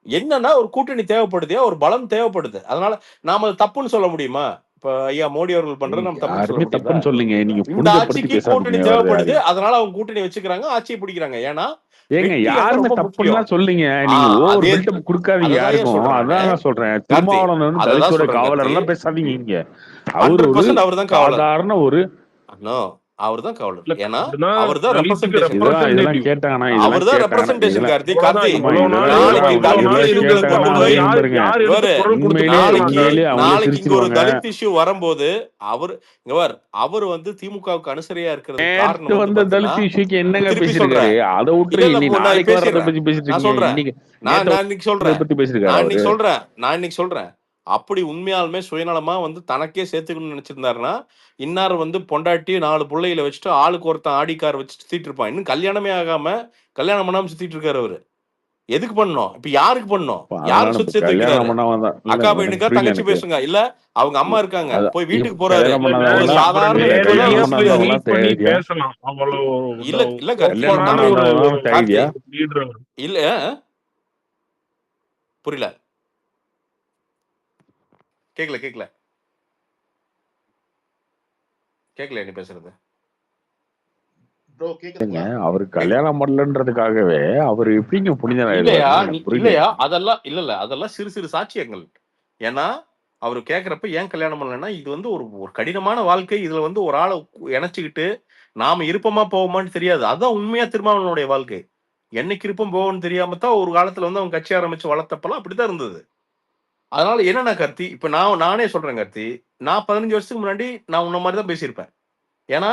என்னன்னா ஒரு கூட்டணி தேவைப்படுது, ஒரு பலம் தேவைப்படுது. அதனால நாம அது தப்புன்னு சொல்ல முடியுமா? இப்ப ஐயா மோடி அவர்கள் பண்றது நம்ம தப்புன்னு சொல்ல யாருமே முடியுமா? தப்புன்னு சொல்லுங்க. நீங்க இந்த புனிதப்படுத்தி ஆட்சிக்கு பேசாதீங்க. கூட்டணி தேவைப்படுது, அதனால அவங்க கூட்டணி வச்சுக்கிறாங்க, ஆட்சியை பிடிக்கிறாங்க. ஏன்னா ஏங்க வெற்றி அங்க யாருமே ரொம்ப முக்கியம். தப்புன்னா சொல்லுங்க. நீங்க ஓவர் அதே பில்டப் கொடுக்காதீங்க அததான் யாருக்கும். சொல்றேன் நானு. அதான் நான் சொல்றேன். கார்த்தி திருமாவளவன் வந்து அததான் தலித்தோட சொல்றேன் காவலர் கார்த்தி. எல்லாம் பேசாதீங்க இங்க. அவர் ஒரு 100% அவர் தான் காவலர். சாதாரண ஒரு அவர் தான் காவலர். இல்ல ஏன்னா அப்படின்னா அவர் தான் தலித்துக்கு ரெப்ரசன்டேஷன். இதெல்லாம் ரெப்ரசன்டேட்டிவ். கேட்டாங்கன்னா அவர் தான் ரெப்ரசன்டேஷன் கார்த்தி. அவ்வளவுதான். கார்த்தி இவ்வளவு நாள் நாளைக்கு இவ்வளவு நாள் தலித் இருந்ததை இஷ்யூ கொண்டு போய் போய் யார் எடுத்து இவரு குரல் கொடுத்து நாளைக்கு பேசுறாங்க? நாளைக்கு இங்க ஒரு சிரிச்சிருவாங்க. தலித் இஷ்யூ வரும்போது அவர் வந்து திமுகவுக்கு அனுசரியா இருக்கிறது நேத்து காரணம் வந்து வந்த பாத்தீங்கன்னா, தலித் இஷ்யூக்கு என்னங்க திருப்பி பேசிருக்காரு? சொல்றேன். அதை விட்டு இல்ல இன்னைக்கு நான் நாளைக்கு வர்றத பேசிடுறேன். பத்தி பேசிட்டு நான் இருக்கீங்க. சொல்றேன். இன்னைக்கு நான் நேத்து இன்னைக்கு சொல்றேன். பத்தி பேசிருக்காரு நான் அவரு. இன்னைக்கு சொல்றேன். அப்படி உண்மையாலுமே சுயநலமா வந்து தனக்கே சேர்த்துக்கணும்னு நினைச்சிருந்தாருன்னா, இன்னார் வந்து பொண்டாட்டி 4 பிள்ளைகளை வச்சுட்டு ஆளுக்கு ஒருத்தன் ஆடி கார் வச்சு சுத்திட்டு இருப்பான். இன்னும் கல்யாணமே ஆகாம கல்யாணம் பண்ணாம சுத்திட்டு இருக்காரு அவரு. எதுக்கு பண்ணணும்? இப்ப யாருக்கு பண்ணணும்? யாருக்கு சுத்தி சேர்த்து வைக்கிறாரு? கல்யாணம் பண்ணாம தான் அக்கா பையனுக்கா புரியல தங்கச்சி எனக்கு. பேசுங்க, இல்ல அவங்க அம்மா இருக்காங்க, அதான் போய் வீட்டுக்கு இப்ப போறாரு. கல்யாணம் ஒரு பண்ணாதவங்களாம் சாதாரண இல்ல, வீட்டுல தான் கல்யாணம் வசிக்கிறாரு. பண்ணாதவங்களாம் பண்ணி தேவையா? பேசலாம். அவ்வளவு இல்ல இல்ல கார்த்தி, கல்யாணம் ஓப்பனான ஒரு பண்ணாதவங்களாம் கார்த்தி தேவையா? லீடர். இல்ல புரியல, கேக்கல கேக்கல கேக்கல நீ பேசுறது. ப்ரோ ஏங்க கேக்குதுங்களா? அவரு கல்யாணம் பண்ணலன்றதுக்காகவே அவர் எப்படிங்க புனிதன் இல்லையா ஆயிடுவாரு? எனக்கு புரியல. இல்லையா அதெல்லாம் இல்ல அதெல்லாம் சிறு சிறு சாட்சியங்கள். ஏன்னா அவரு கேக்குறப்ப ஏன் கல்யாணம் பண்ணலன்னா, இது வந்து ஒரு ஒரு கடினமான வாழ்க்கை. இதுல வந்து ஒரு ஆளை இணைச்சுக்கிட்டு நாம இருப்போமா போவோமான்னு தெரியாது. அதுதான் உண்மையா திருமாவளவனுடைய வாழ்க்கை. என்னைக்கு இருப்போம் போவோம்னு தெரியாம தான் ஒரு காலத்துல வந்து அவன் கட்சி ஆரம்பிச்சு வளர்த்தப்பெல்லாம் அப்படிதான் இருந்தது. அதனால என்னன்னா கார்த்தி, இப்ப நானே சொல்றேன் கார்த்தி, நான் 15 வருஷத்துக்கு முன்னாடி நான் உன்ன மாதிரி தான் பேசியிருப்பேன். ஏன்னா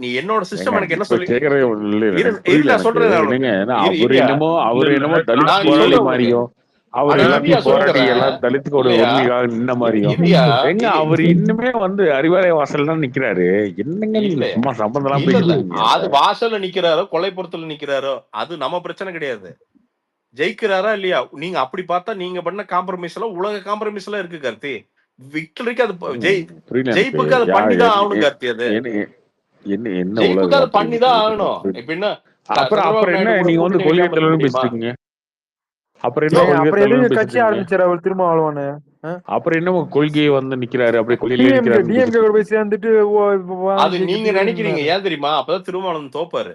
நீ என்னோட சிஸ்டம் எனக்கு என்ன இப்ப சொல்லி கேக்குறது இல்ல, இரு எனக்கு புரியல. நான் எனக்கு சொல்றேன் என்னங்க இரு அவர் இருயா. என்னமோ தலித் நான் நீ போராளி சொல்ற உனக்கு மாதிரியும் அவர் இருயா எல்லாத்தையும் போராட்டி சொல்லித்தரேன். எல்லாம் தலித்துக்கோட இல்லையா உரிமைக்காக நின்ன மாதிரியும் இருயா எங்க அவர் இன்னுமே வந்து அறிவாலய வாசல் தான் நிக்கிறாரு. என்னங்க நீங்க இல்லையா சும்மா சம்பந்தம் எல்லாம் இல்ல பேசிட்டு இருக்கீங்க? அது வாசல்ல நிக்கிறாரோ கொல்லைப்புறத்துல நிக்கிறாரோ அது நம்ம பிரச்சனை கிடையாது. ஜெயிக்கிறாரா இல்லையா? நீங்க அப்படி பார்த்தா நீங்க பண்ண காம்ப்ரமைஸ் எல்லாம் உலக காம்ப்ரமைஸ் எல்லாம் இருக்கு கார்த்தி. விக்டரிக்கு அது புரியல எனக்கு. ஜெயிப்புக்கு அது பண்ணிதான் ஆகணும் கார்த்தி. அது என்ன உலக ஜெயிப்புக்கு அது காப்பீடு பண்ணிதான் புரியல. ஆகணும். இப்ப என்ன அப்புறம் சந்திரபாபு என்ன நாயுடு கூட நீங்க வந்து கூட்டணி கொள்கை வைக்காம இருக்க தலைவர்னு முடியுமா? பேசிட்டு இருக்கீங்க? அப்புறம் என்ன கொள்கை அப்புறம் எதுக்கு தலைவர்னு கட்சி பேசிட்டு இருக்கீங்க? ஆரம்பிச்சாரு அவர் திருமாவளவன்? அப்புறம் என்ன கொள்கையை வந்து நிக்கிறாரு, அப்படியே கொள்கையில டிஎம்கே நிக்கிறாருன்னு பேசிட்டு டிஎம்கே போய் இருக்கீங்க? சேர்ந்துட்டு அது நீங்க நினைக்கிறீங்க. ஏன் தெரியுமா? அப்பதான் திருமாவளவன் தோப்பாரு.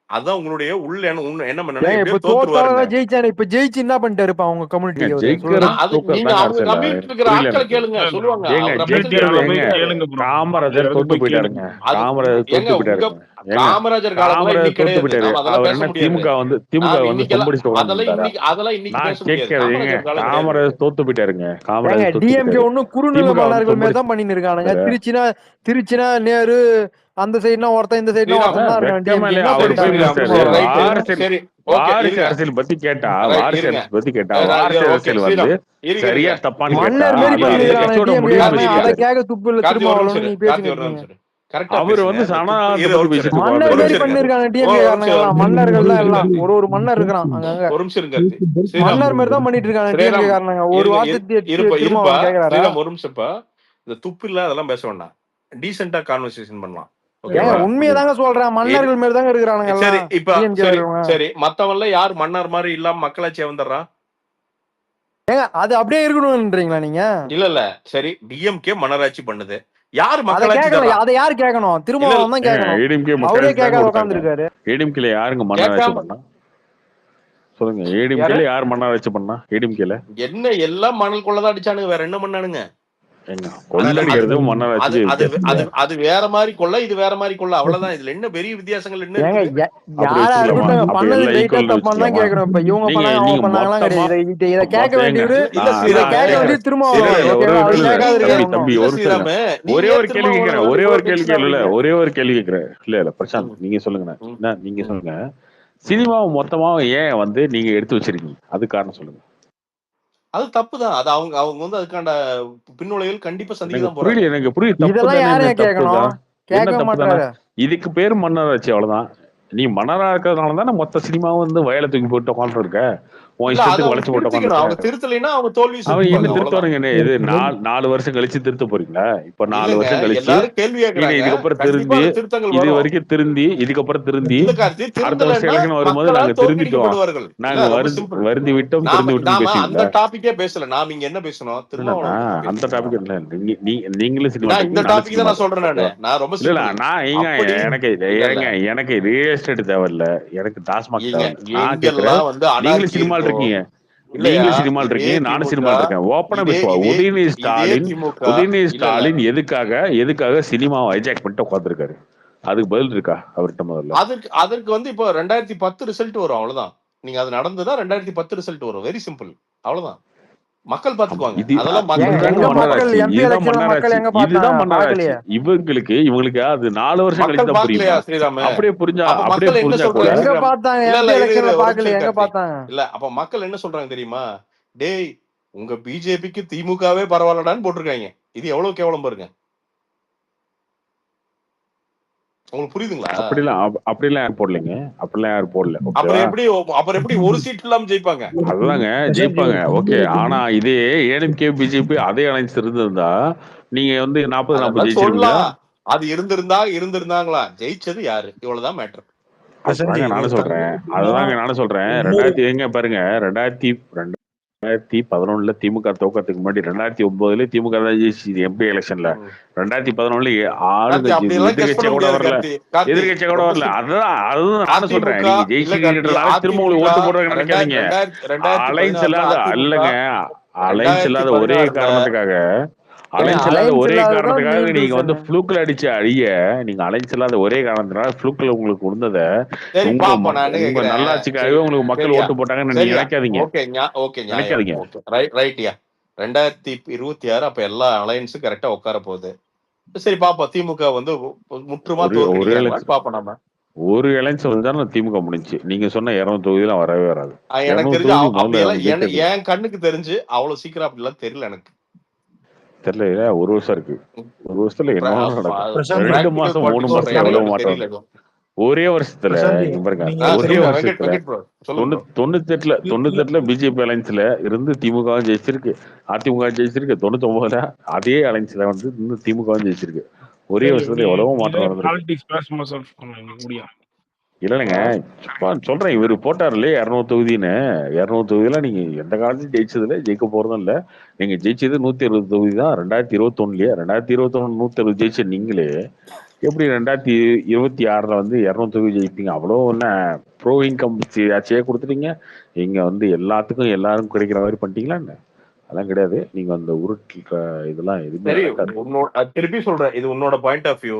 அதான் உங்களுடைய உள்ள என்ன பண்ணணும், இப்ப எப்படியோ தோத்தாலும் தோத்துருவாருங்க. ஜெயிச்சானே. இப்ப ஜெயிச்சு என்ன பண்ணிட்டாரு அவங்க கம்யூனிட்டிக்கு? அவரு ஜெயிக்கிறது சொல்லுங்க. அது நீங்க தூக்கத்தாங்க அவங்க அரசியல். கம்யூனிட்டி இருக்கிற புரியல ஆட்களை எனக்கு. கேளுங்க, சொல்லுவாங்க. ஏங்க அவர் ஜெயிக்கிறது ரெப்ரசன்டேஷன் போய் எங்க கேளுங்க ப்ரோ. காமராஜர் தோத்து போய் போயிட்டாருங்க. கேளுங்க. அது காமராஜர் ஏங்க தோத்து உங்க போயிட்டாருங்க. ஏங்க காமராஜர் காலத்துல காமராஜர் இன்னைக்கு தோத்து கிடையாது. போயிட்டாரு. நாம அதெல்லாம் அவர் பேச என்ன முடியாது. திமுக நாம வந்து கொம்படிச்சுட்டு அதெல்லாம் உட்காந்துட்டாரா? இன்னைக்கு நான் பேச முடியாது. கேட்கறது ஏங்க காமராஜர் காலம் கிடையாது. காமராஜர் தோத்து போயிட்டாருங்க. காமராஜர் தோத்து டிஎம்கே போயிட்டாரு. ஒன்னும் குறுநில திமுக வந்து மன்னர்கள் மாதிரி கொம்படிச்சு தான் பண்ணின்னு இருக்கானுங்க. திருச்சினா நேரு, அந்த சைடுனா ஒருத்தன், இந்த சைடுனா ஸ்ரீராம் ஒருத்தன் தான் இருக்கான். வெக்கமே டிஎம்கே இல்ல. என்ன அவரு போய் பண்ணிட்டாங்க? ஸ்ரீராம் பேசுறாரு. சரி ரைட்டு வாரிசு சரி ஓகே வாரிசு இருங்க அரசியல் பத்தி கேட்டா, ரைட் வாரிசு இருங்க அரசியல் பத்தி கேட்டா, ஓகே வாரிசு ஓகே அரசியல் ஸ்ரீராம் வந்து இருங்க சரியா இருங்க தப்பான்னு கேட்டா மன்னர் மாரி அது அந்த பண்ணிருக்கானுங்க கட்சியோட டிஎம்கே முடிவுன்னு காரனுங்க. கார்த்தி அதை வச்சுக்காரு. கேட்க துப்பு இல்ல கார்த்தி ஒரு நிமிஷம் திருமாவளவன். நீ இரு. கார்த்தி பேசிக்கிட்டு ஒரு இருக்கீங்க. நிமிஷம் இரு. கரெக்டா அவர் வந்து பேசுங்க. இந்த துப்பு சனாதனத்தை இரு பத்தி ஒரு நிமிஷம் பேசிட்டு இரு. மன்னர் ஒரு மாரி நிமிஷம் இருங்க. பண்ணிருக்காங்க ஒரு டிஎம்கே நிமிஷம் காரனுங்க எல்லாம். இருங்க. மன்னர்கள் தான் இருங்க எல்லாம். ஒரு மன்னர் இருக்கிறான் அங்கங்க. ஒரு நிமிஷம் இருங்க கார்த்தி. ஸ்ரீராம் மன்னர் மாதிரி தான் பண்ணிட்டு இருக்காங்க டிஎம்கே ஸ்ரீராம் காரனுங்க. ஒரு இருங்க வார்த்தை இருப்பா திருமாவளவன் கேக்குறாரா? ஸ்ரீராம் ஒரு நிமிஷம்ப்பா. இந்த துப்பு இல்ல அதெல்லாம் பேச வேண்டாம். டீசெண்டா கான்வர்சேஷன் பண்ணலாம். ஏங்க ஓகேவா? உண்மையை தாங்க சொல்றேன். மன்னர்கள் மாதிரி தாங்க இருக்கிறானுங்க சரி எல்லாம் இப்ப டிஎம்கே சரி இருக்கிறவங்க. சரி மத்தவன்ல யார் மன்னர் மாதிரி இல்லாம மக்களாட்சியை வந்துடுறா? ஏங்க அது அப்படியே இருக்கணும்ன்றீங்களா நீங்க? இல்ல சரி, டிஎம்கே மன்னராட்சி பண்ணுது, யாரு அத மக்களாட்சி கேட்கல, தர்றா? அத யாரு கேட்கணும்? இல்ல திருமாவளவன் தான் கேட்கணும். ஏடிஎம்கே அவரே மக்களாட்சி தாங்க கேட்காத கொடுத்தாங்க. உட்காந்துருக்காரு. ஏடிஎம்கேல யாருங்க மன்னராட்சி கேட்காம பண்ணா சொல்லுங்க? யாரு ஏடிஎம்கேல யார் மன்னராட்சி பண்ணா? ஏடிஎம்கேல என்ன எல்லாம் மணல் கொள்ளதான் அடிச்சானுங்க, வேற என்ன பண்ணானுங்க? எங்க அது அது கொள்ளடிக்கிறதும் அது மன்னராட்சிக்கு அது வித்தியாசம் அது இல்லையா? அது வேற மாதிரி கொள்ள, இது வேற மாதிரி கொள்ள, அவ்வளவுதான். இதுல என்ன பெரிய வித்தியாசங்கள் என்ன ஏங்க இருக்குது? அப்படி யாரா வச்சுக்கலாமா? இருக்கட்டும், அப்ப பண்ணது எல்லாம் ரைட்டா ஈக்குவல் தப்பான்னு தான் வச்சுக்கலாமா? கேட்கணும். இப்ப இவங்க நீங்க பண்ணாங்க அவங்க நீங்க பண்ணாங்கலாம் மொத்தமா கிடையாது. இதை கேட்க ஏங்க வேண்டியது இல்ல இதை ஸ்ரீராம், கேட்க வேண்டியது இல்ல திருமாவளவன். இல்ல ஓகேவா? அவர் இல்ல கேட்காது தம்பி இருக்காரு தம்பி இன்னும். இல்ல ஒரு ஸ்ரீராம, நிமிஷம் நீங்க ஒரே ஏன் ஒரு கேள்வி கேட்கிறேன். திருமாவளவன் ஒரே ஒரு இவ்வளவு கேள்வி டென்ஷன் கேட்கல. ஆகுறீங்க? ஒரே ஒரு கேள்வி கேட்கிறேன். இல்ல பிரசாந்த், ம், நீங்க சொல்லுங்க. ம், என்ன நீங்க ம், சொல்லுங்க. ம். சினிமாவை மொத்தமா ஏன் வந்து நீங்க எடுத்து வச்சிருக்கீங்க? அது காரணம் சொல்லுங்க. அது தப்புதான். அது அவங்க அவங்க வந்து அதுக்கான பின்னுளைகள் கண்டிப்பா சந்திக்க எனக்கு தான் போறாங்க. புரியல. எனக்கு புரியுது. தப்பு இதெல்லாம் தானே. என்ன யாரையா தப்பு கேட்கணும்? தான்? என்ன கேட்க தப்பு தானே? மாட்டாரு. இதுக்கு பேரு மன்னராட்சி, அவ்வளவுதான். நீ மன்னரா இருக்கிறதுனால தானே மொத்த சினிமாவும் வந்து வயலை தூக்கி போட்டு உட்காந்து இருக்க. உன் இல்ல அதை இஷ்டத்துக்கு அவங்க வளைச்சு போட்டு திருத்திக்கணும். அவங்க உட்காந்துருக்க. திருத்தலைன்னா அவங்க தோல்வி அவன் என்ன செஞ்சுப்பாங்க, அவ்வளவுதான். திருத்துவானுங்க? என்ன இது 4 வருஷம் கழிச்சு திருத்த போறீங்களா? இப்ப 4 இல்லங்க, வருஷம் கழிச்சு எல்லாரும் கேள்வி நீங்க கேட்கறாங்க. இதுக்கப்புறம் கண்டிப்பா திருந்தி அந்த திருத்தங்கள் இது வரும். வரைக்கும் திருந்தி இதுக்கப்புறம் திருந்தி இல்ல கார்த்தி, அடுத்த வருஷம் திருந்தலைன்னா எலெக்ஷன் வரும்போது நாங்க மக்களால் திருந்திட்டோம், தோற்கடிக்கப்படுவார்கள். இல்ல நாங்க ரொம்ப சிம்பிள். வருந்தி விட்டோம், திருந்து விட்டோம்னு நாம அந்த பேசுவீங்களா? டாபிக்கே பேசல. நாம இங்க என்ன பேசணும்? இல்லண்ணா, திருமாவளவன் பத்தி அந்த பேசணும். டாபிக் இல்ல. நீங்களும் சினிமா நான் இந்த இருக்கீங்க, நானும் டாபிக் தான் சினிமா நான் சொல்றேன். இருக்கேன். நான் ரொம்ப இல்ல சிம்பிள். நான் ஏங்க அப்படி எனக்கு இல்ல எனக்கு ரியல் எஸ்டேட் தேவையில்ல, எனக்கு டாஸ்மாக் ஏங்க, தேவையில்ல. நான் கேட்கிறேன், எங்கெல்லாம் வந்து நீங்களும் அனார்கி சினிமால் இருக்கோ, இருக்கீங்க, இல்லையா? நீங்களும் சினிமால் இதே இருக்கீங்க, நானும் திமுக, சினிமால் இருக்கேன். ஓப்பனா இதே பேசுவா. இதே உதயநிதி இதே ஸ்டாலின் திமுக. உதயநிதி இல்ல ஸ்டாலின் எதுக்காக சினிமாவை ஹைஜாக் பண்ணிட்டு உட்காந்துருக்காரு? அதுக்கு பதில் இருக்கா அவர்கிட்ட முதல்ல? அதற்கு வந்து இப்போ 2010 ரிசல்ட் வரும், அவ்வளவுதான். நீங்க அது நடந்ததா 2010 ரிசல்ட் வரும். வெரி சிம்பிள், அவ்வளவுதான். மக்கள் பாத்துக்குவாங்க. இது அதெல்லாம் இதுதாங்க எங்க மக்கள் மன்னராட்சி, எம்பி இதுதான் எலெக்ஷன்ல மக்கள் மன்னராட்சி, எங்க இதுதான் பார்த்தாங்க? மன்னராட்சி. பாக்கலையே. இவங்களுக்கு அது 4 வருஷம் கழிச்சு மக்கள் தான் பாக்கலையா புரியுமா? ஸ்ரீராம? அப்படியே அப்ப அப்படியே மக்கள் என்ன புரிஞ்சா கூட சொல்றாங்க எங்க ஸ்ரீராம்? பார்த்தாங்க? இல்ல எம்பி இல்ல எலெக்ஷன்ல ஒரு பாக்கலையே, நிமிஷம் எங்க கார்த்தி. பார்த்தாங்க? இல்ல அப்ப மக்கள் என்ன சொல்றாங்க தெரியுமா? டேய், உங்க பிஜேபிக்கு திமுகவே பரவாயில்லடான்னு போட்டிருக்காங்க. இது எவ்வளவு கேவலம் பாருங்க. உங்களுக்கு புரியுதுங்களா? அப்படிலாம் யாரும் போடலைங்க. அப்படிலாம் யாரும் போடல. அப்புறம் ஓகேவா? எப்படி ஒரு சீட் இல்லாம ஜெயிப்பாங்க? அதுதாங்க ஜெயிப்பாங்க. ஓகே. ஆனா இதே ஏடிஎம்கே பிஜேபி அதே அலைன்ஸ் இருந்திருந்தா நீங்க வந்து 40-40 அதெல்லாம் ஜெயிச்சிருப்பீங்களா? சொல்லலாம். அது இருந்திருந்தாங்களா? ஜெயிச்சது யாரு? இவ்வளவுதான் மேட்டர். அதுதாங்க நானும் சொல்றேன். 2000 எங்க பாருங்க, 2011 திமுக தோக்கத்துக்கு முன்னாடி 2009 திமுக தான் ஜெயிச்சு எம்பி எலெக்ஷன்ல. 2011 ஆளுங்க அப்படி எல்லாம் கெஸ் எதிர்கட்சியா பண்ண கூட முடியாது வரல. கார்த்தி. எதிர்கட்சியா கூட ரொம்ப வரல. அதுதான் நானும் சொல்றேன். அதிமுக நீங்க இல்ல கார்த்தி, ஜெயிச்சிருக்கீங்கன்றதால திரும்ப உங்களுக்கு ஓட்டு போடுறதுக்கு நினைக்காதீங்க. 2016 அலைன்ஸ் இல்லாத அதிமுக இல்லங்க, அலைன்ஸ் இல்லாத ஒரே 2016 காரணத்துக்காக அலைன்ஸ் இல்லாததான் மீன் நீங்க வந்து ரீசன். ஃப்ளூக்ல அடிச்சு நீங்க அலைன்ஸ் இல்லாத ஒரே காரணத்தினால ஃப்ளூக்ல உங்களுக்கு விழுந்தத சரி பாப்போம். நான் என்ன உங்க கேக்குறேன், நல்லாட்சிக்காகவே உங்களுக்கு மக்கள் சரியா ஓட்டு போட்டாங்கன்னு நீங்க சரியா நினைக்காதீங்க. ஓகே ஓகே நியாயம். நினைக்காதீங்க. ஓகே ரைட்யா. 2026 அப்ப எல்லா அலையன்ஸும் கரெக்டா உட்கார போகுது. சரி பாப்போம். திமுக வந்து முற்றுமா தோற்கடிக்கிறாங்களான்னு பாப்போம். நம்ம ஒரு அலைன்ஸ் வந்து திமுக முடிஞ்சு. நீங்க சொன்ன 200 தொகுதியெல்லாம் வரவே வராது. எனக்கு தெரிஞ்சு அப்படியெல்லாம் என் கண்ணுக்கு தெரிஞ்சு அவ்வளவு சீக்கிரம் அப்படிலாம் தெரியல. எனக்கு தெரியல. ஒரு வருஷம் இருக்கு. ஒரு வருஷத்துல என்ன நடக்கும்? 2 மாசம் 3 மாசம் எவ்வளவு மாற்றம்? ஒரே வருஷத்துல பாருங்க, ஒரே வருஷத்துல 98 பிஜேபி அலைன்ஸ்ல இருந்து திமுக ஜெயிச்சிருக்கு, அதிமுக ஜெயிச்சிருக்கு. 99 அதே அலைன்ஸ்ல வந்து இன்னும் திமுக ஜெயிச்சிருக்கு. ஒரே வருஷத்துல எவ்வளவோ மாற்றம் நடந்திருக்கு. இல்லைங்க, சொல்றேன். இவரு போட்டாருல்ல 200 தொகுதின்னு. 200 தொகுதியில நீங்க எந்த காலத்தையும் ஜெயிச்சதுல ஜெயிக்க போறதும் இல்ல. நீங்க ஜெயிச்சது 160 தொகுதி தான் 2021லயே. 2021 160 ஜெயிச்ச நீங்களே எப்படி 2026 வந்து 200 தொகுதி ஜெயிப்பீங்க? அவ்வளோ என்ன ப்ரோ இன்கம் ஆட்சியே கொடுத்துட்டீங்க. இங்க வந்து எல்லாத்துக்கும் எல்லாரும் கிடைக்கிற மாதிரி பண்ணிட்டீங்களா என்ன? அதெல்லாம் கிடையாது. நீங்க அந்த உருட்டு இதெல்லாம் எதுவுமே திருப்பி சொல்றேன். இது உன்னோட பாயிண்ட் ஆஃப் வியூ.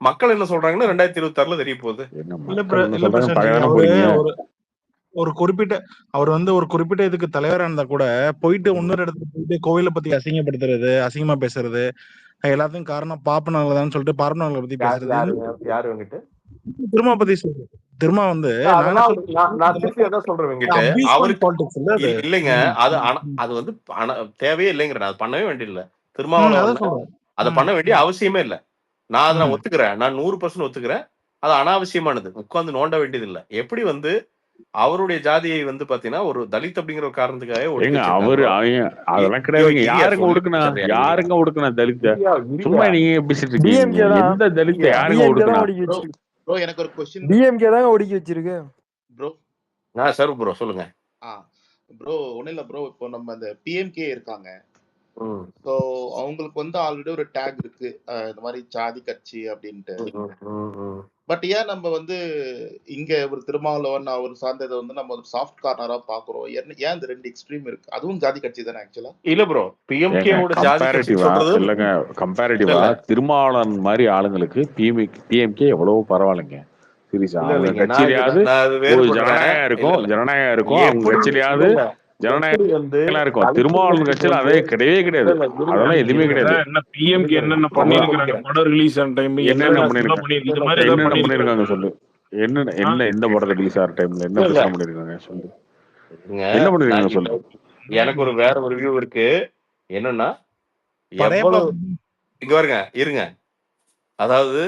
மக்கள் என்ன சொல்றாங்கன்னு 2026 தெரிய போகுது. ஒரு குறிப்பிட்ட அவர் வந்து ஒரு குறிப்பிட்ட இதுக்கு தலைவரா இருந்தா கூட போயிட்டு இன்னொரு இடத்துல போயிட்டு கோவிலை பத்தி அசிங்கப்படுத்துறது, அசிங்கமா பேசுறது, எல்லாத்துக்கும் காரணம் பாப்பனாலதான் சொல்லிட்டு பார்ப்பனர்களை பத்தி பேசுறது. யாரு வந்துட்டு திருமா பத்தி திருமா வந்து நான் திருப்பி அதான் சொல்றேன் வெங்கிட்டு. அவருக்கு இல்லைங்க, அது வந்து தேவையே இல்லைங்கிற. அது பண்ணவே வேண்டியதில்ல. திருமாவளவன் அதை பண்ண வேண்டிய அவசியமே இல்லை. நான் அதை ஒத்துக்கிறேன். நான் 100% ஒத்துக்கிறேன். அது அனாவசியமானது. உட்கார்ந்து நோண்ட வேண்டியது இல்லை. எப்படி வந்து அவருடைய ஜாதியை வந்து பாத்தீங்கன்னா ஒரு தலித் அப்படிங்கிற ஒரு காரணத்துக்காக அதெல்லாம் கிடையாது. யாருங்க ஒடுக்குனா தலித்? சும்மா நீங்க பேசிட்டு இருக்கீங்க. எந்த தலித் யாருங்க ஒடுக்குனா? ப்ரோ எனக்கு ஒரு क्वेश्चन. டிஎம்கே தான் ஒடுக்கி வச்சிருக்கு ப்ரோ. சார் ப்ரோ சொல்லுங்க. ப்ரோ ஒன்றும் இல்லை ப்ரோ. இப்போ நம்ம அந்த பிஎம்கே இருக்காங்க. ம். ஸோ அவங்களுக்கு வந்து ஆல்ரெடி ஒரு டேக் இருக்கு, இந்த மாதிரி ஜாதி கட்சி அப்படின்ட்டு. ம், ம், ம். பட் ஏன் நம்ம வந்து இங்க ஒரு திருமாவளவன் அவர் சார்ந்ததை வந்து நம்ம ஒரு சாஃப்ட் கார்னரா பாக்குறோம்? ஏன் இந்த ரெண்டு எக்ஸ்ட்ரீம் இருக்கு? அதுவும் ஜாதி கட்சி தானே ஆக்சுவலா? இல்ல ப்ரோ, பிஎம்கே ஏங்க ஓட ஜாதி கட்சி கம்பேரிட்டிவா சொல்றது இல்லைங்க, இல்ல கம்பேரிட்டிவா இல்ல திருமாவளவன் மாதிரி ஆளுங்களுக்கு பிஎம்கே எவ்வளவு பரவாயில்லைங்க. சீரியஸா இல்ல அவங்க இல்லைங்க. நான் கட்சியிலயாவது நான் அது ஒரு வேறுபடுறேன். ஜனநாயகம் இல்ல இருக்கும், இல்ல ஜனநாயகம் இருக்கும். அவங்க எப்படி இல்ல கட்சியிலயாவது இல்ல ஜனநாயகம் எப்படி வந்து இருக்கும். திருமாவளவன் தலித்துகளுக்கு கட்சியில வந்து அதே கிடையவே இல்ல கிடையாது. இல்ல இருங்க அதெல்லாம் எதுவுமே இருங்க கிடையாது. என்ன பிஎம்கே இருங்க என்னென்ன நான் பண்ணிருக்கிறாங்க? முடிக்கிறேன். படம் ரிலீஸ் ஆன டைம் என்னென்ன என்னென்ன பண்ணிருக்காங்க? பண்ணி இது இல்ல மாதிரி ஏதாவது என்னென்ன பண்ணிருக்காங்க? பண்ணிருக்காங்க சொல்லு. என்ன ஆ? என்ன எந்த படத்தை ரிலீஸ் ஆகிற டைம்ல என்ன இல்ல இல்ல பிரச்சனை பண்ணிருக்காங்க சொல்லு. இருங்க. என்ன நான் பண்ணிருக்காங்க இப்ப சொல்லு. எனக்கு ஒரு வேற ஒரு வியூ இருக்கு. என்னன்னா படையப்பா எவ்வளவு இங்க பாருங்க இருங்க. அதாவது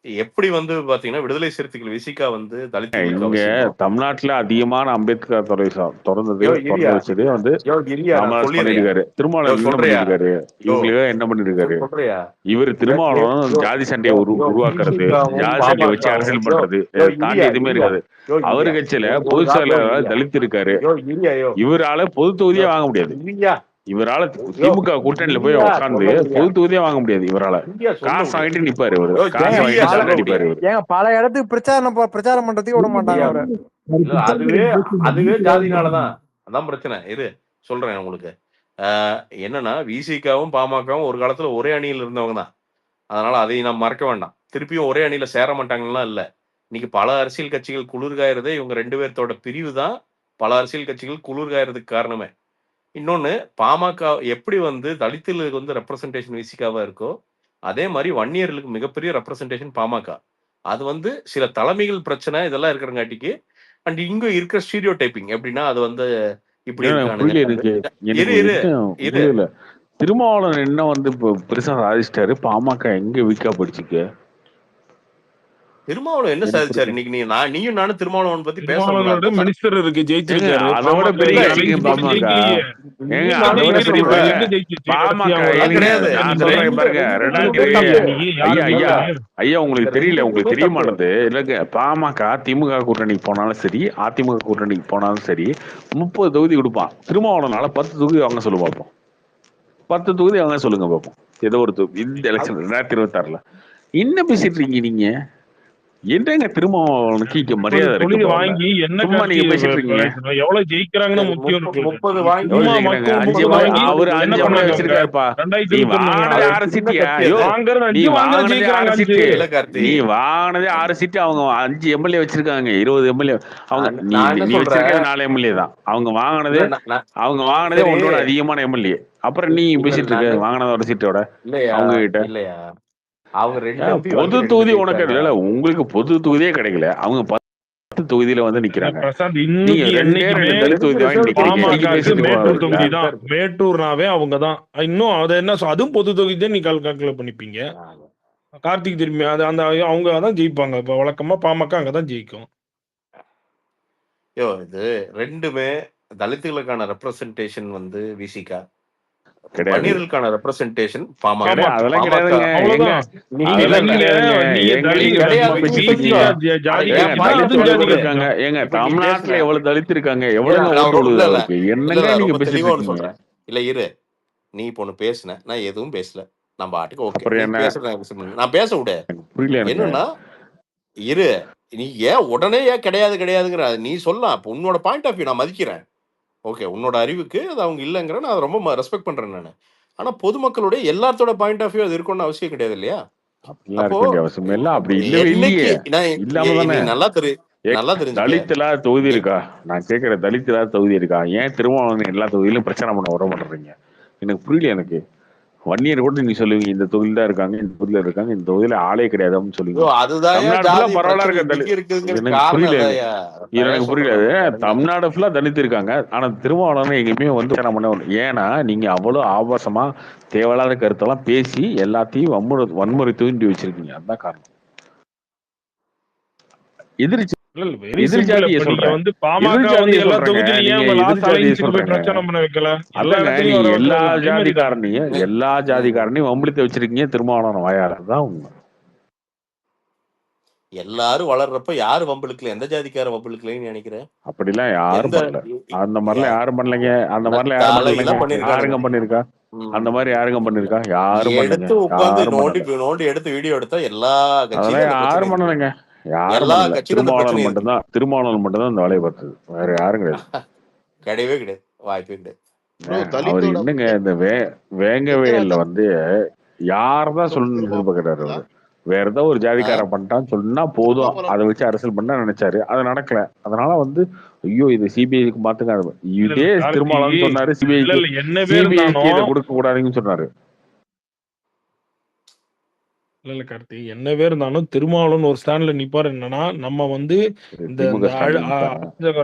எப்படி வந்து பாத்தீங்கன்னா விடுதலை சிறுத்தைகள் விசிகா வந்து தலித்துகளுக்கு இங்க அவசியமோ தமிழ்நாட்டுல அதிகமான அம்பேத்கர் துறை திறந்து இரியா வச்சது வந்து இரியா நான் ராமதாஸ் சொல்லிடுறியா பண்ணிருக்காரு. திருமாவளவன் என்ன சொல்றியா பண்ணிருக்காரு? இவங்களுக்காக என்ன பண்ணிருக்காரு? சொல்றியா இவர் திருமாவளவன் ஜாதி சண்டையை உருவாக்குறது, விசிகாவும் ஜாதி சண்டையை வச்சு அரசியல் பண்றது தாண்டி எதுவுமே இருக்காது. அவர் கட்சியில ஒரு பொது கால் செயலாளர் தலித் இருக்காரு. இரியா இவரால பொது தொகுதியே வாங்க முடியாது. இரியா இவரால திமுக கூட்டணியில போய் உட்கார்ந்து பொது தொகுதியே வாங்க முடியாது. இவரால இரியா சொல்ல காசு முடியாது. வாங்கிட்டு நிப்பாரு. இவரு காசு இரியா வாங்கிட்டு சொல்ல சண்டை அடிப்பாரு. முடியாது. இவரு ஏங்க பல இடத்துக்கு பிரச்சாரம் பண்றதுக்கு விட மாட்டாங்க இரியா அவரை. இல்ல அதுவே ஜாதினாலதான். அதான் பிரச்சனை. சொல்றேன் உங்களுக்கு. என்னன்னா விசிகாவும் பாமகவும் ஒரு காலத்துல ஒரே அணியில் இருந்தவங்க தான். அதனால அதை நாம் மறக்க வேண்டாம். திருப்பியும் ஒரே அணியில சேர மாட்டாங்கன்னா இல்ல. இன்னைக்கு பல அரசியல் கட்சிகள் குளிர்காயறதே இவங்க 2 பேர்த்தோட பிரிவு தான் பல அரசியல் கட்சிகள் குளிர்காயறதுக்கு காரணமே. இன்னொன்னு பாமக எப்படி வந்து தலித்துகளுக்கு வந்து ரெப்ரசன்டேஷன் விசிகாவா இருக்கோ அதே மாதிரி வன்னியர்களுக்கு மிகப்பெரிய ரெப்ரசன்டேஷன் பாமக. அது வந்து சில தலைமைகள் பிரச்சனை இதெல்லாம் இருக்கிறங்காட்டிக்கு அண்ட் இங்க இருக்கிற ஸ்டீரியோ டைப்பிங் எப்படின்னா அது வந்து இப்படி புரியல இருக்கானுங்க. எனக்கு இரு புரியல. திருமாவளவன் என்ன வந்து பெருசா சாதிச்சிட்டாரு? பாமக எங்க வீக்கா படிச்சுக்க? திருமாவளவன் என்ன சாதிச்சாரு? இன்னைக்கு நீயும் நானும் திருமாவளவன் பத்தி திருமாவளவனோட மினிஸ்டர் இருக்கு, ஜெயிச்சிருக்காரு. அதோட பெரிய கட்சிங்க பாமக. ஏங்க அதோட பெரிய பாமக கிடையாது. நான் சொல்றேன் பாருங்க. 2000 ஐயா உங்களுக்கு தெரியல, உங்களுக்கு தெரியுமானது இல்லங்க. பாமக திமுக கூட்டணிக்கு போனாலும் சரி, அதிமுக கூட்டணிக்கு போனாலும் சரி 30 தொகுதி கொடுப்பான். திருமாவளவனால 10 தொகுதி வாங்க சொல்லு பார்ப்போம். 10 தொகுதி வாங்க சொல்லுங்க பார்ப்போம். ஏதோ ஒரு இந்த எலெக்ஷன் 2026ல என்ன பேசிட்டு இருக்கீங்க நீங்க? என்னங்க திருமாவளவனுக்கு இங்க மரியாதை இருக்கு? வாங்கி என்ன சும்மா நீங்க பேசிட்டு இருக்கீங்க. எவ்வளவு ஜெயிக்கிறாங்கன்னு முக்கியம் இருக்கு. 30 வாங்கி அவரு 5 எம்எல்ஏ வச்சிருக்காருப்பா. நீ வாங்கினது 6 சீட்டியா? நீ வாங்கினது 6 சீட்டு. நீ வாங்கினதே 6 சீட்டு. அவங்க 5 எம்எல்ஏ வச்சிருக்காங்க, 20 எம்எல்ஏ. அவங்க நீ வச்சிருக்கிறது 4 எம்எல்ஏ தான். அவங்க வாங்கினதே ஒன்றோட அதிகமான எம்எல்ஏ. அப்புறம் நீ பேசிட்டு இருக்க வாங்கினத ஒரு சீட்டோட அவங்க கிட்ட. இல்லையா அவங்க 2 MP பொது தொகுதி உனக்கு இல்ல, உங்களுக்கு பொது தொகுதியே கிடைக்கல. அவங்க 10 தொகுதியில வந்து நிக்கிறாங்க. மேட்டூர்னாவே அவங்கதான். இன்னும் அது என்ன அதுவும் பொது தொகுதி தான் நீ கால்குலேட் பண்ணிப்பீங்க. கார்த்திக் திரும்பி அது அந்த அவங்க தான் ஜெயிப்பாங்க. இப்ப வழக்கமா பாமக அங்கதான் ஜெயிக்கும். இது ரெண்டுமே தலித்துகளுக்கான ரெப்ரசன்டேஷன் வந்து விசிகா, கிடையாது. வன்னியர்களுக்கான ரெப்ரசன்டேஷன் பாமக. அதெல்லாம் கிடையாதுங்க. தமிழ்நாட்டுல எவ்வளவு தலித்து இருக்காங்க, எவ்வளவு என்னங்க நீங்க பேசிட்டு இல்ல இரு, நீ இப்ப ஒண்ணு பேசுன, நான் எதுவும் பேசல. நம்ம பாட்டுக்கு ஓகே நான் பேச விட புரியல. என்னன்னா இரு, நீ ஏன் உடனே ஏன் கிடையாதுங்கிற நீ சொல்லலாம். அப்ப உன்னோட பாயிண்ட் ஆஃப் வியூ நான் மதிக்கிறேன். ஓகே, உன்னோட அறிவுக்கு அது அவங்க இல்லைங்கிற நான் ரொம்ப ரெஸ்பெக்ட் பண்றேன் நான். ஆனா பொதுமக்களுடைய எல்லாத்தோட பாயிண்ட் ஆஃப் வியூ அது இருக்கணும்னு அவசியம் கிடையாது இல்லையா? தலித்துலா தொகுதி இருக்கா? நான் கேட்கிற தலித்துலா தொகுதி இருக்கா? ஏன் திருமாவளவன் எல்லா தொகுதியிலும் பிரச்சனை பண்ண வர மாட்டேறீங்க? எனக்கு புரியல. எனக்கு வன்னியர் கூட நீ சொல்லுவீங்க இந்த தொகுதியில தான் இருக்காங்க, இந்த தொகுதியில இருக்காங்க, இந்த தொகுதியில ஆளே கிடையாது அப்படின்னு சொல்லுவீங்க. பரவாயில்ல இருக்கு. எனக்கு புரியல. தமிழ்நாடு ஃபுல்லா தலித்து இருக்காங்க. ஆனா திருமாவளவன் எங்கேயுமே வந்து பண்ண. ஏன்னா நீங்க அவ்வளவு ஆபாசமா தேவையில்லாத கருத்தெல்லாம் பேசி எல்லாத்தையும் வன்முறை தூண்டி வச்சிருக்கீங்க. அதுதான் காரணம். எதிர்த்து எல்லா ஜாதிக்காரனையும் வம்பிழுத்து வச்சிருக்கீங்க திருமாவளவன் வாயால தான் உண்மை. எல்லாரும் வளர்றப்ப யாரு வம்பிழுக்கல? எந்த ஜாதிக்கார வம்பிழுக்கலைன்னு நினைக்கிறேன்? அப்படிலாம் யாரும் எந்த பண்ணல. அந்த மாதிரிலாம் யாரும் பண்ணலைங்க. அந்த மாதிரிலாம் யாரும் பண்ணலைங்க. தலையெல்லாம் பண்ணிருக்கானுங்க. யாருங்க பண்ணிருக்கா? அந்த மாதிரி யாருங்க பண்ணிருக்கா? யாரும் பண்ணலைங்க. எடுத்து உட்கார்ந்து யாரும் நோண்டி பண்ணல. நோண்டி எடுத்து வீடியோ எடுத்தா எல்லா அதெல்லாம் கட்சியிலும் அந்த பிரச்சனை யாரும் இருக்கு. பண்ணலைங்க. யாரும் எல்லா பண்ணல. கட்சியிலும் அந்த பிரச்சனை திருமாவளவன் இருக்கு. மட்டும்தான் இந்த வேலையை பார்த்தது. வேற யாரும் கிடையாது. கிடையவே கிடையாது. வாய்ப்பே கிடையாது. ப்ரோ அவர் தலித்தோட என்னங்க இந்த வேங்கவேல்ல வந்து யார்தான் சொல்லணும்னு எதிர்பார்க்கிறாரு அவரு. வேற ஏதோ ஒரு ஜாதிக்காரன் பண்ணிட்டான்னு சொன்னா போதும், அதை வச்சு அரசியல் பண்ண நினைச்சாரு. அது நடக்கல. அதனால வந்து ஐயோ இது சிபிஐக்கு மாத்துங்க. இதே திருமாவளவன் சொன்னாரு சிபிஐக்கு இதை கொடுக்க கூடாதுன்னு சொன்னாரு. இல்ல கார்த்தி, என்னவே இருந்தாலும் திருமாவளவன் ஒரு ஸ்டாண்ட்ல நிப்பாரு. என்னன்னா நம்ம வந்து இந்த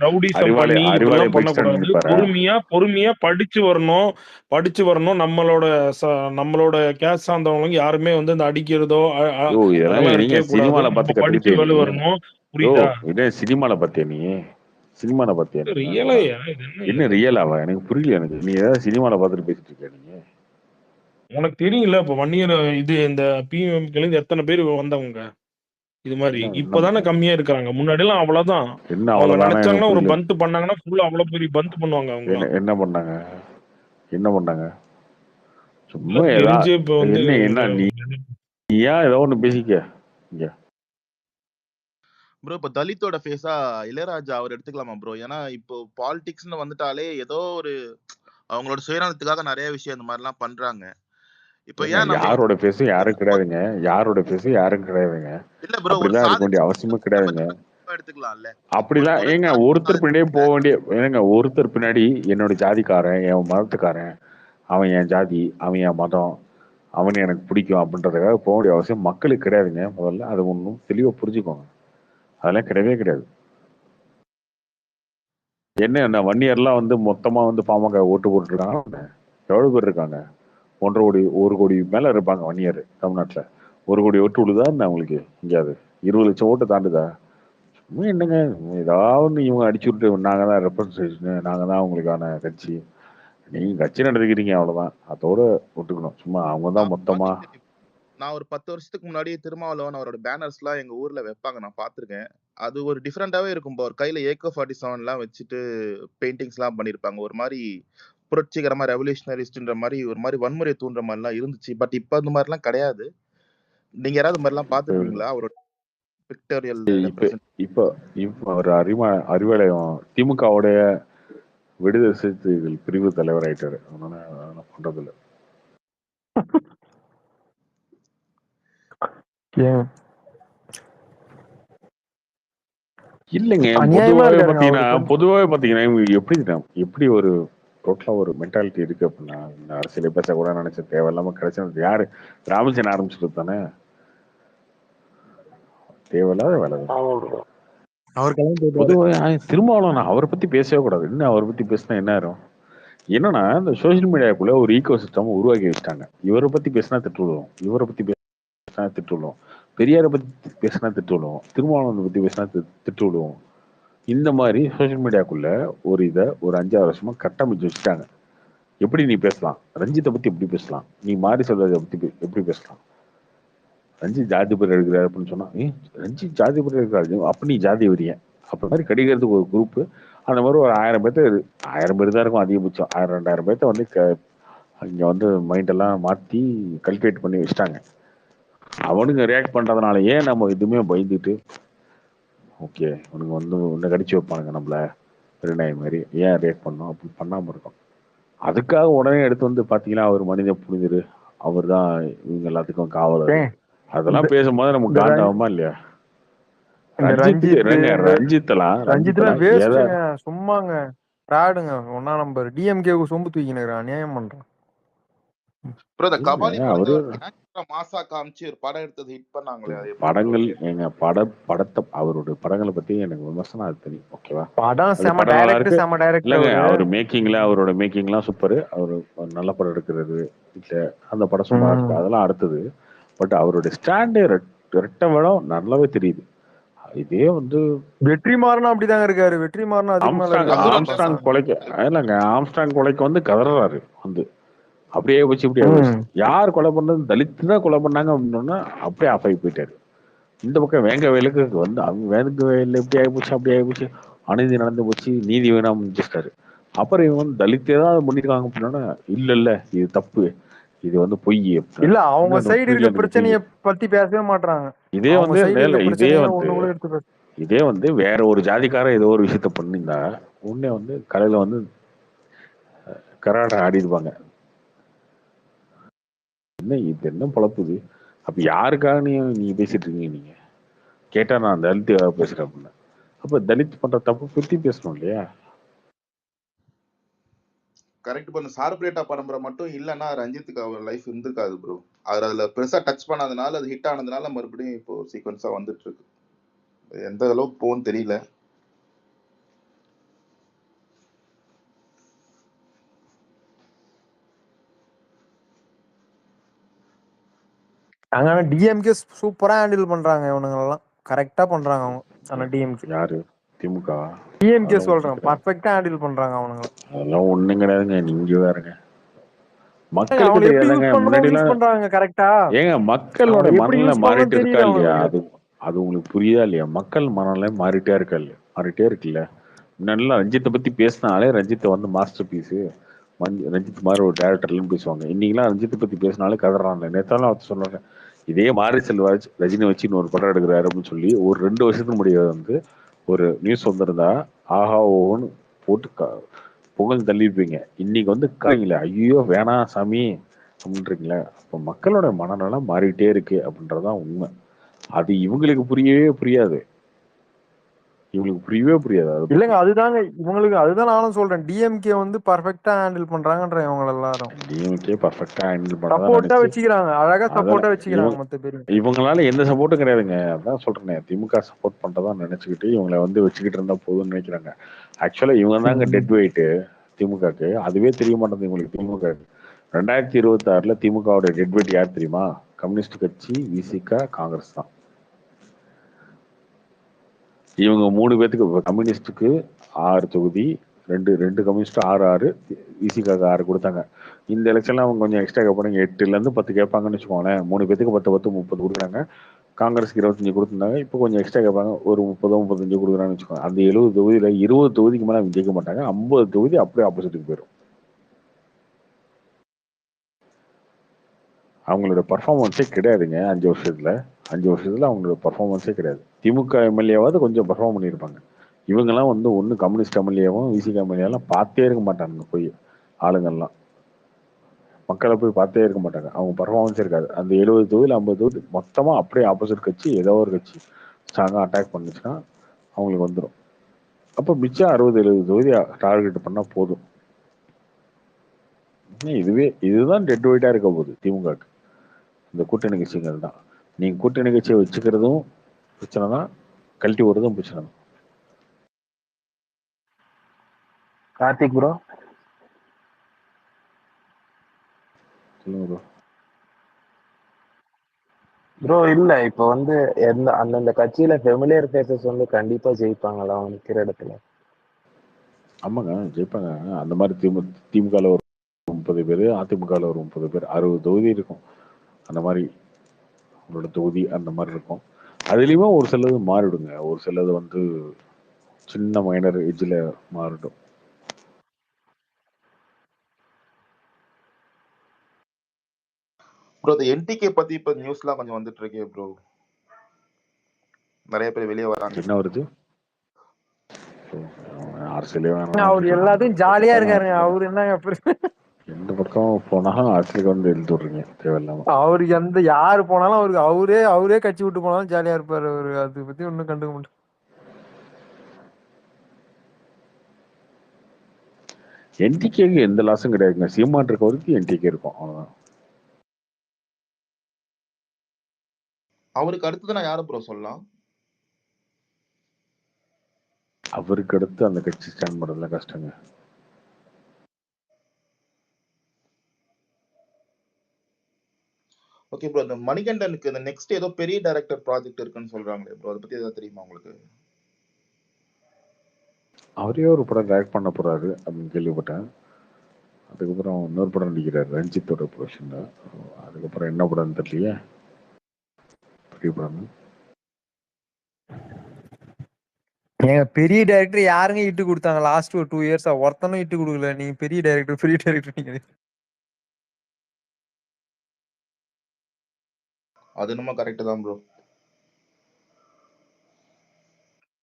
ரவுடிசம் பண்ணி இதெல்லாம் பண்ணக்கூடாது. பொறுமையா படிச்சு வரணும். நம்மளோட கேஸ் சார்ந்தவங்க யாருமே வந்து இந்த அடிக்கிறதோ அதெல்லாம் இருக்கவே கூடாது. படிச்சு வெளில வரணும். புரியுதா? சினிமால பாத்தியா நீ? சினிமால பாத்தியா? ரியலையா? என்ன ரியலாவா? எனக்கு புரியல. எனக்கு நீ ஏதாவது சினிமால பாத்துட்டு பேசிட்டு இருக்க நீங்க? உனக்கு தெரியும்ல இப்ப 1 இயர் இது இந்த பிஎம்கேல இருந்து எத்தனை பேர் வந்தவங்க இது மாதிரி இப்பதானே கம்மியா இருக்காங்க. முன்னாடி எல்லாம் அவ்வளவுதான். அவங்க நினைச்சாங்கன்னா ஒரு பந்த் பண்ணாங்கன்னா ஃபுல்லா அவ்வளவு பெரிய பந்த் பண்ணுவாங்க. அவங்க என்ன பண்ணாங்க? சும்மா தெரிஞ்சு இப்ப வந்து என்ன நீ ஏன் ஏதோ ஒண்ணு பேசிக்க இங்க ப்ரோ. இப்ப தலித்தோட ஃபேஸா இளையராஜா அவர் எடுத்துக்கலாமா ப்ரோ? ஏன்னா இப்போ பாலிடிக்ஸ்னு வந்துட்டாலே ஏதோ ஒரு அவங்களோட சுயநலத்துக்காக நிறைய விஷயம் இந்த மாதிரிலாம் பண்றாங்க. இப்ப ஏன் யாரோட பேசும் யாரும் கிடையாதுங்க. இல்ல ப்ரோ, அப்படிலாம் இருக்க வேண்டிய அவசியமே கிடையாதுங்க. எடுத்துக்கலாம்ல. அப்படிலாம் ஏங்க ஒருத்தர் பின்னாடியே போக வேண்டிய ஏங்க ஒருத்தர் பின்னாடி என்னோட ஜாதிக்காரன், என் மதத்துக்காரன், அவன் என் ஜாதி, அவன் என் மதம், அவன் எனக்கு பிடிக்கும் அப்படின்றதுக்காக போக வேண்டிய அவசியம் மக்களுக்கு கிடையாதுங்க. முதல்ல அது ஒன்றும் தெளிவா புரிஞ்சுக்கோங்க. அதெல்லாம் கிடையவே கிடையாது. என்ன 1 இயர்லாம் வந்து மொத்தமா வந்து பாமக ஓட்டு போட்டுருக்காங்க. எவ்வளவு பேர் இருக்காங்க? 1 கோடி மேல இருப்பாங்க 1 இயர் தமிழ்நாட்டுல. 1 கோடி ஓட்டு விழுதா என்ன உங்களுக்கு? எங்கேயாவது 20 லட்சம் ஓட்டு தாண்டுதா? சும்மா என்னங்க ஏதாவது இவங்க அடிச்சு விட்டு நாங்க தான் ரெப்ரஸன்டேஷன், நாங்க தான் அவங்களுக்கான கட்சி, நீங்க கட்சி நடத்துக்கிறீங்க அவ்வளவுதான். அதோட விட்டுக்கணும். சும்மா அவங்க தான் மொத்தமா. நான் ஒரு 10 வருஷத்துக்கு முன்னாடி திருமாவளவன் அவரோட பேனர்ஸ் எல்லாம் எங்க ஊர்ல வைப்பாங்க, நான் பாத்திருக்கேன். அது ஒரு டிஃப்ரெண்டாவே இருக்கும். ஒரு கையில AK-47 எல்லாம் வச்சுட்டு பெயிண்டிங்ஸ் எல்லாம் பண்ணிருப்பாங்க. ஒரு மாதிரி புரட்சிகரமா ரெவல்யூஷனரிஸ்ட்ன்ற மாதிரி ஒரு மாதிரி வன்முறை தூண்டுற மாதிரி எல்லாம் இருந்துச்சு. பட் இப்ப அந்த மாதிரி எல்லாம் கிடையாது. நீங்க யாராவது மாதிரி எல்லாம் பாத்துருக்கீங்களா? அவரோட பிக்டோரியல் இப்ப ஒரு அறிவாலயம் திமுகவுடைய விடுதலை சிறுத்தைகள் பிரிவு தலைவர் ஆயிட்டாரு. அதனால பண்றது இல்ல. இல்லைங்க, பொதுவாகவே பாத்தீங்கன்னா இவங்க எப்படி ஒரு டோட்டலா ஒரு மென்டாலிட்டி இருக்கு அப்படின்னா, அரசியலை பேச கூட நினைச்ச தேவையில்லாம கிடைச்சது யாரு? ராமச்சந்திரன் ஆரம்பிச்சுட்டு தானே தேவையில்லாத வேலை. பொதுவாக திருமாவளவன் அவரை பத்தி பேசவே கூடாது. இன்னும் அவரை பத்தி பேசினா என்ன ஆகும்? என்னன்னா இந்த சோசியல் மீடியாக்குள்ள ஒரு ஈகோ சிஸ்டம் உருவாக்கி வச்சுட்டாங்க. இவரை பத்தி பேசினா திட்டு விடுவோம், இவரை பத்தி பேசினா திட்டு விடுவோம், பெரியாரை பத்தி பேசினா திட்டு விடுவோம், திருமாவளவனை பத்தி பேசினா திட்டு விடுவோம். இந்த மாதிரி சோசியல் மீடியாக்குள்ள ஒரு 5-6 வருஷமா கட்டமைச்சு வச்சுட்டாங்க. எப்படி நீ பேசலாம்? ரஞ்சித்தை பத்தி எப்படி பேசலாம்? நீ மாரி செல்வராஜை பத்தி எப்படி பேசலாம்? ரஞ்சித் ஜாதி பேர் எடுக்கிறாரு அப்படின்னு சொன்னா, ரஞ்சித் ஜாதி பேர் எடுக்கிறாரு அப்ப நீ ஜாதி வரிய அப்ப மாதிரி கிடைக்கிறதுக்கு ஒரு குரூப். அந்த மாதிரி ஒரு 1000 பேர் தான் இருக்கும் அதிகபட்சம். 1000-2000 பேர்த்த வந்து இங்க வந்து மைண்டெல்லாம் மாத்தி கல்குலேட் பண்ணி வச்சுட்டாங்க. அவனுங்க ரியாக்ட் பண்றதுனாலயே நம்ம எதுவுமே பயந்துட்டு ஓகே உனக்கு வந்து உன்னை கடிச்சு வைப்பானுங்க நம்மள திருநாய் மாதிரி, ஏன் ரியாக்ட் பண்ணோம் அப்படின்னு பண்ணாம இருக்கோம். அதுக்காக உடனே எடுத்து வந்து பாத்தீங்கன்னா அவர் மனித புனிதர், அவர் தான் இவங்க எல்லாத்துக்கும் காவலர், அதெல்லாம் பேசும்போது நமக்கு காண்டாகுமா இல்லையா? சும்மாங்க பிராடுங்க. ஒன்னா நம்பர் டிஎம்கே சொம்பு தூக்கினு அநியாயம் பண்றான். மாசா காமிச்சு ஒரு படம் எடுத்தது ஹிட் பண்ணாங்களே. படங்கள் எங்க படத்தை அவருடைய படங்களை பத்தி எனக்கு விமர்சனம் அது தெரியும். ஓகேவா? படம் செம டைரக்டர், செம டைரக்டர். இல்லங்க அவர் மேக்கிங்ல அவரோட மேக்கிங்லாம் சூப்பர். அவர் நல்ல படம் எடுக்கிறது இல்ல, அந்த படம் சும்மா இருக்கு, அதெல்லாம் அடுத்தது. பட் அவருடைய ஸ்டாண்டே ரெட்ட வேடம் நல்லாவே தெரியுது. இதே வந்து வெற்றிமாறன் அப்படிதாங்க இருக்காரு. வெற்றிமாறன் ஆம்ஸ்டாங் கொலைக்கு வந்து கதறாரு வந்து அப்படியே வச்சு இப்படியே யார் கொலை பண்ணது? தலித்து தான் கொலை பண்ணாங்க அப்படின்னா அப்படியே ஆஃப் ஆகி போயிட்டாரு. இந்த பக்கம் வேங்க வயலுக்கு வந்து அவங்க வேங்க வயல்ல இப்படி ஆகிப்போச்சு அப்படி ஆகிப்போச்சு, அநீதி நடந்து போச்சு, நீதி வேணாம்னு முடிச்சிட்டாரு. அப்புறம் இவங்க வந்து தலித் ஏதாவது பண்ணிருக்காங்க அப்படின்னா, இல்ல இல்ல இது தப்பு, இது வந்து பொய் இல்ல அவங்க அப்படின்னா சைடு இருக்க புரியல எனக்கு பொய். பிரச்சனைய பத்தி பேசவே மாட்டாங்க. இதே அவங்க வந்து சைடு இருக்க இதே பிரச்சனைய வந்து ஒண்ணு கூட எடுத்து பேச. இதே வந்து வேற ஒரு ஜாதிக்காரன் ஏதோ ஒரு விஷயத்த பண்ணியிருந்தா உடனே வந்து கடையில வந்து கராட ஆடிடுவாங்க. என்ன இது என்ன பொழப்புது? அப்ப யாருக்காக நீ பேசிட்டு இருக்கீங்க? நீங்க கேட்டா நான் தலித்துக்காக பேசுறேன் அப்படின்னா, அப்ப தலித் பண்ற தப்பு பத்தி பேசணும் இல்லையா? கரெக்ட். இப்போ சார்பரேட்டா பரம்பரை மட்டும் இல்லைன்னா ரஞ்சித்துக்கு அவர் லைஃப் இருந்திருக்காது ப்ரோ. அவர் அதுல பெருசா டச் பண்ணாதனால, அது ஹிட் ஆனதுனால மறுபடியும் இப்போ சீக்வன்ஸா வந்துட்டு இருக்கு. எந்த அளவுக்கு போகும்னு தெரியல. ஆனா டிஎம்கே சூப்பரா ஹேண்டில் பண்றாங்க, இவனுங்க எல்லாம் கரெக்டா பண்றாங்க அவங்க. ஆனா டிஎம்கே யாரு? திமுக? டிஎம்கே சொல்றேன், பர்ஃபெக்ட்டா ஹேண்டில் பண்றாங்க அவனுங்க. அதெல்லாம் ஒண்ணும் கிடையாதுங்க, நீங்க வேறங்க. மக்களுக்கு அவங்களை எப்படி தெரியாதாங்க யூஸ் பண்ணணுமோ முன்னாடி யூஸ் எல்லாம். பண்றாங்க கரெக்டா. ஏங்க மக்களோட அவங்களை எப்படி மனநிலை யூஸ் மாறிட்டு பண்ணணும்னு இருக்கா தெரியல இல்லையா? அவங்களுக்கு. அது அது உங்களுக்கு புரியுதா இல்லையா? மக்கள் மனநிலை மாறிட்டே இருக்கா இல்லையா? மாறிட்டே இருக்குல்ல. முன்னாடிலாம் ரஞ்சித்தை பத்தி பேசினாலே ரஞ்சித்தை வந்து மாஸ்டர் பீஸு, ரஞ்சித் மாதிரி ஒரு டேரக்டர்லாம் பேசுவாங்க. இன்னைக்கெல்லாம் ரஞ்சித்தை பத்தி பேசினாலே கதறாங்க. நேத்தாலும் அவர் சொன்னாங்க, இதே மாரி செல்வராஜ் ரஜினி வச்சு இன்னொரு படம் எடுக்கிறாரு அப்படின்னு சொல்லி ஒரு 2 வருஷத்துக்கு முடியாது வந்து ஒரு நியூஸ் வந்திருந்தா ஆஹா ஓன்னு போட்டு புகழ் தள்ளியிருப்பீங்க. இன்னைக்கு வந்து காய்ங்களே ஐயோ வேணாம் சாமி அப்படின்றீங்களா? இப்போ மக்களோட மனநலம் மாறிட்டே இருக்கு அப்படின்றதான் உண்மை. அது இவங்களுக்கு புரியவே புரியாது. இவங்களுக்கு புரியவே புரியாது. அதை பத்தி இல்லங்க அதுதாங்க இவங்களுக்கு, அதுதான் நானும் சொல்றேன். டிஎம்கே வந்து பர்ஃபெக்ட்டா ஹேண்டில் பண்றாங்கன்ற இவங்க எல்லாரும். டிஎம்கே பர்ஃபெக்டா ஹேண்டில் பண்றதா சப்போர்ட்டா நினைச்சு வச்சுக்கிறாங்க, அழகா அதெல்லாம் சப்போர்ட்டா வச்சுக்கிறாங்க மொத்த பேரும். இவங்களால எந்த சப்போர்ட்டும் கிடையாதுங்க. அதான் சொல்றேனே, திமுக சப்போர்ட் பண்றதா நினைச்சுக்கிட்டு இவங்களை வந்து வச்சுக்கிட்டு இருந்தா போதும்னு நினைக்கிறாங்க. ஆக்சுவலா இவங்க தாங்க டெட் வெயிட் திமுகக்கு. அதுவே தெரிய மாட்டேங்குது உங்களுக்கு. திமுக 2026 திமுகவோட டெட் வெயிட் யார் தெரியுமா? கம்யூனிஸ்ட் கட்சி, விசிக, காங்கிரஸ் தான். இவங்க 3 பேத்துக்கு கம்யூனிஸ்டுக்கு 6 தொகுதி, ரெண்டு கம்யூனிஸ்ட் 6 விசிகாக்கு 6 கொடுத்தாங்க. இந்த எலெக்ஷன்ல அவங்க கொஞ்சம் எக்ஸ்ட்ரா கேட்பாங்க, 8ல 10 கேட்பாங்கன்னு வச்சுக்கோங்களேன். 3 பேத்துக்கு 10 30 கொடுக்குறாங்க. காங்கிரஸ்க்கு 25 கொடுத்துருந்தாங்க. இப்போ கொஞ்சம் எக்ஸ்ட்ரா கேட்பாங்க, ஒரு 30 35 கொடுக்குறாங்கன்னு வச்சுக்கோங்க. அந்த 70 தொகுதியில 20 தொகுதிக்கு மேலே அவங்க ஜெயிக்க மாட்டாங்க. 50 தொகுதி அப்படியே ஆப்போசிட்டுக்கு போயிடும். அவங்களோட பர்ஃபார்மன்ஸே கிடையாதுங்க. 5 வருஷத்துல அவங்களோட பர்ஃபார்மன்ஸே கிடையாது. திமுக எம்எல்ஏவாவது கொஞ்சம் பர்ஃபார்ம் பண்ணியிருப்பாங்க. இவங்கெல்லாம் வந்து ஒன்று கம்யூனிஸ்ட் எம்எல்ஏவும் விசிக எம்எல்ஏலாம் பார்த்தே இருக்க மாட்டாங்க. போய் ஆளுங்கள்லாம் மக்களை போய் பார்த்தே இருக்க மாட்டாங்க. அவங்க பர்ஃபார்மன்ஸே இருக்காது. அந்த 70 தொகுதியில் 50 தொகுதி மொத்தமாக அப்படியே ஆப்போசிட் கட்சி ஏதோ ஒரு கட்சி ஸ்ட்ராங்காக அட்டாக் பண்ணுச்சுன்னா அவங்களுக்கு வந்துடும். அப்போ மிச்சம் 60-70 தொகுதி டார்கெட் பண்ணால் போதும். இதுதான் டெட் வெயிட்டாக இருக்க போகுது திமுகக்கு. இந்த கூட்டணி கட்சிகள் தான். நீங்க கூட்டணி கட்சியை வச்சுக்கிறதும் பிரச்சனை தான், கழட்டி விடுறதும் பிரச்சனை தான். கார்த்திக் ப்ரோ சொல்லுங்க ப்ரோ. ப்ரோ இல்ல இப்ப வந்து அந்தந்த கட்சியில ஃபெமிலியர் ஃபேஸஸ் வந்து கண்டிப்பா ஜெயிப்பாங்களா அவங்க நிக்கிற இடத்துல? ஆமாங்க ஜெயிப்பாங்க. அந்த மாதிரி திமுகவில் ஒரு 30 பேர், அதிமுகவில் ஒரு 30 பேர், 60 தொகுதி இருக்கும். அந்த மாதிரி உங்களோட தொகுதி அந்த மாதிரி இருக்கும். அதுலேயுமே ஒரு சிலது மாறிடுங்க. ஒரு சிலது வந்து சின்ன மைனர் ஏஜில் மாறிடும். ப்ரோ இந்த என்டிகே பத்தி இப்ப நியூஸ்லாம் கொஞ்சம் வந்துட்டு இருக்கே ப்ரோ. நிறைய பேர் வெளியே வராங்க. என்ன வருது? அரசியலே அவர் எல்லாத்தையும் ஜாலியா இருக்காருங்க. அவரு என்னங்க எந்த பக்கம் போனாலும் அரசியலுக்கு வந்து எழுதி விடுறீங்க தேவையில்லாம. அவருக்கு யாரு போனாலும் அவருக்கு அவரே கட்சி விட்டு போனாலும் ஜாலியா இருப்பாரு அவரு. அதை பத்தி ஒன்னும் கண்டுக்க மாட்டேன். என்டிகேக்கு எந்த லாஸும் கிடையாதுங்க. சீமான் இருக்க வரைக்கும் என்டிகே இருக்கும், அவ்வளவுதான். அவருக்கு அடுத்தது நான் யாரை ப்ரோ சொல்லலாம்? அவருக்கு அடுத்து அந்த கட்சி ஸ்டாண்ட் பண்றதுல கஷ்டங்க. ஓகே ப்ரோ, இந்த மணிகண்டனுக்கு இந்த நெக்ஸ்ட் ஏதோ பெரிய டைரக்டர் ப்ராஜெக்ட் இருக்குன்னு சொல்றாங்களே ப்ரோ, அதை பத்தி ஏதாவது தெரியுமா உங்களுக்கு? அவரே ஒரு படம் டைரக்ட் பண்ண போறாரு அப்படின்னு கேள்விப்பட்டேன். அதுக்கப்புறம் இன்னொரு படம் நடிக்கிறாரு ரஞ்சித்தோட ப்ரொடக்ஷன்ல. அதுக்கப்புறம் என்ன படம்னு தெரியலையே, பெரிய படம். ஏங்க பெரிய டைரக்டர் யாருங்க இட்டு கொடுத்தாங்க லாஸ்ட் ஒரு 2 இயர்ஸா? ஒருத்தனும் இட்டு கொடுக்கல. நீங்க பெரிய டைரக்டர் நீங்க. அது நம்ம கரெக்ட் தான் ப்ரோ.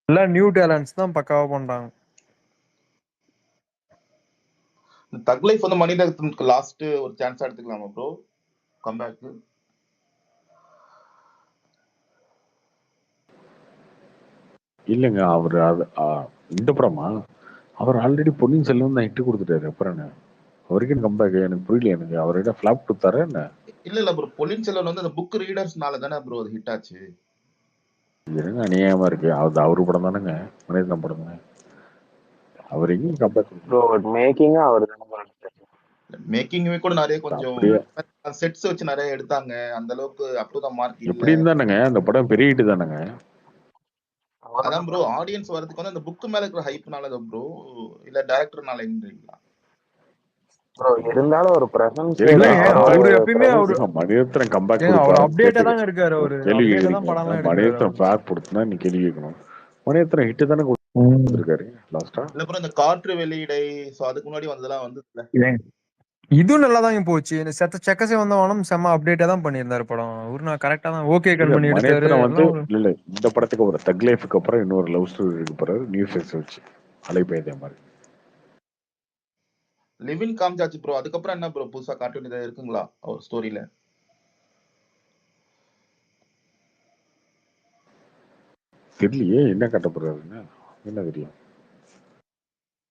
எல்லாம் நியூ டேலண்ட்ஸ் தான் பக்காவா பண்றாங்க. தக் லைஃப் வந்து மணிரத்னத்துக்கு லாஸ்ட் ஒரு சான்ஸ் எடுத்துக்கலாமா ப்ரோ கம்பேக்? இல்லைங்க அவர் அது இந்த படமா அவர் ஆல்ரெடி பொன்னியின் செல்வன் தான் இட்டு கொடுத்துட்டாரு. அப்புறம் என்ன அவருக்கு கம்பேக்? எனக்கு புரியல. எனக்கு அவர்கிட்ட ஃபிளாப் கொடுத்தாரு என்ன? இல்ல ப்ரோ, பொன்னியின் செல்வன் வந்து அந்த புக் ரீடர்ஸ்னால தானே ப்ரோ அது ஹிட் ஆச்சு. இருங்க, அநியாயமா இருக்கு. அது அவரு படம் தானேங்க, மணிரத்னம் படம் தானே. அவர் எங்கேயும் கம்பேக் ப்ரோ மேக்கிங்கா அவர் மேக்கிங்வே கூட நிறைய கொஞ்சம் செட்ஸ் வச்சு நிறைய எடுத்தாங்க. அந்த அளவுக்கு அப் டு த மார்க் இல்ல. எப்படின்னு தானேங்க அந்த படம் பெரிய ஹிட் தானேங்க. அதான் ப்ரோ, ஆடியன்ஸ் வரதுக்கு வந்து அந்த புக் மேல இருக்கிற ஹைப்னால தான் ப்ரோ, இல்ல டைரக்டர்னாலன்றீங்களா? ப்ரோ இருந்தாலும் ஒரு பிரசன்ஸ் அவரு எப்பயுமே அவரு மணிரத்னம் கம்பேக் அவர் கொடுப்பாரு. அப்டேட்டா தான் இருக்காரு. அவரு கேள்வி அப்டேட்டா தான் கேக்குறீங்க. படம்லாம் எடுக்காரு. மணிரத்னம் ஃபிளாப் கொடுத்தா நீ கேள்வி கேட்கணும். மணிரத்னம் ஹிட் தானே கொடுத்திருக்காரு லாஸ்டா. இல்ல ப்ரோ, இந்த காற்று வெளியிடை சோ அதுக்கு முன்னாடி வந்ததெல்லாம் வந்து இதுவும் நல்லா தான் போச்சு. செக்கசே வந்தவனும் செம்ம அப்டேட்டா தான் பண்ணியிருந்தாரு படம். அவரு நான் கரெக்டா தான் ஓகே கண்மணி எடுத்தாரு. மணிரத்னம் வந்து இல்ல இந்த படத்துக்கு ஒரு தக் லைஃப்க்கு அப்புறம் இன்னொரு லவ் ஸ்டோரி எடுக்க போறாரு நியூ ஃபேஸ் வச்சு, அலைபேதே மாதிரி. லிவின் காமிச்சாச்சு ப்ரோ. அதுக்கப்புறம் என்ன ப்ரோ புதுசா காட்ட வேண்டியதா இருக்குங்களா அவர் ஸ்டோரியில? தெரியலையே என்ன காட்ட போறாருன்னு. என்ன தெரியும்.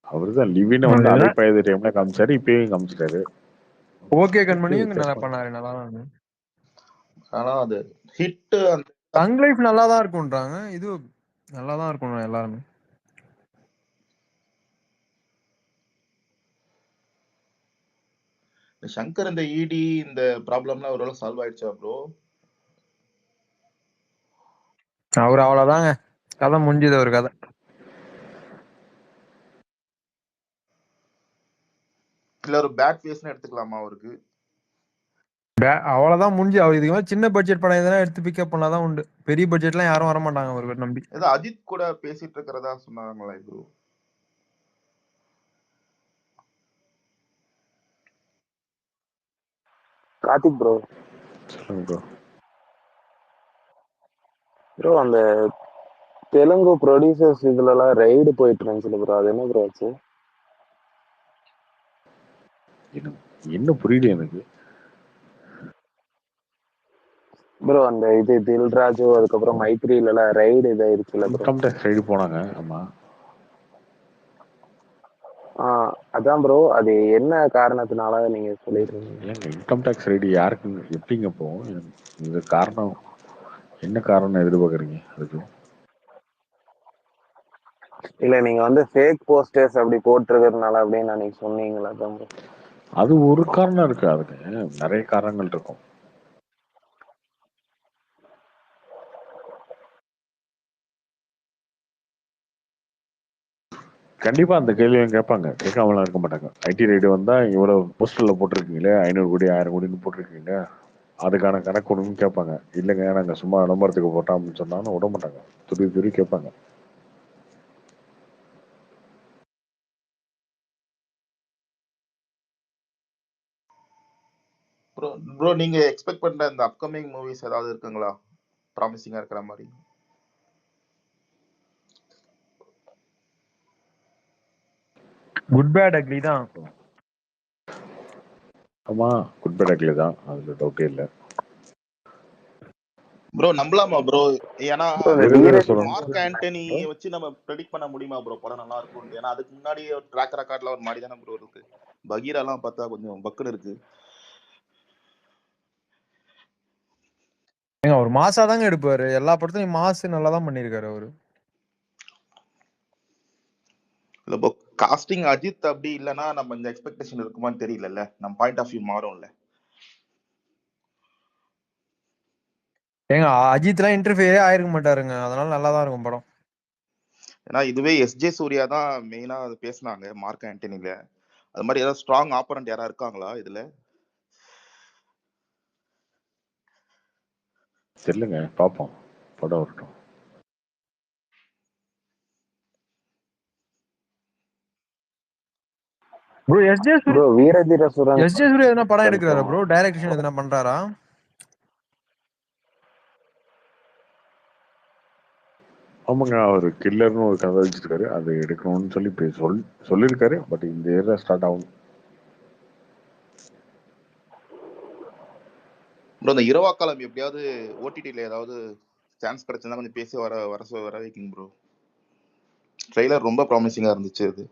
அவருதான் லிவினை வந்து அலைப்பாயுத டைம்ல காமிச்சாரு, இப்பயும் காமிச்சிட்டாரு. ஓகே கண்மணியும் நல்லா பண்ணாரு. நல்லா தான். ஆனா அது ஹிட் தங் லைஃப் நல்லா தான் இருக்கும்ன்றாங்க. இது நல்லா தான் இருக்கும் எல்லாருமே. சங்கர் இந்த இடி இந்த ப்ராப்ளம்லாம் ஒரு சால்வ் ஆயிடுச்சா ப்ரோ? அவர் அவ்வளவுதாங்க, கதை முடிஞ்சது. ஒரு கதை இல்ல ஒரு பேட் ஃபேஸ்னு எடுத்துக்கலாமா அவருக்கு? அவ்வளவுதான் முடிஞ்சு. அவர் இதுக்கு சின்ன பட்ஜெட் படம் எதனா எடுத்து பிக்கப் பண்ணாதான் உண்டு. பெரிய பட்ஜெட்லாம் யாரும் வர மாட்டாங்க அவருக்கு நம்பி. ஏதோ அஜித் கூட பேசிட்டு இருக்கிறதா சொன்னாங்களா ப்ரோ? கார்த்திக் ப்ரோ. சொல்லுங்க ப்ரோ அந்த தெலுங்கு ப்ரொடியூசர்ஸ் இதுல எல்லாம் ரைடு போயிட்டு இருந்துச்சு ப்ரோ, அது என்ன ப்ரோ ஆச்சு? என்ன புரியல எனக்கு ப்ரோ. அந்த இது தில்ராஜு அதுக்கப்புறம் மைத்ரியில எல்லாம் ரைடு இதாயிருச்சுல ப்ரோ. இன்கம் டாக்ஸ் ரைடு போனாங்க. ஆமா அதான் ப்ரோ, அது என்ன காரணத்தினால நீங்க சொல்லிடுறீங்க? இல்லைங்க, இன்கம் டாக்ஸ் ரைடு யாருக்குங்க எப்படிங்க போகும்? இது காரணம் என்ன காரணம் எதிர்பார்க்குறீங்க அதுக்கு? இல்ல நீங்க வந்து ஃபேக் போஸ்டர்ஸ் அப்படி போட்டிருக்கிறதுனால அப்படின்னு நீங்க சொன்னீங்களா? அதான் ப்ரோ. அது ஒரு காரணம் இருக்கு, அதுக்கு நிறைய காரணங்கள் இருக்கும். கண்டிப்பா அந்த கேள்வியும் கேட்பாங்க, கேட்காமலாம் இருக்க மாட்டாங்க. ஐடி ரைடு வந்தா இவ்வளவு போஸ்டர்ல போட்டிருக்கீங்களே 500 கோடி 1000 கோடின்னு போட்டிருக்கீங்க, அதுக்கான கணக்கு கொடுன்னு கேட்பாங்க. இல்லைங்க நாங்க சும்மா விளம்பரத்துக்கு போட்டோம் அப்படின்னு சொன்னாலும் விட மாட்டாங்க, துருவி கேட்பாங்க. ப்ரோ நீங்க எக்ஸ்பெக்ட் பண்ற இந்த அப்கமிங் மூவிஸ் ஏதாவது இருக்குங்களா ப்ராமிசிங்கா இருக்கிற மாதிரி? குட் பேட் அக்லி தான். ஆமா குட் பேட் அக்லி தான், அதுல டவுட்டே இல்லை. ப்ரோ நம்பலாமா ப்ரோ? ஏன்னா மார்க் ஆண்டனி வச்சு நம்ம ப்ரெடிக்ட் பண்ண முடியுமா ப்ரோ படம் நல்லா இருக்கும்? ஏன்னா அதுக்கு முன்னாடி ட்ராக் ரெக்கார்ட்ல ஒரு மாதிரி தானே ப்ரோ இருக்கு. பகீரா எல்லாம் பார்த்தா கொஞ்சம் பக்குன்னு இருக்கு. அவர் மாசா தாங்க எடுப்பாரு. எல்லா படத்துலயும் மாசு நல்லா தான் பண்ணிருக்காரு அவரு. இல்ல ப்ரோ, காஸ்டிங் அஜித் அப்படி இல்லைன்னா நம்ம இந்த எக்ஸ்பெக்டேஷன் இருக்குமான்னு தெரியல. நம்ம பாயிண்ட் ஆஃப் வியூ மாறும்ல. ஏங்க அஜித் எல்லாம் இன்டர்ஃபியரே ஆயிருக்க மாட்டாருங்க, அதனால நல்லா தான் இருக்கும் படம். ஏன்னா இதுவே எஸ்ஜே சூர்யா தான் மெயினா பேசினாங்க மார்க் ஆண்டனில. அது மாதிரி ஏதாவது ஸ்ட்ராங் ஆப்போனன்ட் யாரா இருக்காங்களா இதுல? தெரியலங்க, பார்ப்போம், படம் வரட்டும். ப்ரோ எஸ்ஜே சூர்யா ப்ரோ வீரதீர சுரன் எஸ்ஜே சூர்யா எதனா படம் எடுக்கிறாரா கன்ஃபார்ம். ப்ரோ? டைரக்ஷன் எதனா பண்றாரா? ஆமாங்க, அவர் கில்லர்னு ஒரு கதை வச்சிருக்காரு, அதை எடுக்கணும்னு சொல்லி சொல்லியிருக்காரு. பட் இந்த இயர்ல ஸ்டார்ட் ஆகும். ப்ரோ இந்த இரவா காலம் எப்படியாவது ஓடிடில ஏதாவது சான்ஸ் கிடைச்சா கொஞ்சம் பேசி வர வைக்கிங்க ப்ரோ. ட்ரெய்லர் ரொம்ப ப்ராமிசிங்கா இருந்துச்சு அது.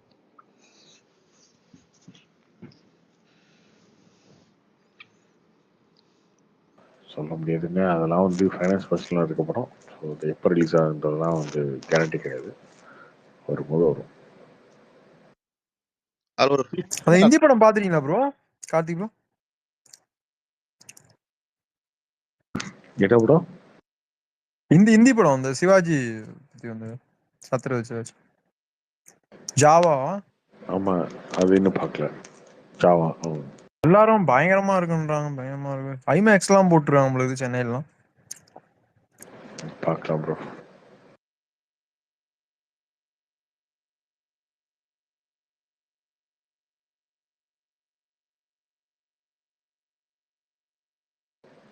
சொல்ல முடியாதுங்க, அதெல்லாம் வந்து ஃபைனான்ஸ் பர்சனல் அதுக்கப்புறம். ஸோ அது எப்போ ரிலீஸ் ஆகுன்றதுலாம் வந்து கேரண்டி கிடையாது. வரும்போது வரும். அது ஒரு அந்த ஹிந்தி படம் பாத்துறீங்களா ப்ரோ கார்த்திக் ப்ரோ? என்ன ப்ரோ? ஹிந்தி படம் அந்த சிவாஜி பத்தி வந்து சத்யராஜ் சிவாஜி ஜாவா. ஆமா, அது இன்னும் பார்க்கல. ஜாவா. எல்லாரும் பயங்கரமா இருக்குன்றாங்க, பயங்கரமா இருக்கு. ஐமேக்ஸ்லாம் போட்டுருக்காங்க உங்களுக்கு சென்னையிலாம். பார்க்கலாம் ப்ரோ.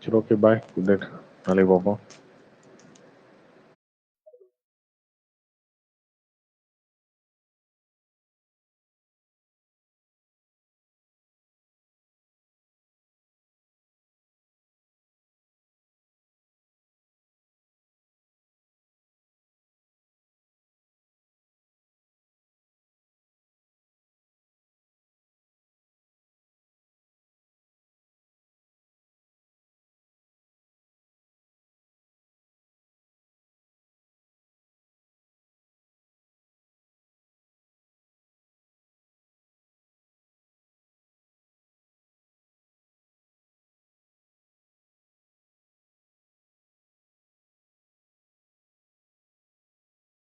சரி, ஓகே, பாய், குட் நைட், நாளைக்கு பார்ப்போம்.